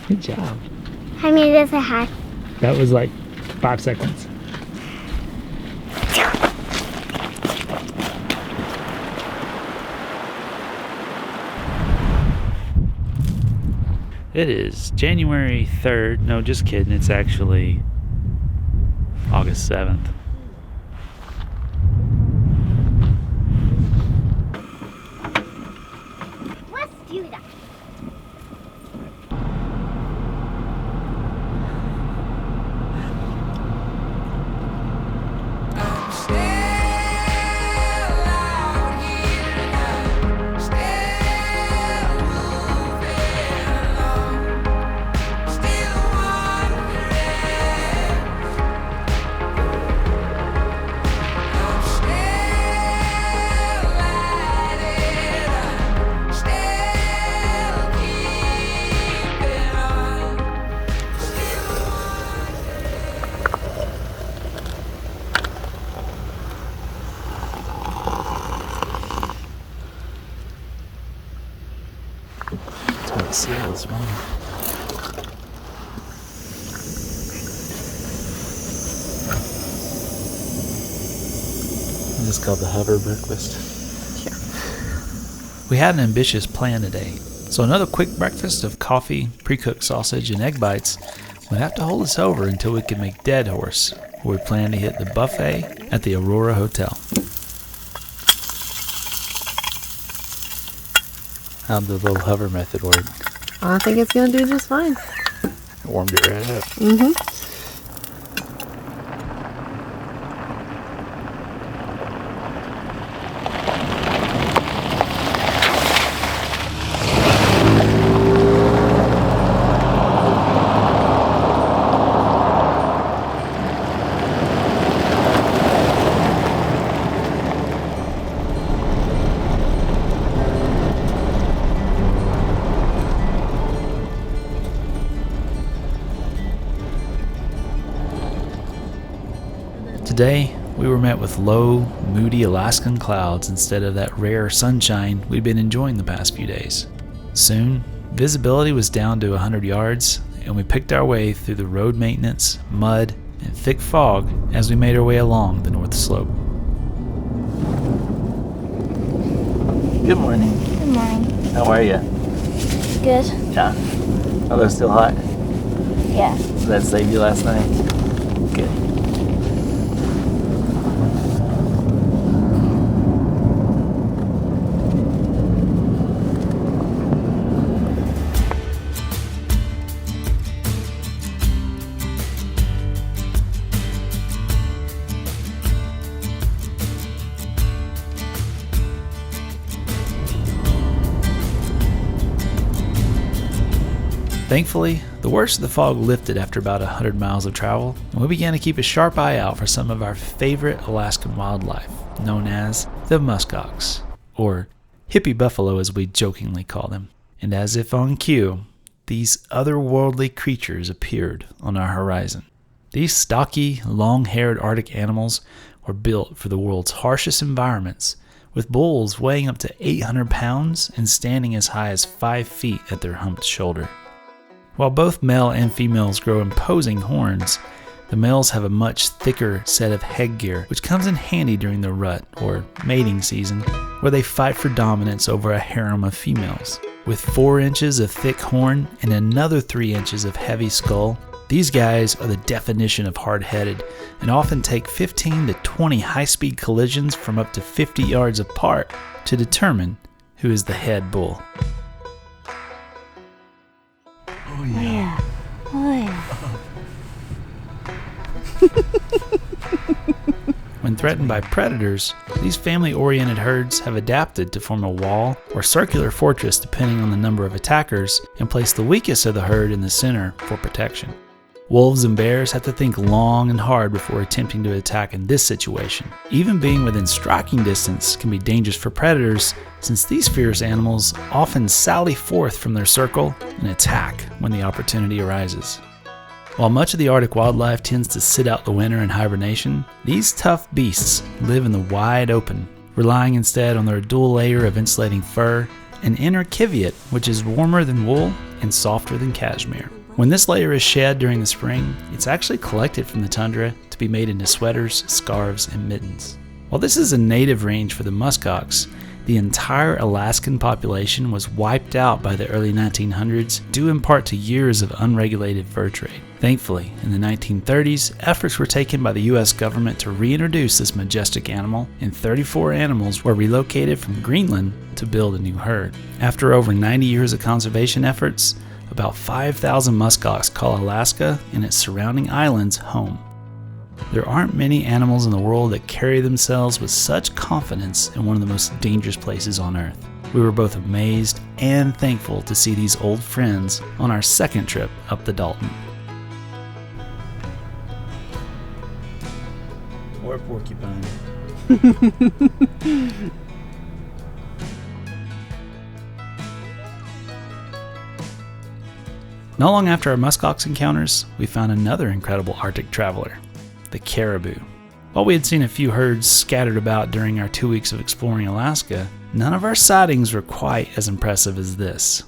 Speaker 3: Good job.
Speaker 4: How many does it have?
Speaker 3: That was like 5 seconds. It is January 3rd. No, just kidding. It's actually August 7th.
Speaker 4: Let's do that.
Speaker 3: Seal this morning. This is called the hover breakfast. We had an ambitious plan today, so another quick breakfast of coffee, pre-cooked sausage, and egg bites would have to hold us over until we could make Dead Horse, where we plan to hit the buffet at the Aurora Hotel. How'd the little hover method work?
Speaker 8: I think it's going to do just fine.
Speaker 3: It warmed it right up.
Speaker 8: Mm-hmm.
Speaker 2: Today, we were met with low, moody Alaskan clouds instead of that rare sunshine we'd been enjoying the past few days. Soon, visibility was down to 100 yards, and we picked our way through the road maintenance, mud, and thick fog as we made our way along the north slope.
Speaker 3: Good morning.
Speaker 4: Good morning.
Speaker 3: How are you?
Speaker 4: Good.
Speaker 3: Yeah. Are those still hot?
Speaker 4: Yeah.
Speaker 3: Did that save you last night? Good.
Speaker 2: Thankfully, the worst of the fog lifted after about 100 miles of travel, and we began to keep a sharp eye out for some of our favorite Alaskan wildlife, known as the muskox, or hippie buffalo as we jokingly call them. And as if on cue, these otherworldly creatures appeared on our horizon. These stocky, long-haired Arctic animals were built for the world's harshest environments, with bulls weighing up to 800 pounds and standing as high as 5 feet at their humped shoulder. While both male and females grow imposing horns, the males have a much thicker set of headgear, which comes in handy during the rut, or mating season, where they fight for dominance over a harem of females. With 4 inches of thick horn and another 3 inches of heavy skull, these guys are the definition of hard-headed and often take 15 to 20 high-speed collisions from up to 50 yards apart to determine who is the head bull.
Speaker 3: Oh yeah.
Speaker 2: When threatened by predators, these family-oriented herds have adapted to form a wall or circular fortress depending on the number of attackers and place the weakest of the herd in the center for protection. Wolves and bears have to think long and hard before attempting to attack in this situation. Even being within striking distance can be dangerous for predators, since these fierce animals often sally forth from their circle and attack when the opportunity arises. While much of the Arctic wildlife tends to sit out the winter in hibernation, these tough beasts live in the wide open, relying instead on their dual layer of insulating fur and inner civet, which is warmer than wool and softer than cashmere. When this layer is shed during the spring, it's actually collected from the tundra to be made into sweaters, scarves, and mittens. While this is a native range for the muskox, the entire Alaskan population was wiped out by the early 1900s, due in part to years of unregulated fur trade. Thankfully, in the 1930s, efforts were taken by the U.S. government to reintroduce this majestic animal, and 34 animals were relocated from Greenland to build a new herd. After over 90 years of conservation efforts, about 5,000 muskox call Alaska and its surrounding islands home. There aren't many animals in the world that carry themselves with such confidence in one of the most dangerous places on Earth. We were both amazed and thankful to see these old friends on our second trip up the Dalton.
Speaker 3: Or a porcupine.
Speaker 2: Not long after our muskox encounters, we found another incredible Arctic traveler, the caribou. While we had seen a few herds scattered about during our 2 weeks of exploring Alaska, none of our sightings were quite as impressive as this.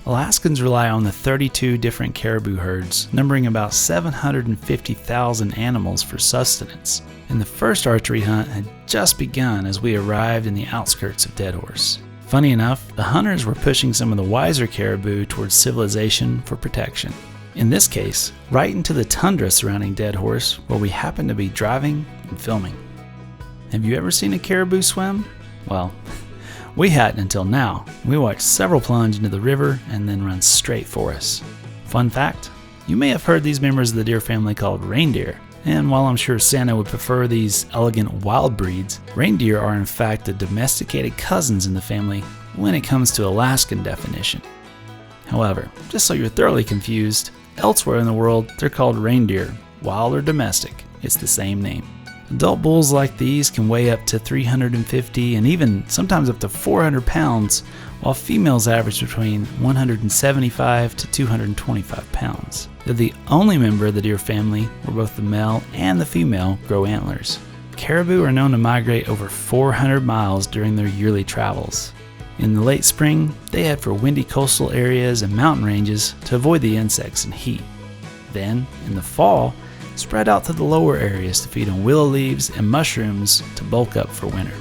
Speaker 2: Alaskans rely on the 32 different caribou herds, numbering about 750,000 animals for sustenance, and the first archery hunt had just begun as we arrived in the outskirts of Deadhorse. Funny enough, the hunters were pushing some of the wiser caribou towards civilization for protection. In this case, right into the tundra surrounding Deadhorse, where we happened to be driving and filming. Have you ever seen a caribou swim? Well, we hadn't until now. We watched several plunge into the river and then run straight for us. Fun fact, you may have heard these members of the deer family called reindeer. And while I'm sure Santa would prefer these elegant wild breeds, reindeer are in fact the domesticated cousins in the family when it comes to Alaskan definition. However, just so you're thoroughly confused, elsewhere in the world they're called reindeer, wild or domestic, it's the same name. Adult bulls like these can weigh up to 350 and even sometimes up to 400 pounds, while females average between 175 to 225 pounds. They're the only member of the deer family where both the male and the female grow antlers. Caribou are known to migrate over 400 miles during their yearly travels. In the late spring, they head for windy coastal areas and mountain ranges to avoid the insects and heat. Then, in the fall, spread out to the lower areas to feed on willow leaves and mushrooms to bulk up for winter.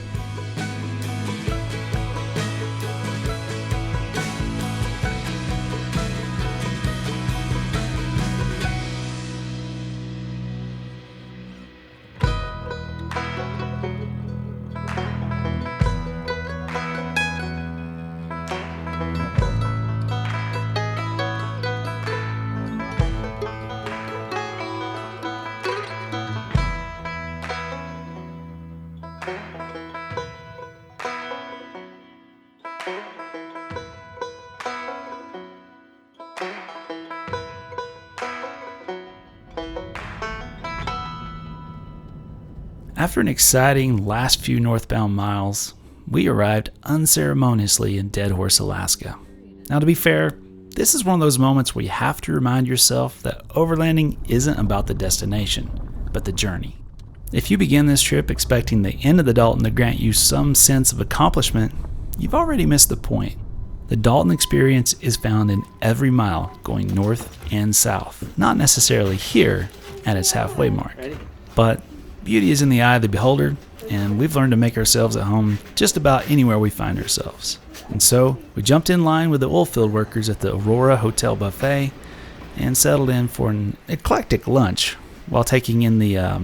Speaker 2: After an exciting last few northbound miles, we arrived unceremoniously in Dead Horse, Alaska. Now, to be fair, this is one of those moments where you have to remind yourself that overlanding isn't about the destination, but the journey. If you begin this trip expecting the end of the Dalton to grant you some sense of accomplishment, you've already missed the point. The Dalton experience is found in every mile going north and south, not necessarily here at its halfway mark. But beauty is in the eye of the beholder, and we've learned to make ourselves at home just about anywhere we find ourselves. And so we jumped in line with the oilfield workers at the Aurora Hotel buffet and settled in for an eclectic lunch while taking in the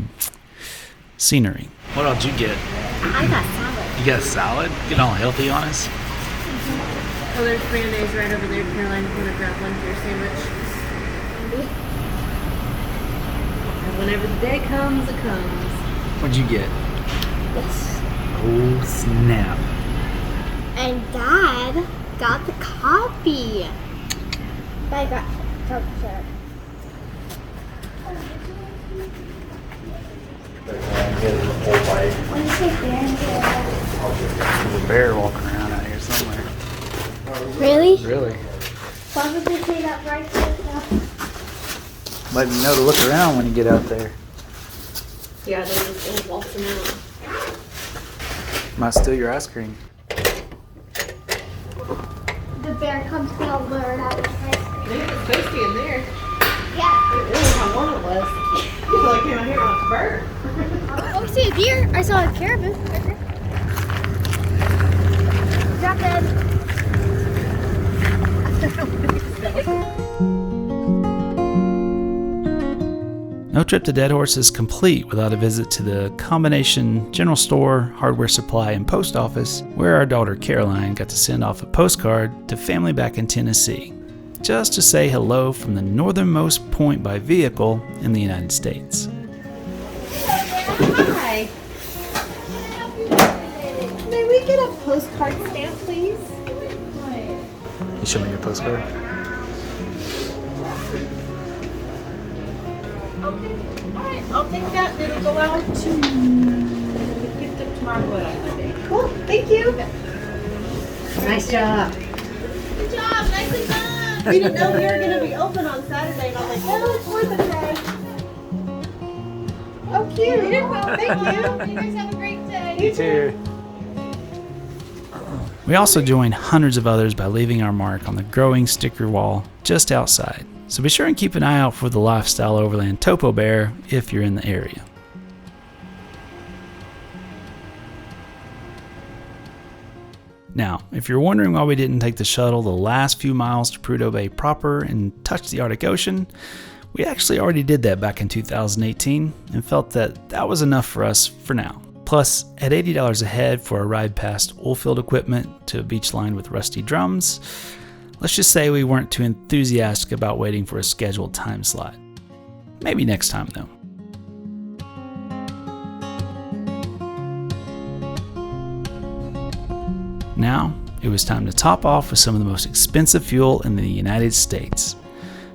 Speaker 2: scenery. What else did you get?
Speaker 4: I got salad.
Speaker 2: You got a salad? Getting all healthy on us?
Speaker 5: Oh, there's mayonnaise right over there. Caroline, you want to grab one for your sandwich? And whenever the day comes, it comes.
Speaker 2: What'd you get?
Speaker 4: Yes.
Speaker 2: Oh, snap.
Speaker 4: And Dad got the copy. I got chocolate. When you say
Speaker 2: There's a bear walking around out here somewhere.
Speaker 4: really?
Speaker 2: Really?
Speaker 4: Why would they say that right now?
Speaker 2: Let me know to look around when you get out there.
Speaker 5: Yeah, they're just all waltzing out.
Speaker 2: Might steal your ice cream.
Speaker 4: The bear comes to lure out his ice cream.
Speaker 5: Maybe it's tasty in there.
Speaker 4: Yeah.
Speaker 5: It was how warm it was. I feel like I came out here on a bird.
Speaker 4: Oh, I see a deer. I saw a caribou. Right there. Drop dead.
Speaker 2: No trip to Dead Horse is complete without a visit to the combination general store, hardware supply, and post office, where our daughter Caroline got to send off a postcard to family back in Tennessee, just to say hello from the northernmost point by vehicle in the United States.
Speaker 5: Hi. May we get a postcard stamp, please?
Speaker 2: You show me your postcard?
Speaker 5: Okay. Alright, I'll take that. It'll go out to picked up tomorrow. Cool. Thank you. Nice job.
Speaker 4: Good job. Nicely done.
Speaker 5: We didn't know we were going to be open on Saturday, and I was like, oh, it's worth a try. Oh, cute. You're welcome. Thank you.
Speaker 4: You guys have a great day.
Speaker 5: You too.
Speaker 2: We also joined hundreds of others by leaving our mark on the growing sticker wall just outside. So be sure and keep an eye out for the Lifestyle Overland Topo Bear if you're in the area. Now, if you're wondering why we didn't take the shuttle the last few miles to Prudhoe Bay proper and touch the Arctic Ocean, we actually already did that back in 2018 and felt that that was enough for us for now. Plus, at $80 a head for a ride past oilfield equipment to a beach lined with rusty drums, let's just say we weren't too enthusiastic about waiting for a scheduled time slot. Maybe next time though. Now, it was time to top off with some of the most expensive fuel in the United States.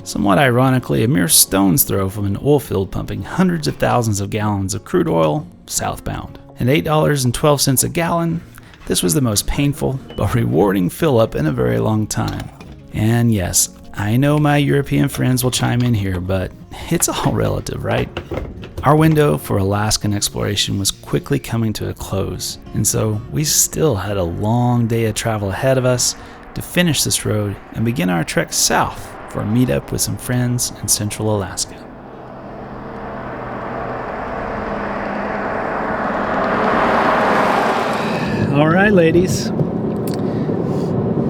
Speaker 2: Somewhat ironically, a mere stone's throw from an oil field pumping hundreds of thousands of gallons of crude oil southbound. At $8.12 a gallon, this was the most painful but rewarding fill-up in a very long time. And yes, I know my European friends will chime in here, but it's all relative, right? Our window for Alaskan exploration was quickly coming to a close, and so we still had a long day of travel ahead of us to finish this road and begin our trek south for a meetup with some friends in central Alaska.
Speaker 3: All right, ladies.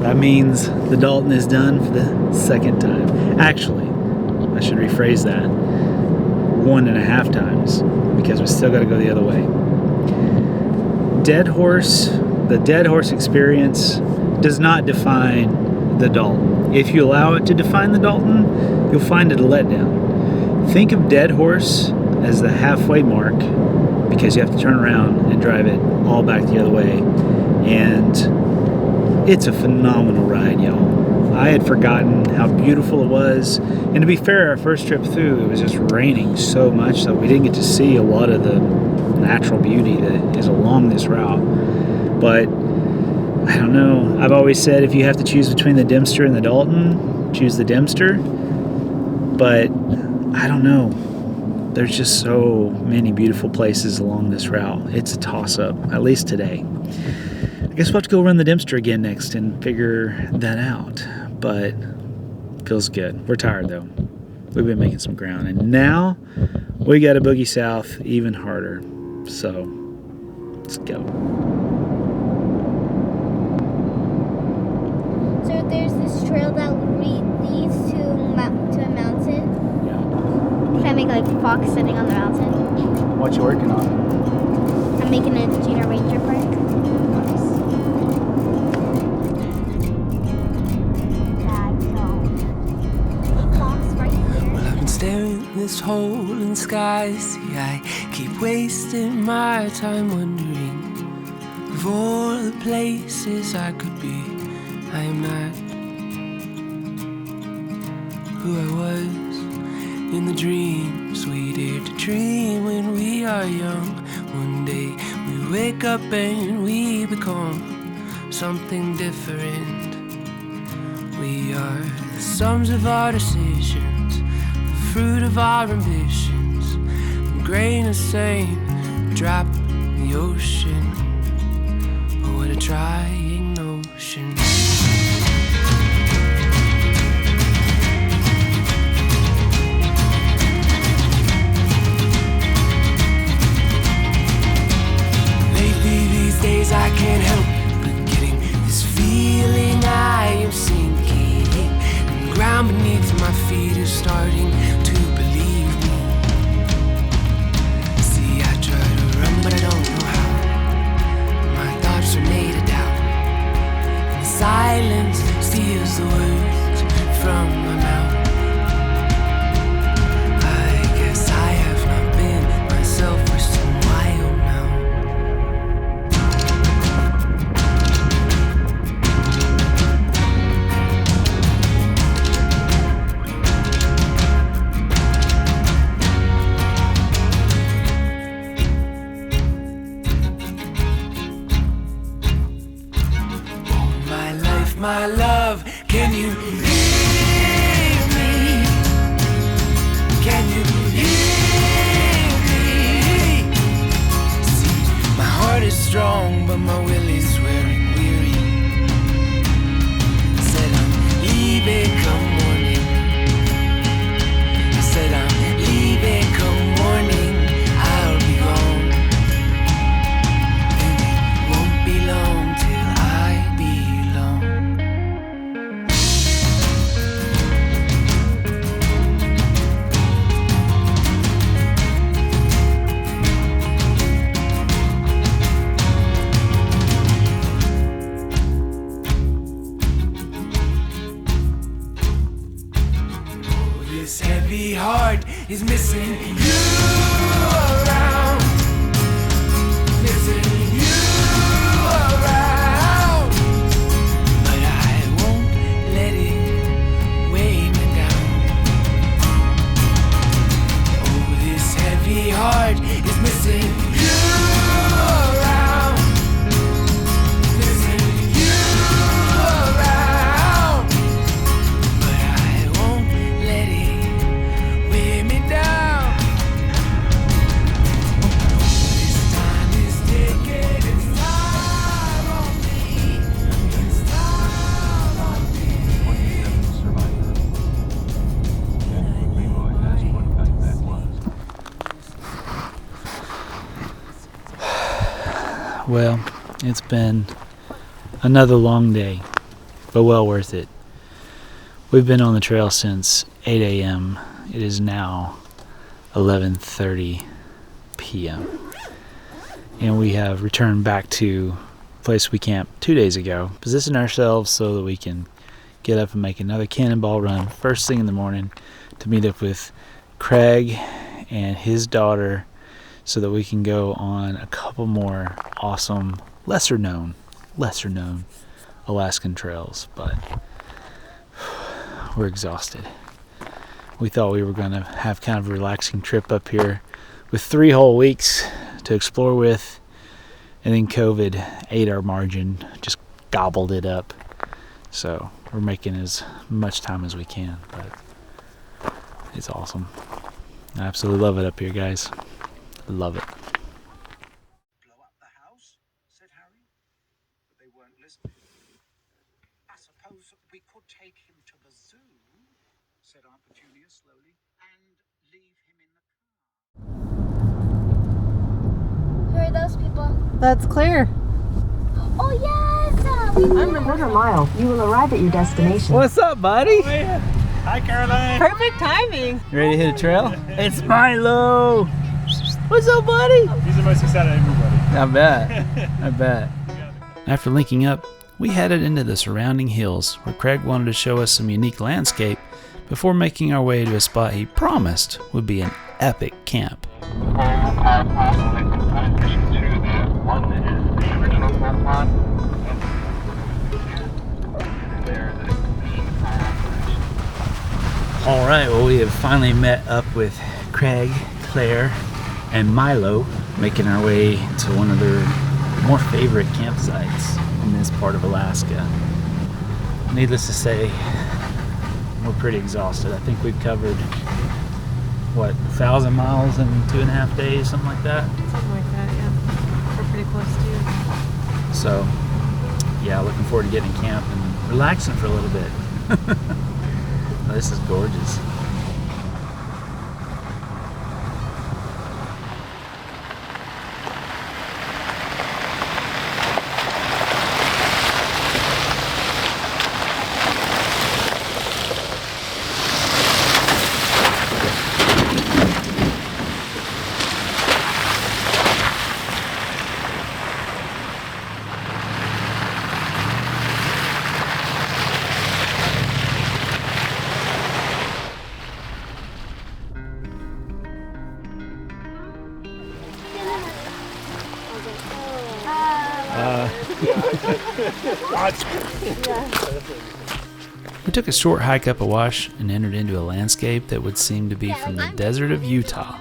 Speaker 3: That means the Dalton is done for the second time. Actually, I should rephrase that. 1.5 times, because we still got to go the other way. The Dead Horse experience does not define the Dalton. If you allow it to define the Dalton, you'll find it a letdown. Think of Dead Horse as the halfway mark, because you have to turn around and drive it all back the other way. And it's a phenomenal ride, y'all. I had forgotten how beautiful it was. And to be fair, our first trip through, it was just raining so much that we didn't get to see a lot of the natural beauty that is along this route. But I don't know. I've always said if you have to choose between the Dempster and the Dalton, choose the Dempster. But I don't know. There's just so many beautiful places along this route. It's a toss-up, at least today. I guess we'll have to go run the Dempster again next and figure that out. But feels good. We're tired though. We've been making some ground, and now we got to boogie south even harder. So let's go.
Speaker 4: So there's this trail that leads to a mountain.
Speaker 3: Yeah.
Speaker 4: Can I make like fox sitting on the mountain?
Speaker 3: What you working on?
Speaker 4: I'm making a junior ranger park.
Speaker 1: Staring at this hole in the sky, see I keep wasting my time wondering of all the places I could be. I am not who I was in the dreams we dare to dream when we are young. One day we wake up and we become something different. We are the sums of our decisions, fruit of our ambitions, a grain of sand, a drop in the ocean. Oh, what a trying notion. Lately these days I can't help but getting this feeling I am sinking, and the ground beneath my feet is starting to believe me. See, I try to run, but I don't know how. My thoughts are made of doubt, and the silence steals the words from my mouth. I guess I have not been myself for some while now. My love, can you hear me? Can you hear me? See, my heart is strong, but my will is wearing weary. Said I'm leaving come morning. I said I'm leaving come morning. I'll be gone, and it won't be long till I belong. This heavy heart is missing you around, missing you around, but I won't let it weigh me down. Oh, this heavy heart is missing you around, missing you around, but I won't let it weigh me down. This time is taking its time on me. Its time on me.
Speaker 2: Well, it's been another long day, but well worth it. We've been on the trail since 8 a.m. It is now 11:30 p.m. And we have returned back to the place we camped 2 days ago, positioning ourselves so that we can get up and make another cannonball run first thing in the morning to meet up with Craig and his daughter so that we can go on a couple more awesome, lesser known Alaskan trails. But we're exhausted. We thought we were going to have kind of a relaxing trip up here with 3 whole weeks to explore with, and then COVID ate our margin, just gobbled it up. So we're making as much time as we can, but it's awesome. I absolutely love it up here, guys. Love it.
Speaker 9: Blow up the house, said Harry, but they weren't listening. I suppose we could take him to the zoo, said Aunt Petunia slowly, and leave him in the car.
Speaker 4: Who are those people?
Speaker 8: That's Claire.
Speaker 4: Oh, yes!
Speaker 10: In a quarter mile, you will arrive at your destination.
Speaker 3: What's up, buddy?
Speaker 7: Hi, Caroline.
Speaker 8: Perfect timing.
Speaker 3: You ready to hit a trail? It's Milo. What's up, buddy?
Speaker 7: He's the most excited of everybody.
Speaker 3: I bet. I bet.
Speaker 2: After linking up, we headed into the surrounding hills where Craig wanted to show us some unique landscape before making our way to a spot he promised would be an epic camp.
Speaker 3: All right, well, we have finally met up with Craig, Claire, and Milo, making our way to one of their more favorite campsites in this part of Alaska. Needless to say, we're pretty exhausted. I think we've covered, 1,000 miles in 2.5 days, something like that.
Speaker 8: Something like that, yeah. We're pretty close to.
Speaker 3: So, yeah, looking forward to getting in camp and relaxing for a little bit. This is gorgeous.
Speaker 2: We took a short hike up a wash and entered into a landscape that would seem to be from the desert of Utah.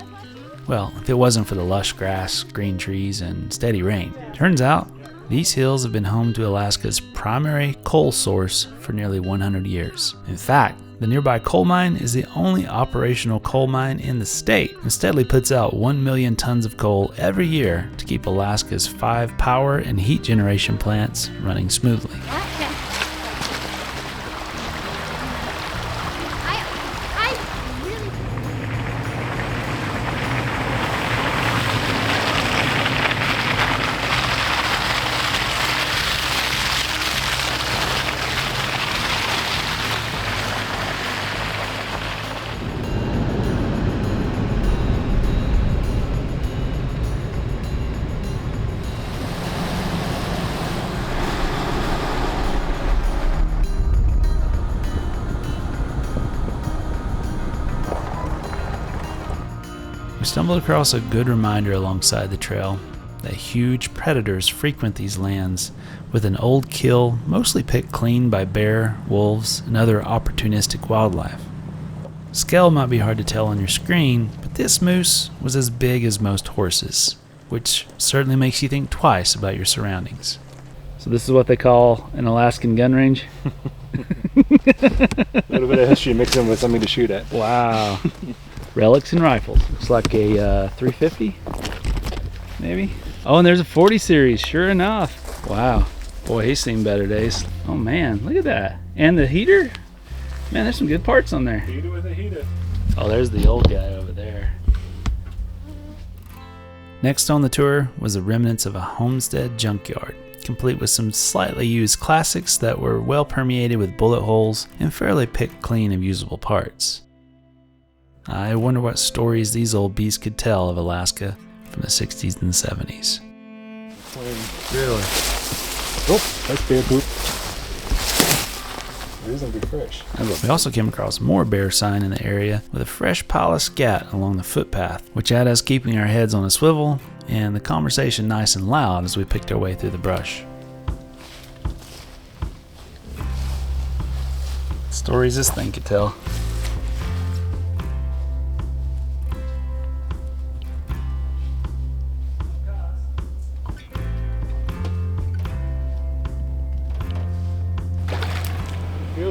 Speaker 2: Well, if it wasn't for the lush grass, green trees, and steady rain. Turns out, these hills have been home to Alaska's primary coal source for nearly 100 years. In fact, the nearby coal mine is the only operational coal mine in the state and steadily puts out 1 million tons of coal every year to keep Alaska's 5 power and heat generation plants running smoothly. We stumbled across a good reminder alongside the trail that huge predators frequent these lands, with an old kill mostly picked clean by bear, wolves, and other opportunistic wildlife. Scale might be hard to tell on your screen, but this moose was as big as most horses, which certainly makes you think twice about your surroundings. So this is what they call an Alaskan gun range?
Speaker 7: A little bit of history mixing with something to shoot at.
Speaker 3: Wow. Relics and rifles. Looks like a 350, maybe. Oh, and there's a 40 series, sure enough. Wow. Boy, he's seen better days. Oh man, look at that. And the heater? Man, there's some good parts on there.
Speaker 7: Heater with a heater.
Speaker 3: Oh, there's the old guy over there.
Speaker 2: Next on the tour was the remnants of a homestead junkyard, complete with some slightly used classics that were well permeated with bullet holes and fairly picked clean of usable parts. I wonder what stories these old beasts could tell of Alaska from the 60s and 70s.
Speaker 3: Really?
Speaker 7: Oh, that's bear poop. It isn't be fresh.
Speaker 2: We also came across more bear sign in the area with a fresh pile of scat along the footpath, which had us keeping our heads on a swivel and the conversation nice and loud as we picked our way through the brush.
Speaker 3: What stories this thing could tell.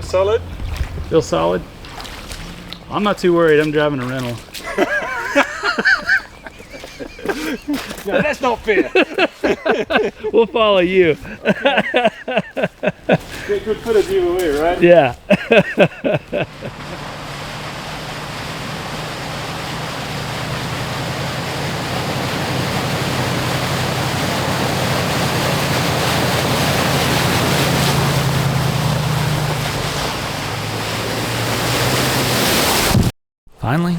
Speaker 7: solid?
Speaker 3: Feel solid? I'm not too worried. I'm driving a rental.
Speaker 7: No, that's not fair.
Speaker 3: We'll follow you.
Speaker 7: Get good footage either way, right?
Speaker 3: Yeah.
Speaker 2: Finally,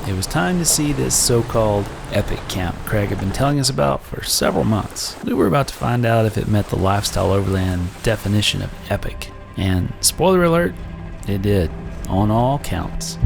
Speaker 2: it was time to see this so-called epic camp Craig had been telling us about for several months. We were about to find out if it met the lifestyle overland definition of epic. And spoiler alert, it did, on all counts.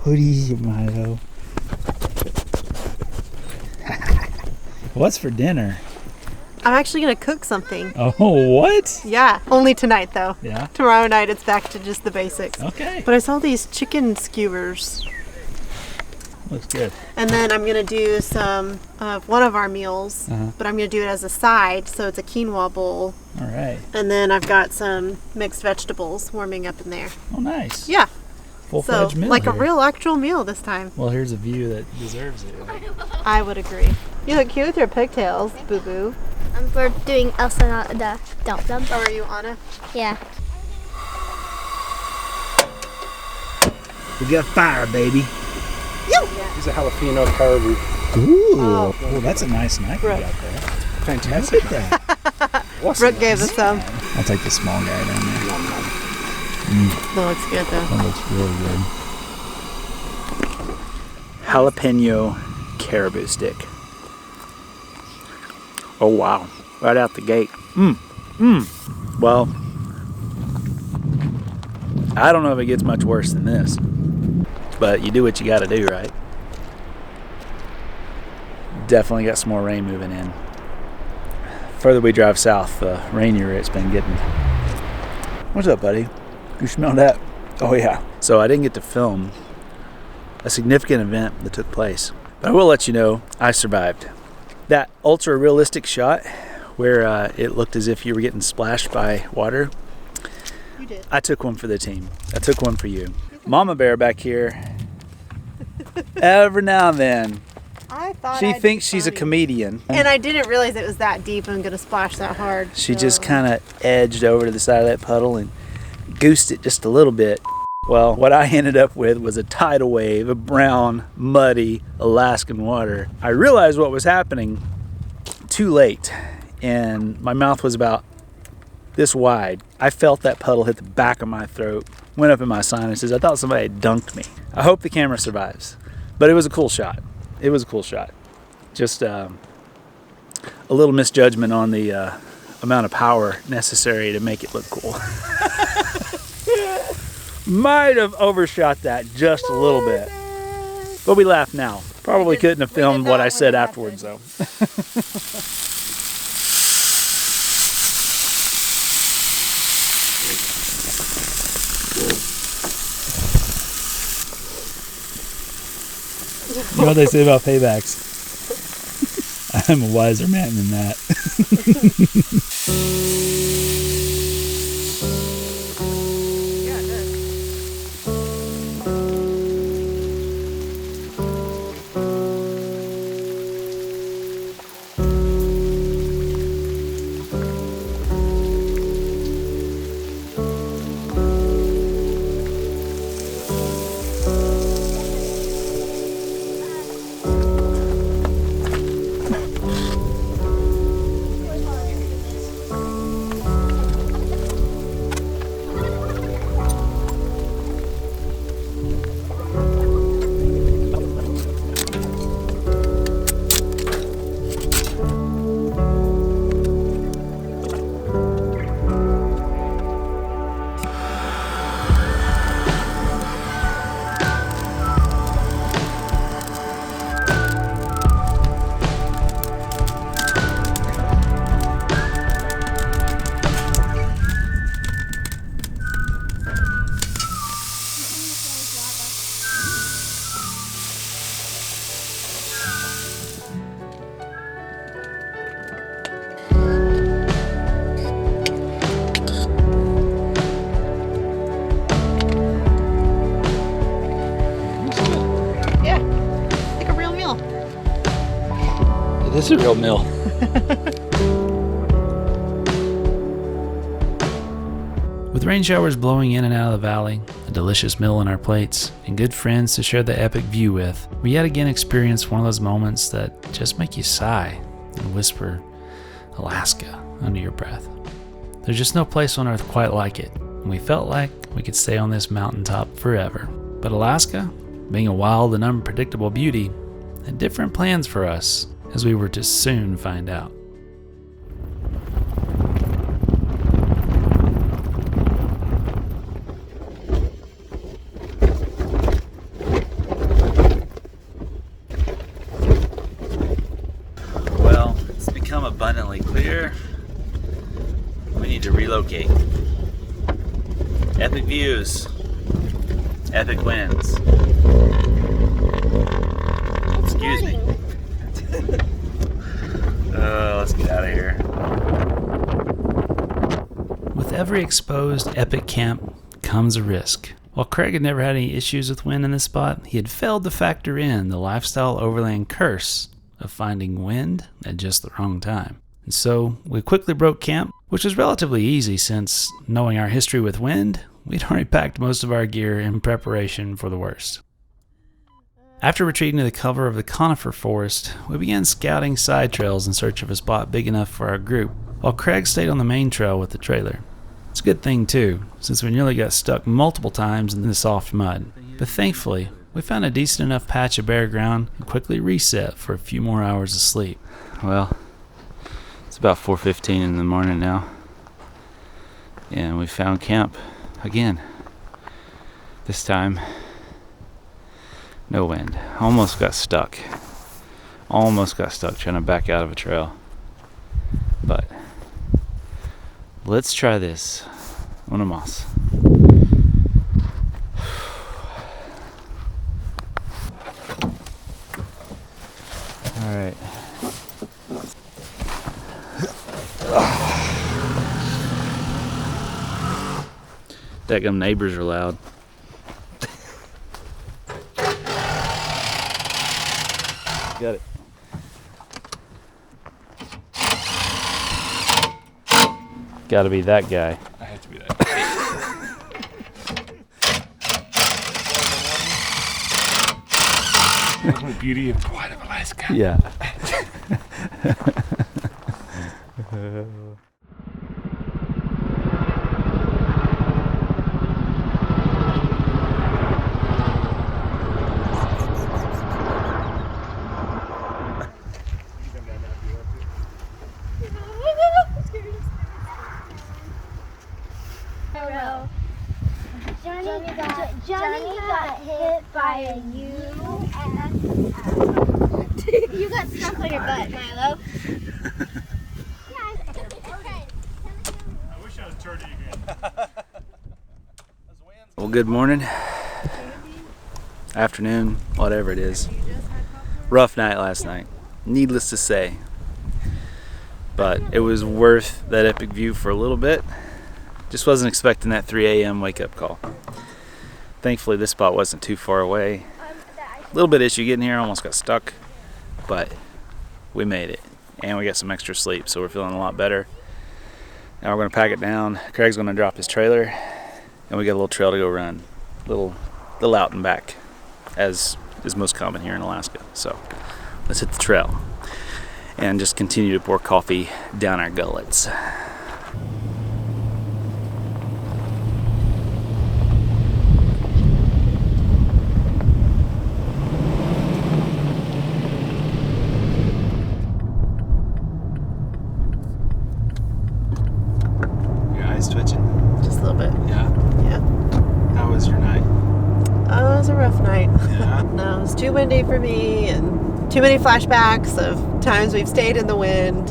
Speaker 3: Hoodies, Milo. What's for dinner?
Speaker 5: I'm actually gonna cook something.
Speaker 3: Oh, what?
Speaker 5: Yeah, only tonight though.
Speaker 3: Yeah.
Speaker 5: Tomorrow night it's back to just the basics.
Speaker 3: Okay.
Speaker 5: But I saw these chicken skewers.
Speaker 3: Looks good.
Speaker 5: And then I'm gonna do some of one of our meals, but I'm gonna do it as a side, so it's a quinoa bowl.
Speaker 3: All right.
Speaker 5: And then I've got some mixed vegetables warming up in there.
Speaker 3: Oh, nice.
Speaker 5: Yeah.
Speaker 3: Full-fledged meal
Speaker 5: like
Speaker 3: here.
Speaker 5: a real actual meal this time.
Speaker 3: Well, here's a view that deserves it. Right?
Speaker 5: I would agree. You look cute with your pigtails, Boo Boo.
Speaker 4: We're doing Elsa the dump dump.
Speaker 5: How are you, Anna?
Speaker 4: Yeah.
Speaker 3: We got fire, baby.
Speaker 7: He's a jalapeno caribou.
Speaker 3: Ooh, oh, that's a nice knife you got there.
Speaker 7: Fantastic.
Speaker 3: Look at that.
Speaker 5: Brooke gave us some.
Speaker 3: I'll take the small guy down there.
Speaker 5: That looks good though.
Speaker 3: That looks really good. Jalapeno caribou stick. Oh wow! Right out the gate. Well, I don't know if it gets much worse than this, but you do what you got to do, right? Definitely got some more rain moving in. Further we drive south, the rainier it's been getting. What's up, buddy? You smell that? Oh yeah. So I didn't get to film a significant event that took place, but I will let you know I survived. That ultra realistic shot where it looked as if you were getting splashed by water.
Speaker 5: You did.
Speaker 3: I took one for the team. I took one for you. Mama Bear back here. Every now and then.
Speaker 5: I thought
Speaker 3: She thinks she's a comedian.
Speaker 5: And I didn't realize it was that deep and gonna splash that hard.
Speaker 3: She just kind of edged over to the side of that puddle and goosed it just a little bit. Well, what I ended up with was a tidal wave of brown, muddy Alaskan water. I realized what was happening too late, and my mouth was about this wide. I felt that puddle hit the back of my throat, went up in my sinuses. I thought somebody had dunked me. I hope the camera survives, but it was a cool shot. It was a cool shot. Just a little misjudgment on the amount of power necessary to make it look cool. Might have overshot that just a little bit, but we laugh now. Probably couldn't have filmed what I said afterwards though. You know what they say about paybacks? I'm a wiser man than that. This is a real mill.
Speaker 2: With rain showers blowing in and out of the valley, a delicious meal on our plates, and good friends to share the epic view with, we yet again experienced one of those moments that just make you sigh and whisper, Alaska, under your breath. There's just no place on earth quite like it, and we felt like we could stay on this mountaintop forever. But Alaska, being a wild and unpredictable beauty, had different plans for us, as we were to soon find out.
Speaker 3: Well, it's become abundantly clear. We need to relocate. Epic views. Epic winds. Excuse me. Let's get out of here.
Speaker 2: With every exposed epic camp comes a risk. While Craig had never had any issues with wind in this spot, he had failed to factor in the lifestyle overland curse of finding wind at just the wrong time. And so we quickly broke camp, which was relatively easy since, knowing our history with wind, we'd already packed most of our gear in preparation for the worst. After retreating to the cover of the conifer forest, we began scouting side trails in search of a spot big enough for our group, while Craig stayed on the main trail with the trailer. It's a good thing too, since we nearly got stuck multiple times in the soft mud. But thankfully, we found a decent enough patch of bare ground and quickly reset for a few more hours of sleep.
Speaker 11: Well, it's about 4:15 in the morning now, and we found camp again. This time, no wind. Almost got stuck trying to back out of a trail. But let's try this. Una más. All right. Dadgum neighbors are loud. Got it. Gotta be that guy.
Speaker 7: I have to be that guy. The beauty of quiet of Alaska.
Speaker 2: Yeah.
Speaker 4: Johnny got hit by a U-S. You got stuck on your butt, Milo.
Speaker 7: I wish I was charging again.
Speaker 2: Well, good morning, afternoon, whatever it is. Rough night last night, needless to say. But it was worth that epic view for a little bit. Just wasn't expecting that 3 a.m. wake-up call. Thankfully, this spot wasn't too far away. A little bit issue getting here, almost got stuck, but we made it. And we got some extra sleep, so we're feeling a lot better. Now we're gonna pack it down. Craig's gonna drop his trailer, and we got a little trail to go run. Little out and back, as is most common here in Alaska. So let's hit the trail and just continue to pour coffee down our gullets. Twitching?
Speaker 5: Just a little bit.
Speaker 2: Yeah?
Speaker 5: Yeah.
Speaker 2: How was your night?
Speaker 5: Oh, it was a rough night.
Speaker 2: Yeah?
Speaker 5: No, it was too windy for me and too many flashbacks of times we've stayed in the wind.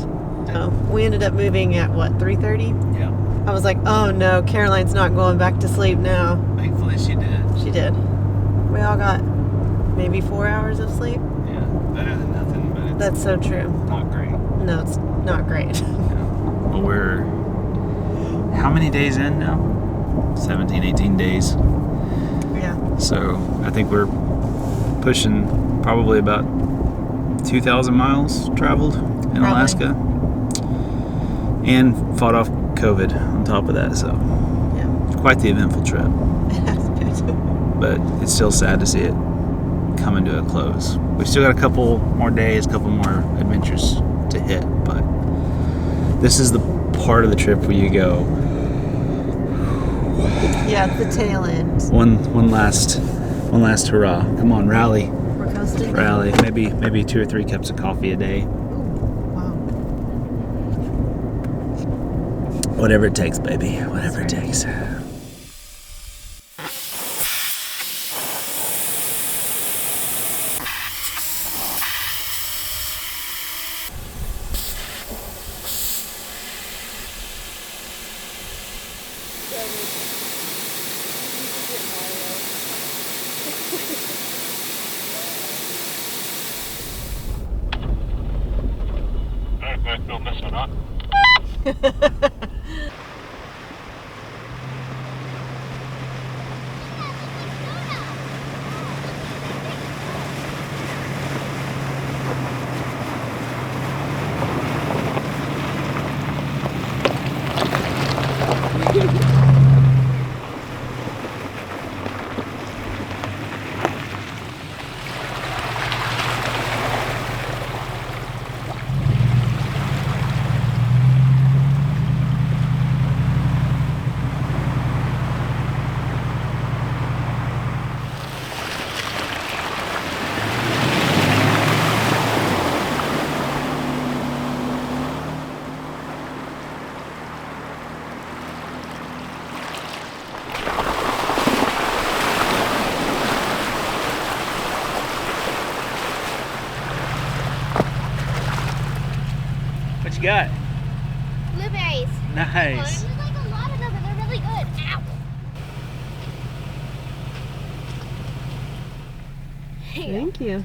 Speaker 5: We ended up moving at what, 3:30?
Speaker 2: Yeah.
Speaker 5: I was like, oh no, Caroline's not going back to sleep now.
Speaker 2: Thankfully she did.
Speaker 5: She did. We all got maybe 4 hours of sleep.
Speaker 2: Yeah, better than nothing, but it's
Speaker 5: That's so true.
Speaker 2: not great.
Speaker 5: No, it's not great.
Speaker 2: Well, we're how many days in now? 17, 18 days.
Speaker 5: Yeah.
Speaker 2: So I think we're pushing probably about 2,000 miles traveled in Alaska. And fought off COVID on top of that, so
Speaker 5: Yeah.
Speaker 2: quite the eventful trip.
Speaker 5: It has been.
Speaker 2: But it's still sad to see it coming to a close. We've still got a couple more days, a couple more adventures to hit, but this is the part of the trip where you go,
Speaker 5: Yeah, it's the tail end.
Speaker 2: one last hurrah. Come on, rally.
Speaker 5: We're coasting.
Speaker 2: Rally. Maybe 2 or 3 cups of coffee a day.
Speaker 5: Wow.
Speaker 2: Whatever it takes, baby. Whatever it takes.
Speaker 7: Don't mess one up.
Speaker 2: What you got?
Speaker 4: Blueberries.
Speaker 2: Nice.
Speaker 4: There's like a lot of them, and they're really good. Ow.
Speaker 5: Thank you.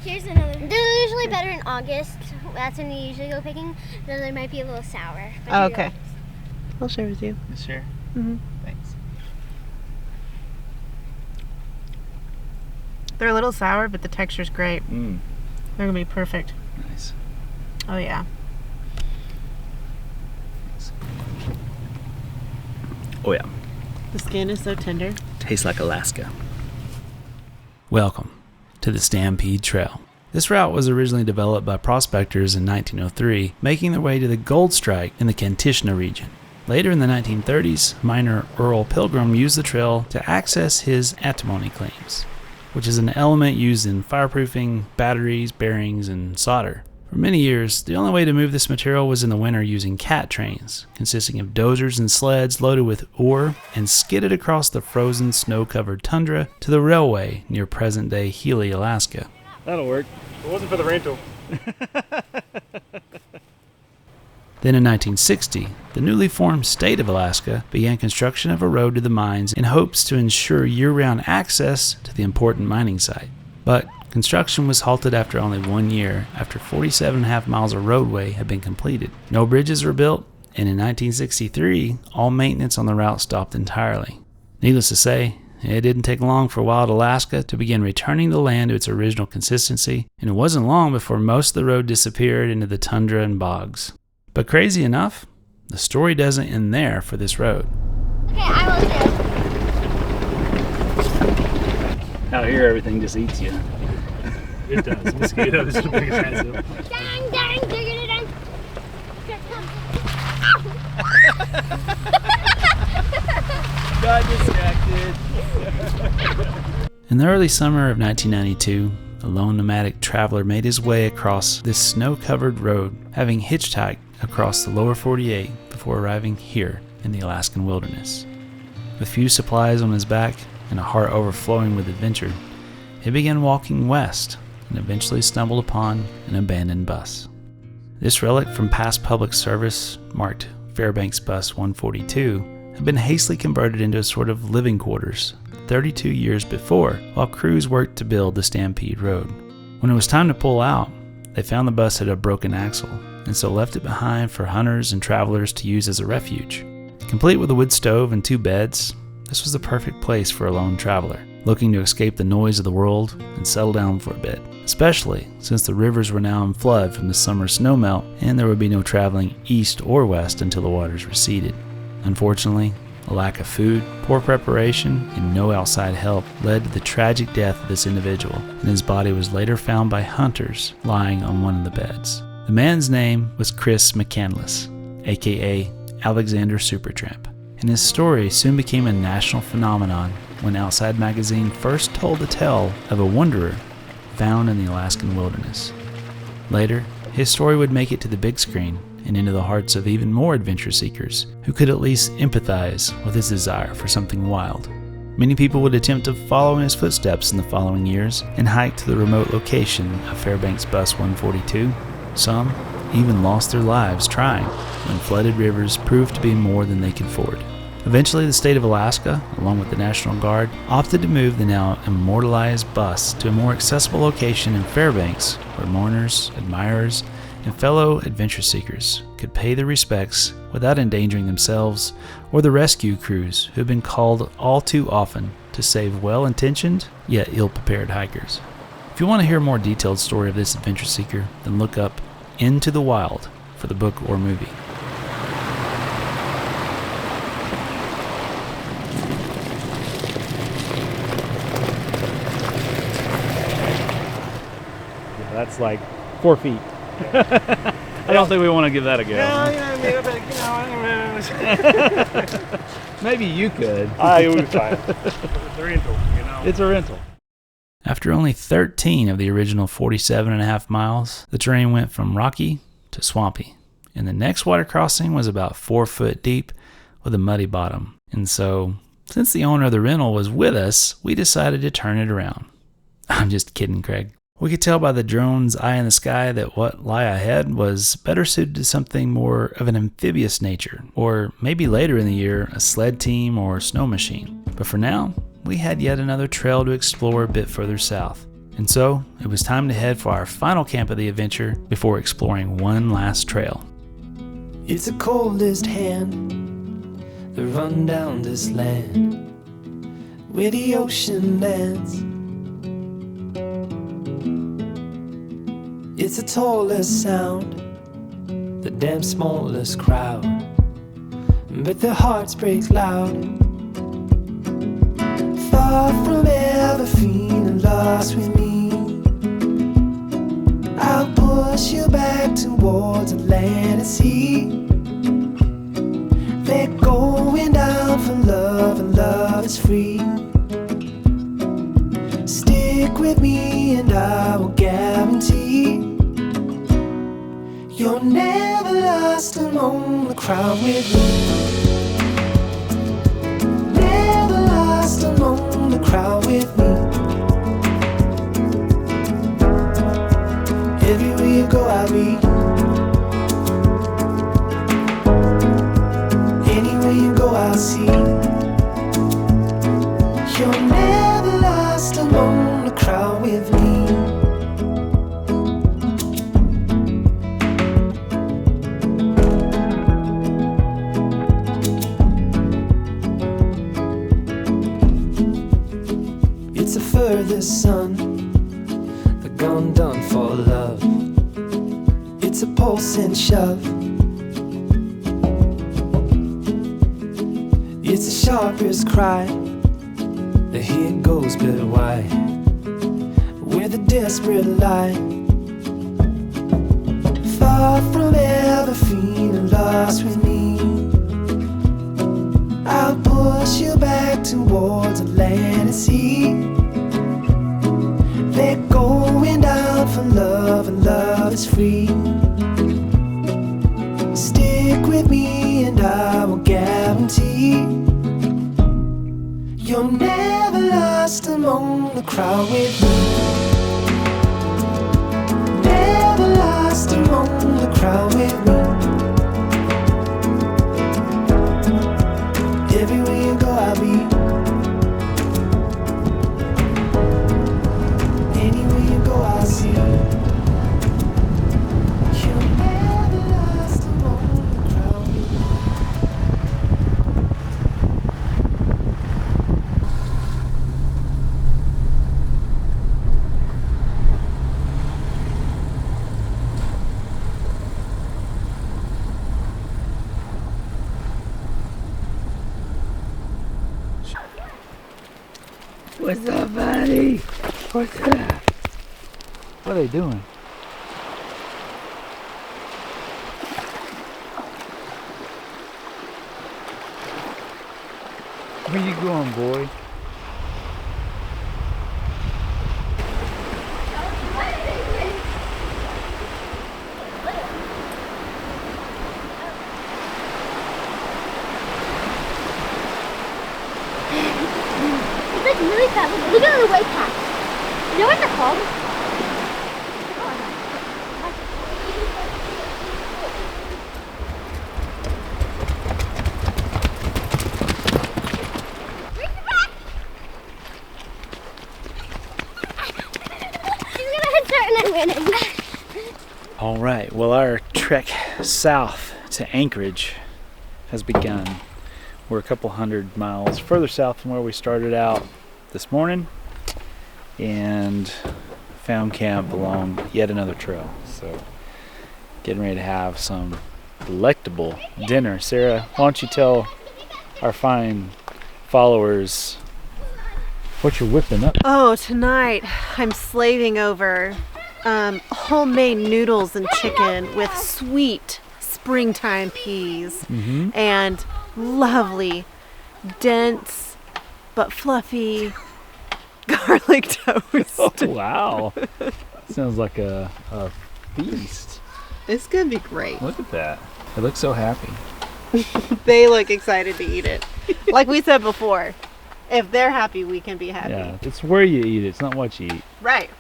Speaker 4: Here's another. They're usually better in August. That's when you usually go picking. Then they might be a little sour. But
Speaker 5: Oh,
Speaker 4: they're
Speaker 5: okay.
Speaker 4: good.
Speaker 5: I'll share with you.
Speaker 2: Sure.
Speaker 5: Mm-hmm.
Speaker 2: Thanks.
Speaker 5: They're a little sour, but the texture's great.
Speaker 2: Mm.
Speaker 5: They're gonna be perfect.
Speaker 2: Nice.
Speaker 5: Oh yeah.
Speaker 2: Oh yeah.
Speaker 5: The skin is so tender.
Speaker 2: Tastes like Alaska. Welcome to the Stampede Trail. This route was originally developed by prospectors in 1903, making their way to the gold strike in the Kantishna region. Later in the 1930s, miner Earl Pilgrim used the trail to access his antimony claims, which is an element used in fireproofing, batteries, bearings, and solder. For many years, the only way to move this material was in the winter using cat trains, consisting of dozers and sleds loaded with ore and skidded across the frozen, snow-covered tundra to the railway near present-day Healy, Alaska.
Speaker 6: That'll work. If it wasn't for the rental.
Speaker 2: Then in 1960, the newly formed state of Alaska began construction of a road to the mines in hopes to ensure year-round access to the important mining site. But construction was halted after only 1 year, after 47.5 miles of roadway had been completed. No bridges were built, and in 1963, all maintenance on the route stopped entirely. Needless to say, it didn't take long for Wild Alaska to begin returning the land to its original consistency, and it wasn't long before most of the road disappeared into the tundra and bogs. But crazy enough, the story doesn't end there for this road.
Speaker 4: Okay, I will do.
Speaker 3: Out here, everything just eats you.
Speaker 6: It does. Mosquitoes are the biggest answer.
Speaker 4: Dang, dang, diggity, dang.
Speaker 3: Got distracted.
Speaker 2: In the early summer of 1992, a lone nomadic traveler made his way across this snow-covered road, having hitchhiked across the lower 48 before arriving here in the Alaskan wilderness. With few supplies on his back and a heart overflowing with adventure, he began walking west and eventually stumbled upon an abandoned bus. This relic from past public service, marked Fairbanks Bus 142, had been hastily converted into a sort of living quarters 32 years before, while crews worked to build the Stampede Road. When it was time to pull out, they found the bus had a broken axle, and so left it behind for hunters and travelers to use as a refuge. Complete with a wood stove and 2 beds, this was the perfect place for a lone traveler, looking to escape the noise of the world and settle down for a bit, especially since the rivers were now in flood from the summer snowmelt and there would be no traveling east or west until the waters receded. Unfortunately, a lack of food, poor preparation, and no outside help led to the tragic death of this individual, and his body was later found by hunters lying on one of the beds. The man's name was Chris McCandless, aka Alexander Supertramp, and his story soon became a national phenomenon when Outside Magazine first told the tale of a wanderer found in the Alaskan wilderness. Later, his story would make it to the big screen and into the hearts of even more adventure seekers who could at least empathize with his desire for something wild. Many people would attempt to follow in his footsteps in the following years and hike to the remote location of Fairbanks Bus 142. Some even lost their lives trying when flooded rivers proved to be more than they could ford. Eventually, the state of Alaska, along with the National Guard, opted to move the now immortalized bus to a more accessible location in Fairbanks where mourners, admirers, and fellow adventure seekers could pay their respects without endangering themselves or the rescue crews who have been called all too often to save well-intentioned yet ill-prepared hikers. If you want to hear a more detailed story of this adventure seeker, then look up Into the Wild for the book or movie.
Speaker 3: Yeah, that's like 4 feet. I don't think we want to give that a go. Maybe you could.
Speaker 6: It would be fine. It's a rental, you know.
Speaker 3: It's a rental.
Speaker 2: After only 13 of the original 47.5 miles, the terrain went from rocky to swampy, and the next water crossing was about 4 foot deep with a muddy bottom. And so, since the owner of the rental was with us, we decided to turn it around. I'm just kidding, Craig. We could tell by the drone's eye in the sky that what lay ahead was better suited to something more of an amphibious nature, or maybe later in the year, a sled team or snow machine. But for now, we had yet another trail to explore a bit further south. And so, it was time to head for our final camp of the adventure before exploring one last trail.
Speaker 1: It's the coldest hand that run down this land where the ocean lands. It's the tallest sound, the damn smallest crowd, but their hearts break loud. Far from ever feeling lost with me, and sea. They're going down for love, and love is free. Stick with me and I will guarantee you're never lost among the crowd with me. Never lost among the crowd with me. Everywhere you go I'll be. Anywhere you go I'll see. You're never lost among the crowd with me. It's a furthest sun, the gone done for love. It's a pulsing shove. It's the sharpest cry. The here goes, but why? With a desperate lie. Far from ever feeling lost with me, I'll push you back towards the land and sea. They're going down for love, and love is free. Stick with me and I will guarantee you're never lost among the crowd with me. Never lost among the crowd with me. Everywhere you go I'll be. Anywhere you go I'll see. You're never lost among the crowd with me.
Speaker 3: What's up, buddy? What's up?
Speaker 6: What are they doing? Where you going, boy?
Speaker 4: It's like really fast. Look at the way past. You know what they're called?
Speaker 2: All right, well, our trek south to Anchorage has begun. We're a couple hundred miles further south from where we started out this morning and found camp along yet another trail. So getting ready to have some delectable dinner. Sarah, why don't you tell our fine followers what you're whipping up?
Speaker 5: Oh, tonight I'm slaving over homemade noodles and chicken with sweet springtime peas and lovely, dense, but fluffy garlic toast.
Speaker 2: Oh, wow. Sounds like a feast.
Speaker 5: It's gonna be great.
Speaker 2: Look at that. They look so happy.
Speaker 5: They look excited to eat it. Like we said before, if they're happy, we can be happy.
Speaker 2: Yeah, it's where you eat it. It's not what you eat.
Speaker 5: Right.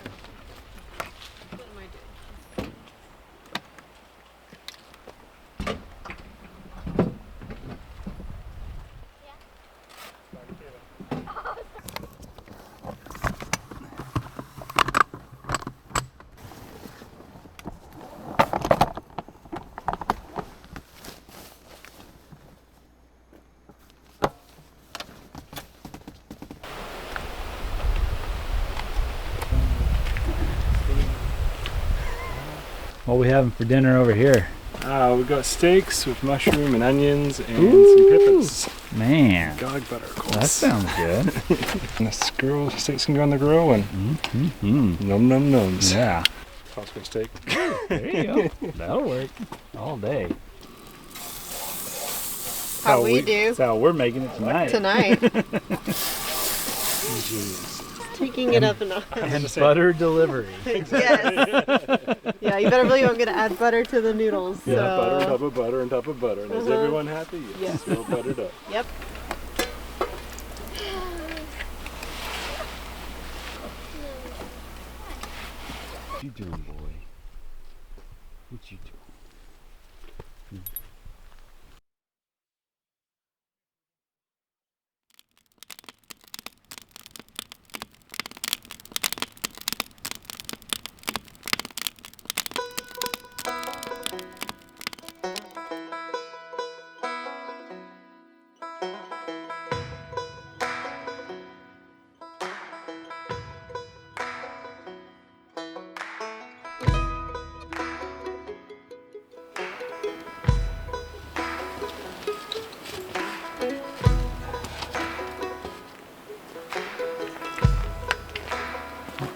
Speaker 2: What are we having for dinner over here?
Speaker 7: We got steaks with mushroom and onions and some peppers.
Speaker 2: Man.
Speaker 7: Garlic butter, of course.
Speaker 2: That sounds good.
Speaker 7: And the grill, steaks can go on the grill and num num nums.
Speaker 2: Yeah.
Speaker 7: Costco steak.
Speaker 2: There you go. That'll work.
Speaker 3: all day.
Speaker 5: How we do.
Speaker 3: That's how we're making it tonight.
Speaker 5: Taking it up a notch.
Speaker 3: And butter delivery.
Speaker 5: Yes. Yeah, you better believe I'm going to add butter to the noodles.
Speaker 7: Yeah,
Speaker 5: so.
Speaker 7: butter on top of butter on top of butter. And is everyone happy? Yes. It's all buttered up.
Speaker 5: Yep.
Speaker 3: What you doing, boy? What you doing?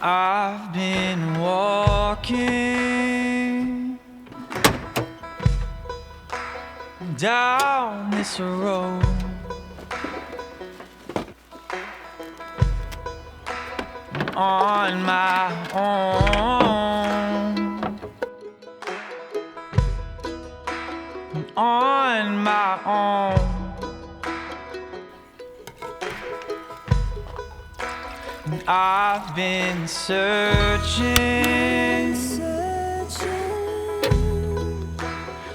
Speaker 1: I've been walking down this road, on my own, on my own. I've been searching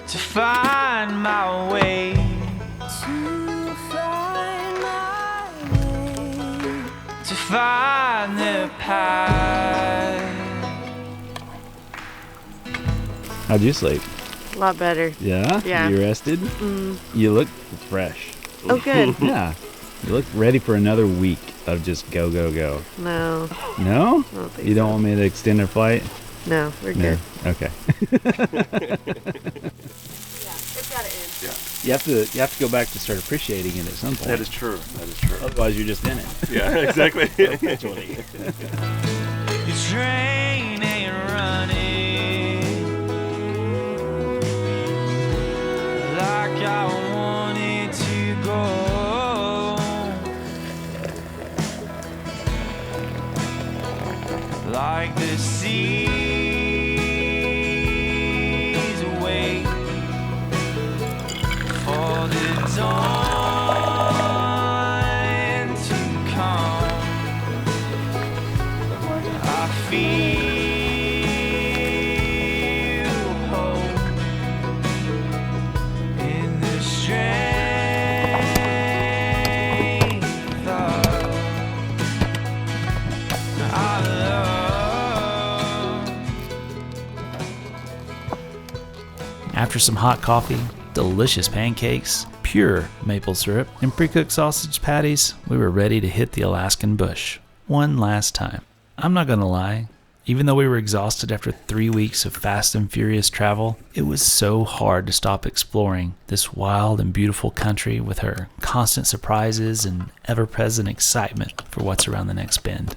Speaker 1: to find my way, to find the path.
Speaker 3: How'd you sleep?
Speaker 5: A lot better.
Speaker 3: Yeah?
Speaker 5: Yeah.
Speaker 3: You rested? You look fresh.
Speaker 5: Oh, good.
Speaker 3: Yeah. You look ready for another week of just go, go, go.
Speaker 5: No.
Speaker 3: No?
Speaker 5: I don't think
Speaker 3: You don't
Speaker 5: so.
Speaker 3: want me to extend our flight?
Speaker 5: No, we're good.
Speaker 3: Okay.
Speaker 5: Yeah, it's got to end.
Speaker 7: Yeah.
Speaker 3: You have to go back to start appreciating it at some point.
Speaker 7: That is true. That is true.
Speaker 3: Otherwise, you're just in it.
Speaker 7: Yeah, exactly.
Speaker 3: Eventually.
Speaker 1: The train ain't running like I wanted to go. Like the seas wait for the dawn to come. I feel hope in the strength of our love.
Speaker 2: After some hot coffee, delicious pancakes, pure maple syrup, and pre-cooked sausage patties, we were ready to hit the Alaskan bush one last time. I'm not gonna lie, even though we were exhausted after 3 weeks of fast and furious travel, it was so hard to stop exploring this wild and beautiful country with her constant surprises and ever-present excitement for what's around the next bend.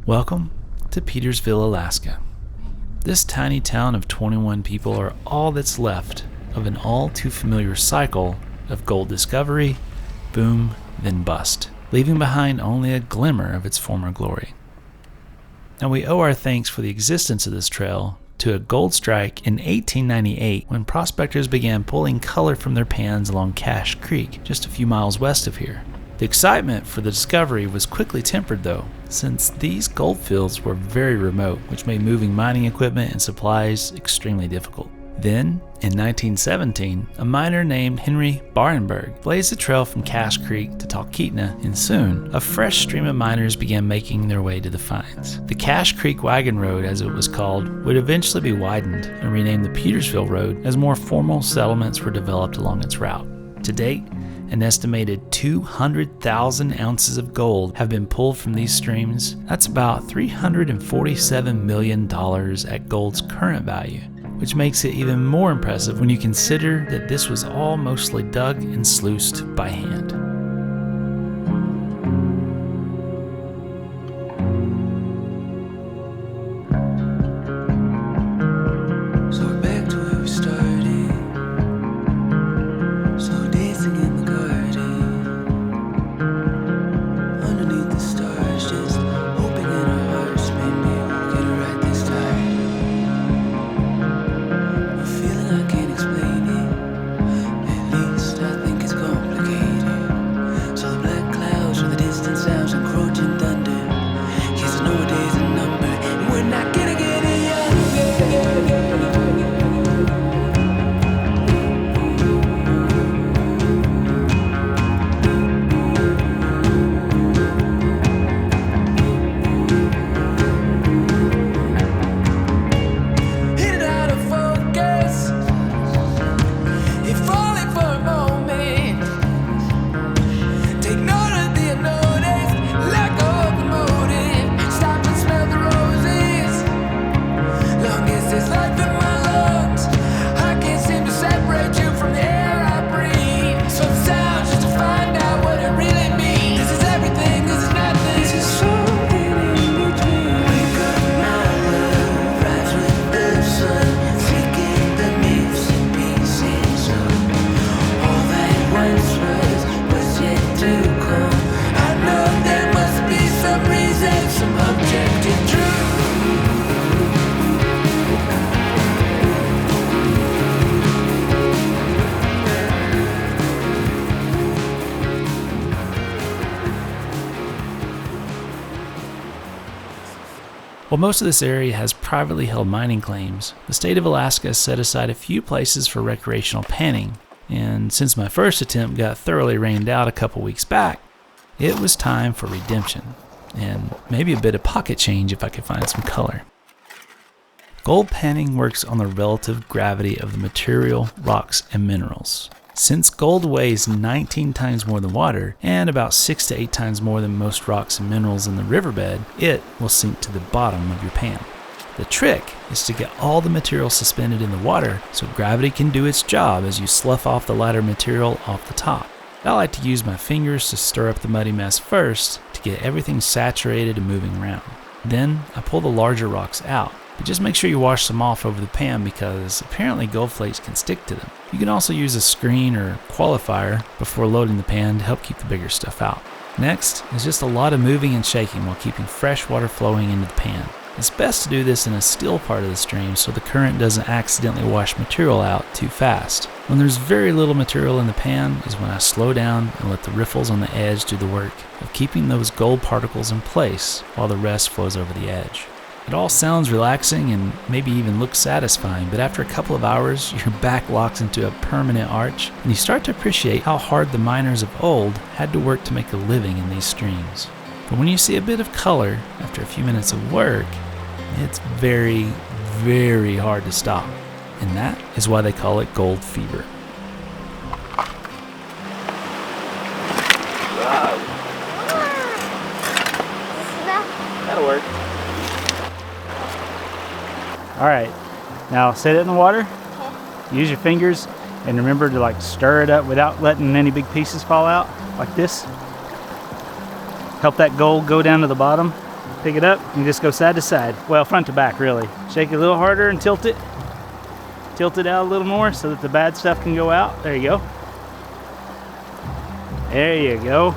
Speaker 2: Welcome to Petersville, Alaska. This tiny town of 21 people are all that's left of an all too familiar cycle of gold discovery, boom, then bust, leaving behind only a glimmer of its former glory. Now we owe our thanks for the existence of this trail to a gold strike in 1898 when prospectors began pulling color from their pans along Cache Creek, just a few miles west of here. The excitement for the discovery was quickly tempered though, since these gold fields were very remote, which made moving mining equipment and supplies extremely difficult. Then, in 1917, a miner named Henry Barenberg blazed the trail from Cache Creek to Talkeetna, and soon, a fresh stream of miners began making their way to the finds. The Cache Creek Wagon Road, as it was called, would eventually be widened and renamed the Petersville Road as more formal settlements were developed along its route. To date, an estimated 200,000 ounces of gold have been pulled from these streams. That's about $347 million at gold's current value, which makes it even more impressive when you consider that this was all mostly dug and sluiced by hand.
Speaker 1: So we're back to where we started. So dancing in the garden, underneath the stars, just hoping in our hearts maybe we'll get it right this time. A feeling I can't explain it, at least I think it's complicated. So the black clouds from the distant sounds encroaching thunder. Yes, I know a day's a number, and we're not gonna get any younger. Hit it out of focus. You're falling for a moment. Take note of the unnoticed. Let go of the motive. Stop and smell the roses. Long as there's life in my lungs, I can't seem to separate you from the air I breathe. So it sounds just to find out what it really means. This is everything, this is nothing. This is something in between. Wake up, my love, rise with the sun, taking the myths and pieces of all that once was yet to come. I know there must be some reason, some objective truth.
Speaker 2: While most of this area has privately held mining claims, the state of Alaska has set aside a few places for recreational panning, and since my first attempt got thoroughly rained out a couple weeks back, it was time for redemption, and maybe a bit of pocket change if I could find some color. Gold panning works on the relative gravity of the material, rocks, and minerals. Since gold weighs 19 times more than water, and about 6 to 8 times more than most rocks and minerals in the riverbed, it will sink to the bottom of your pan. The trick is to get all the material suspended in the water so gravity can do its job as you slough off the lighter material off the top. I like to use my fingers to stir up the muddy mess first to get everything saturated and moving around. Then I pull the larger rocks out, but just make sure you wash them off over the pan because apparently gold flakes can stick to them. You can also use a screen or qualifier before loading the pan to help keep the bigger stuff out. Next is just a lot of moving and shaking while keeping fresh water flowing into the pan. It's best to do this in a still part of the stream so the current doesn't accidentally wash material out too fast. When there's very little material in the pan is when I slow down and let the riffles on the edge do the work of keeping those gold particles in place while the rest flows over the edge. It all sounds relaxing and maybe even looks satisfying, but after a couple of hours, your back locks into a permanent arch, and you start to appreciate how hard the miners of old had to work to make a living in these streams. But when you see a bit of color after a few minutes of work, it's very, very hard to stop. And that is why they call it gold fever.
Speaker 6: That'll work. All right, now set it in the water. Use your fingers and remember to stir it up without letting any big pieces fall out, like this. Help that gold go down to the bottom. Pick it up and just go side to side. Well, front to back, really. Shake it a little harder and tilt it. Tilt it out a little more so that the bad stuff can go out. There you go. There you go.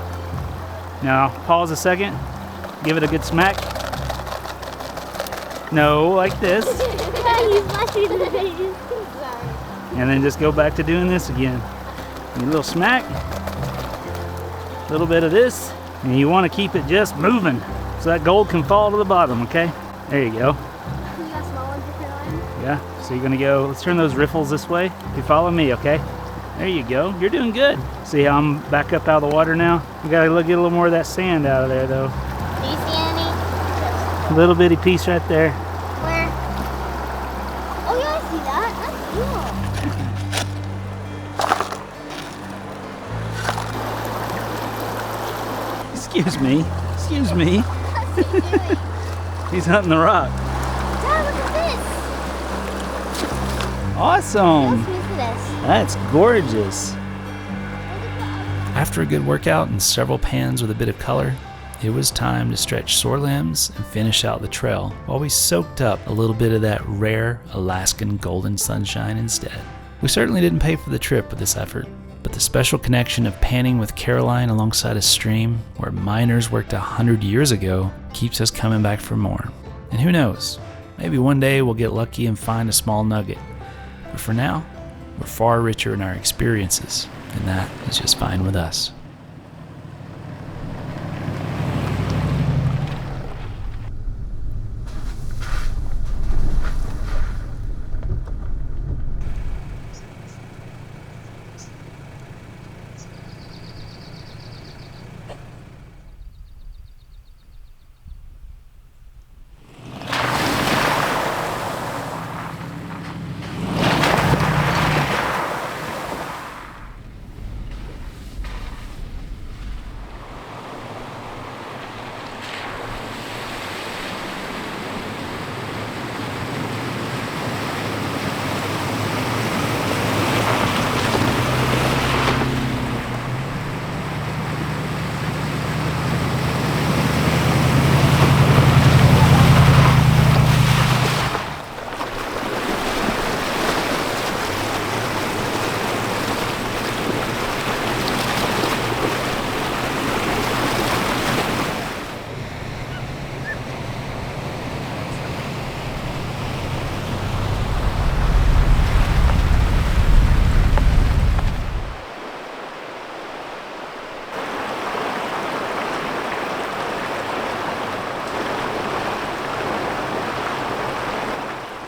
Speaker 6: Now, pause a second. Give it a good smack. No, like this. And then just go back to doing this again. A little smack. A little bit of this. And you want to keep it just moving so that gold can fall to the bottom, okay? There you go.
Speaker 4: You got small ones you can on?
Speaker 6: Yeah, So you're gonna go, let's turn those riffles this way. You follow me, okay? There you go, you're doing good. See how I'm back up out of the water now? We gotta get a little more of that sand out of there though.
Speaker 4: Do you see any?
Speaker 6: A little bitty piece right there.
Speaker 4: Where? Oh yeah, I see that. That's cool.
Speaker 6: Excuse me. Excuse me.
Speaker 4: What's he doing?
Speaker 6: He's hunting the rock.
Speaker 4: Dad, look at this.
Speaker 6: Awesome.
Speaker 4: Look at this.
Speaker 6: That's gorgeous.
Speaker 2: After a good workout and several pans with a bit of color, it was time to stretch sore limbs and finish out the trail while we soaked up a little bit of that rare Alaskan golden sunshine instead. We certainly didn't pay for the trip with this effort, but the special connection of panning with Caroline alongside a stream where miners worked 100 years ago keeps us coming back for more. And who knows, maybe one day we'll get lucky and find a small nugget. But for now, we're far richer in our experiences, and that is just fine with us.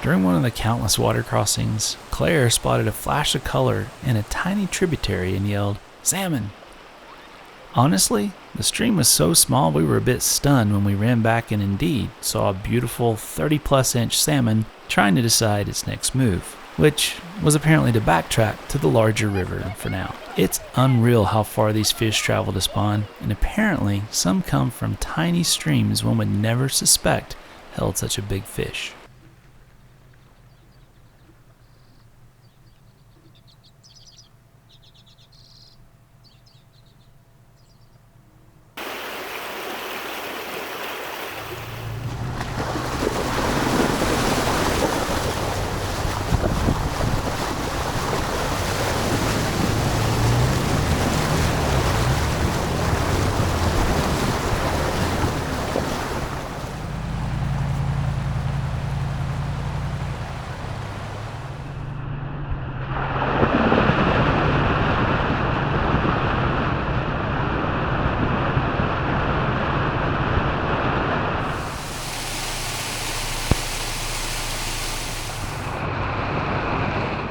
Speaker 2: During one of the countless water crossings, Claire spotted a flash of color in a tiny tributary and yelled, "Salmon!" Honestly, the stream was so small we were a bit stunned when we ran back and indeed saw a beautiful 30-plus inch salmon trying to decide its next move, which was apparently to backtrack to the larger river for now. It's unreal how far these fish travel to spawn, and apparently some come from tiny streams one would never suspect held such a big fish.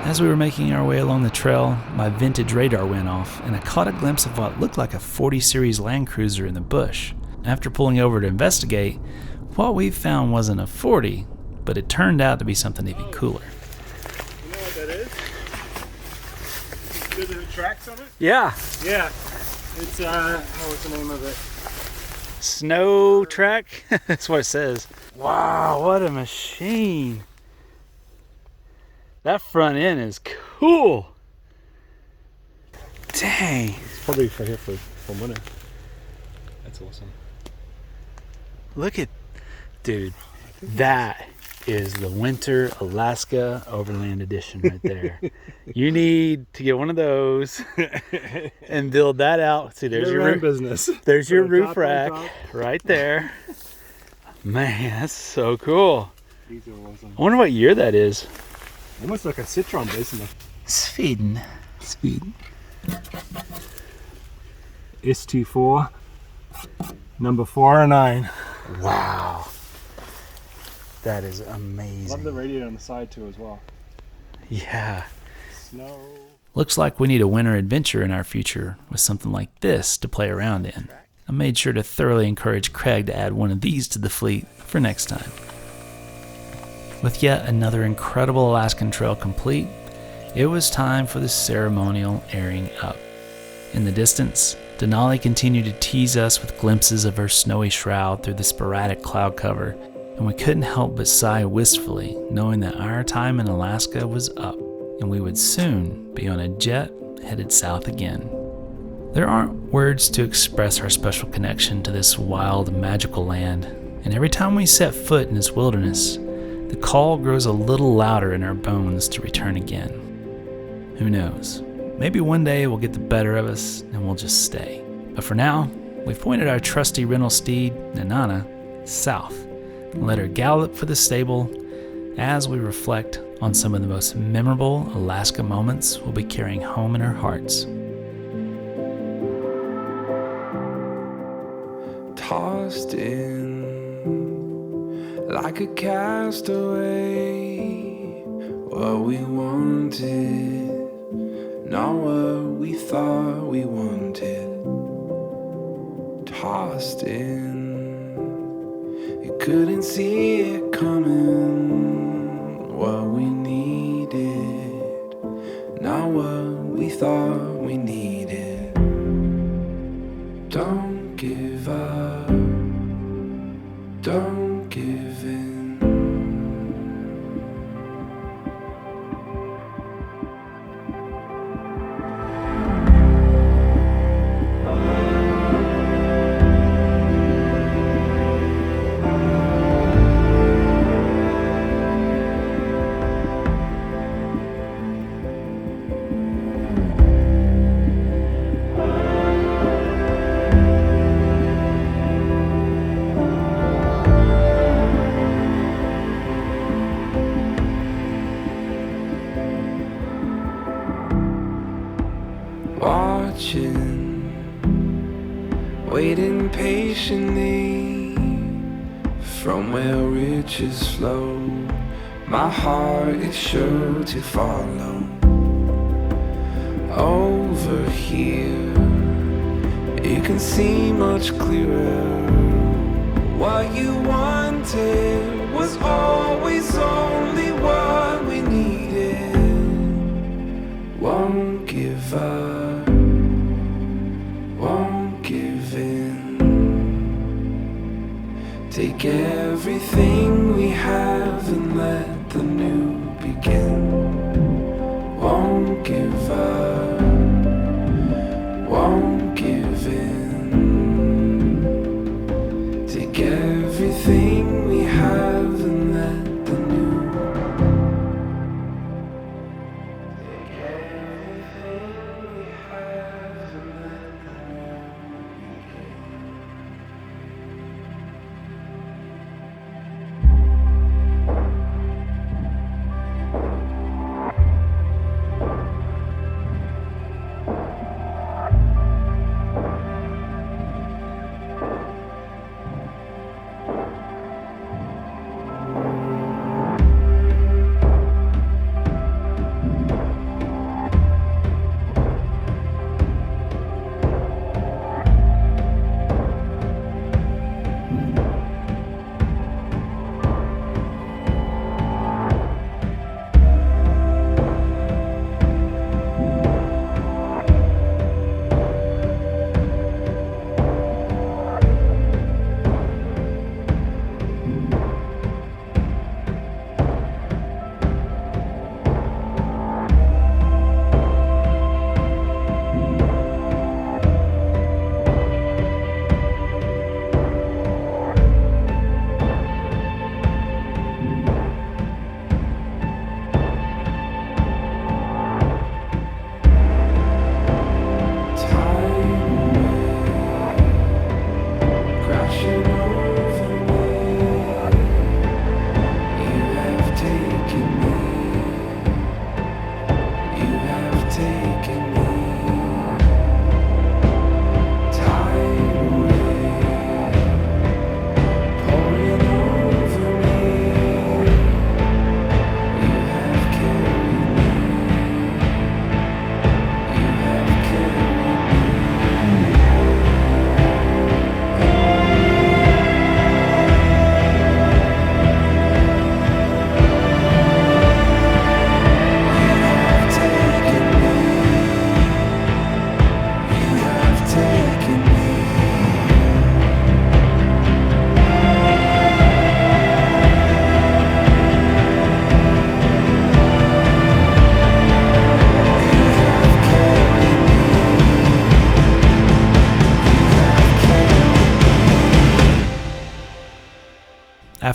Speaker 2: As we were making our way along the trail, my vintage radar went off, and I caught a glimpse of what looked like a 40 Series Land Cruiser in the bush. After pulling over to investigate, what we found wasn't a 40, but it turned out to be something even cooler.
Speaker 7: You know what that is? Did the tracks on it?
Speaker 6: Yeah.
Speaker 7: Yeah. It's, what's the name of it?
Speaker 6: Snow track? That's what it says. Wow, what a machine. That front end is cool. Dang.
Speaker 7: It's probably for here for winter. That's awesome.
Speaker 6: Look at, dude, that is the winter Alaska Overland edition right there. You need to get one of those and build that out. See, there's your roof
Speaker 7: business.
Speaker 6: There's your roof rack right there. Man, that's so cool.
Speaker 7: These are awesome.
Speaker 6: I wonder what year that is.
Speaker 7: Almost like a Citron base in the
Speaker 6: Sweden.
Speaker 7: S24, number 409.
Speaker 6: Wow. That is amazing.
Speaker 7: Love the radio on the side too as well.
Speaker 2: Yeah.
Speaker 7: Snow.
Speaker 2: Looks like we need a winter adventure in our future with something like this to play around in. I made sure to thoroughly encourage Craig to add one of these to the fleet for next time. With yet another incredible Alaskan trail complete, it was time for the ceremonial airing up. In the distance, Denali continued to tease us with glimpses of her snowy shroud through the sporadic cloud cover, and we couldn't help but sigh wistfully, knowing that our time in Alaska was up, and we would soon be on a jet headed south again. There aren't words to express our special connection to this wild, magical land, and every time we set foot in this wilderness, the call grows a little louder in our bones to return again. Who knows? Maybe one day it will get the better of us and we'll just stay. But for now, we've pointed our trusty rental steed, Nanana, south and let her gallop for the stable as we reflect on some of the most memorable Alaska moments we'll be carrying home in our hearts.
Speaker 1: Tossed in like a castaway, what we wanted, not what we thought we wanted. Tossed in, you couldn't see it coming, what we needed, not what we thought we needed. Don't give up, don't give in. Waiting patiently from where riches flow, my heart is sure to follow. Over here, you can see much clearer. What you wanted was always only what we needed. Won't give up, won't give in. Take everything we have and let the new begin. Won't give up, won't give in. Take everything we have and let the new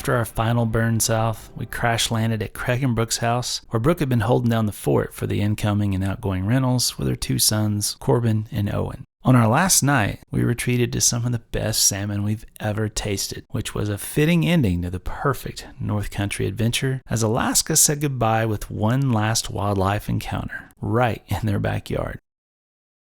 Speaker 2: After our final burn south, we crash landed at Craig and Brooke's house, where Brooke had been holding down the fort for the incoming and outgoing rentals with her 2 sons, Corbin and Owen. On our last night, we retreated to some of the best salmon we've ever tasted, which was a fitting ending to the perfect North Country adventure as Alaska said goodbye with one last wildlife encounter right in their backyard.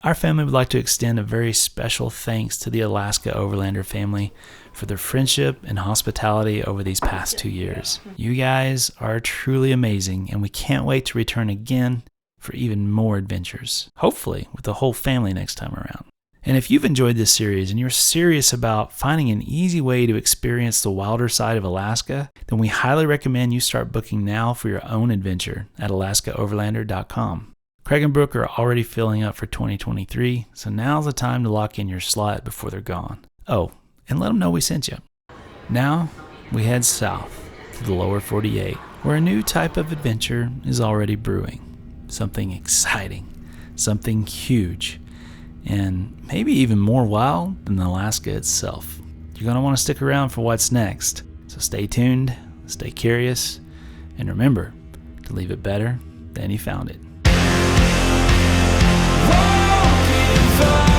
Speaker 2: Our family would like to extend a very special thanks to the Alaska Overlander family for their friendship and hospitality over these past 2 years. You guys are truly amazing, and we can't wait to return again for even more adventures, hopefully with the whole family next time around. And if you've enjoyed this series and you're serious about finding an easy way to experience the wilder side of Alaska, then we highly recommend you start booking now for your own adventure at alaskaoverlander.com. Craig and Brooke are already filling up for 2023, so now's the time to lock in your slot before they're gone. Oh, and let them know we sent you. Now, we head south to the lower 48, where a new type of adventure is already brewing. Something exciting, something huge, and maybe even more wild than Alaska itself. You're going to want to stick around for what's next, so stay tuned, stay curious, and remember to leave it better than you found it.
Speaker 1: Won't give up.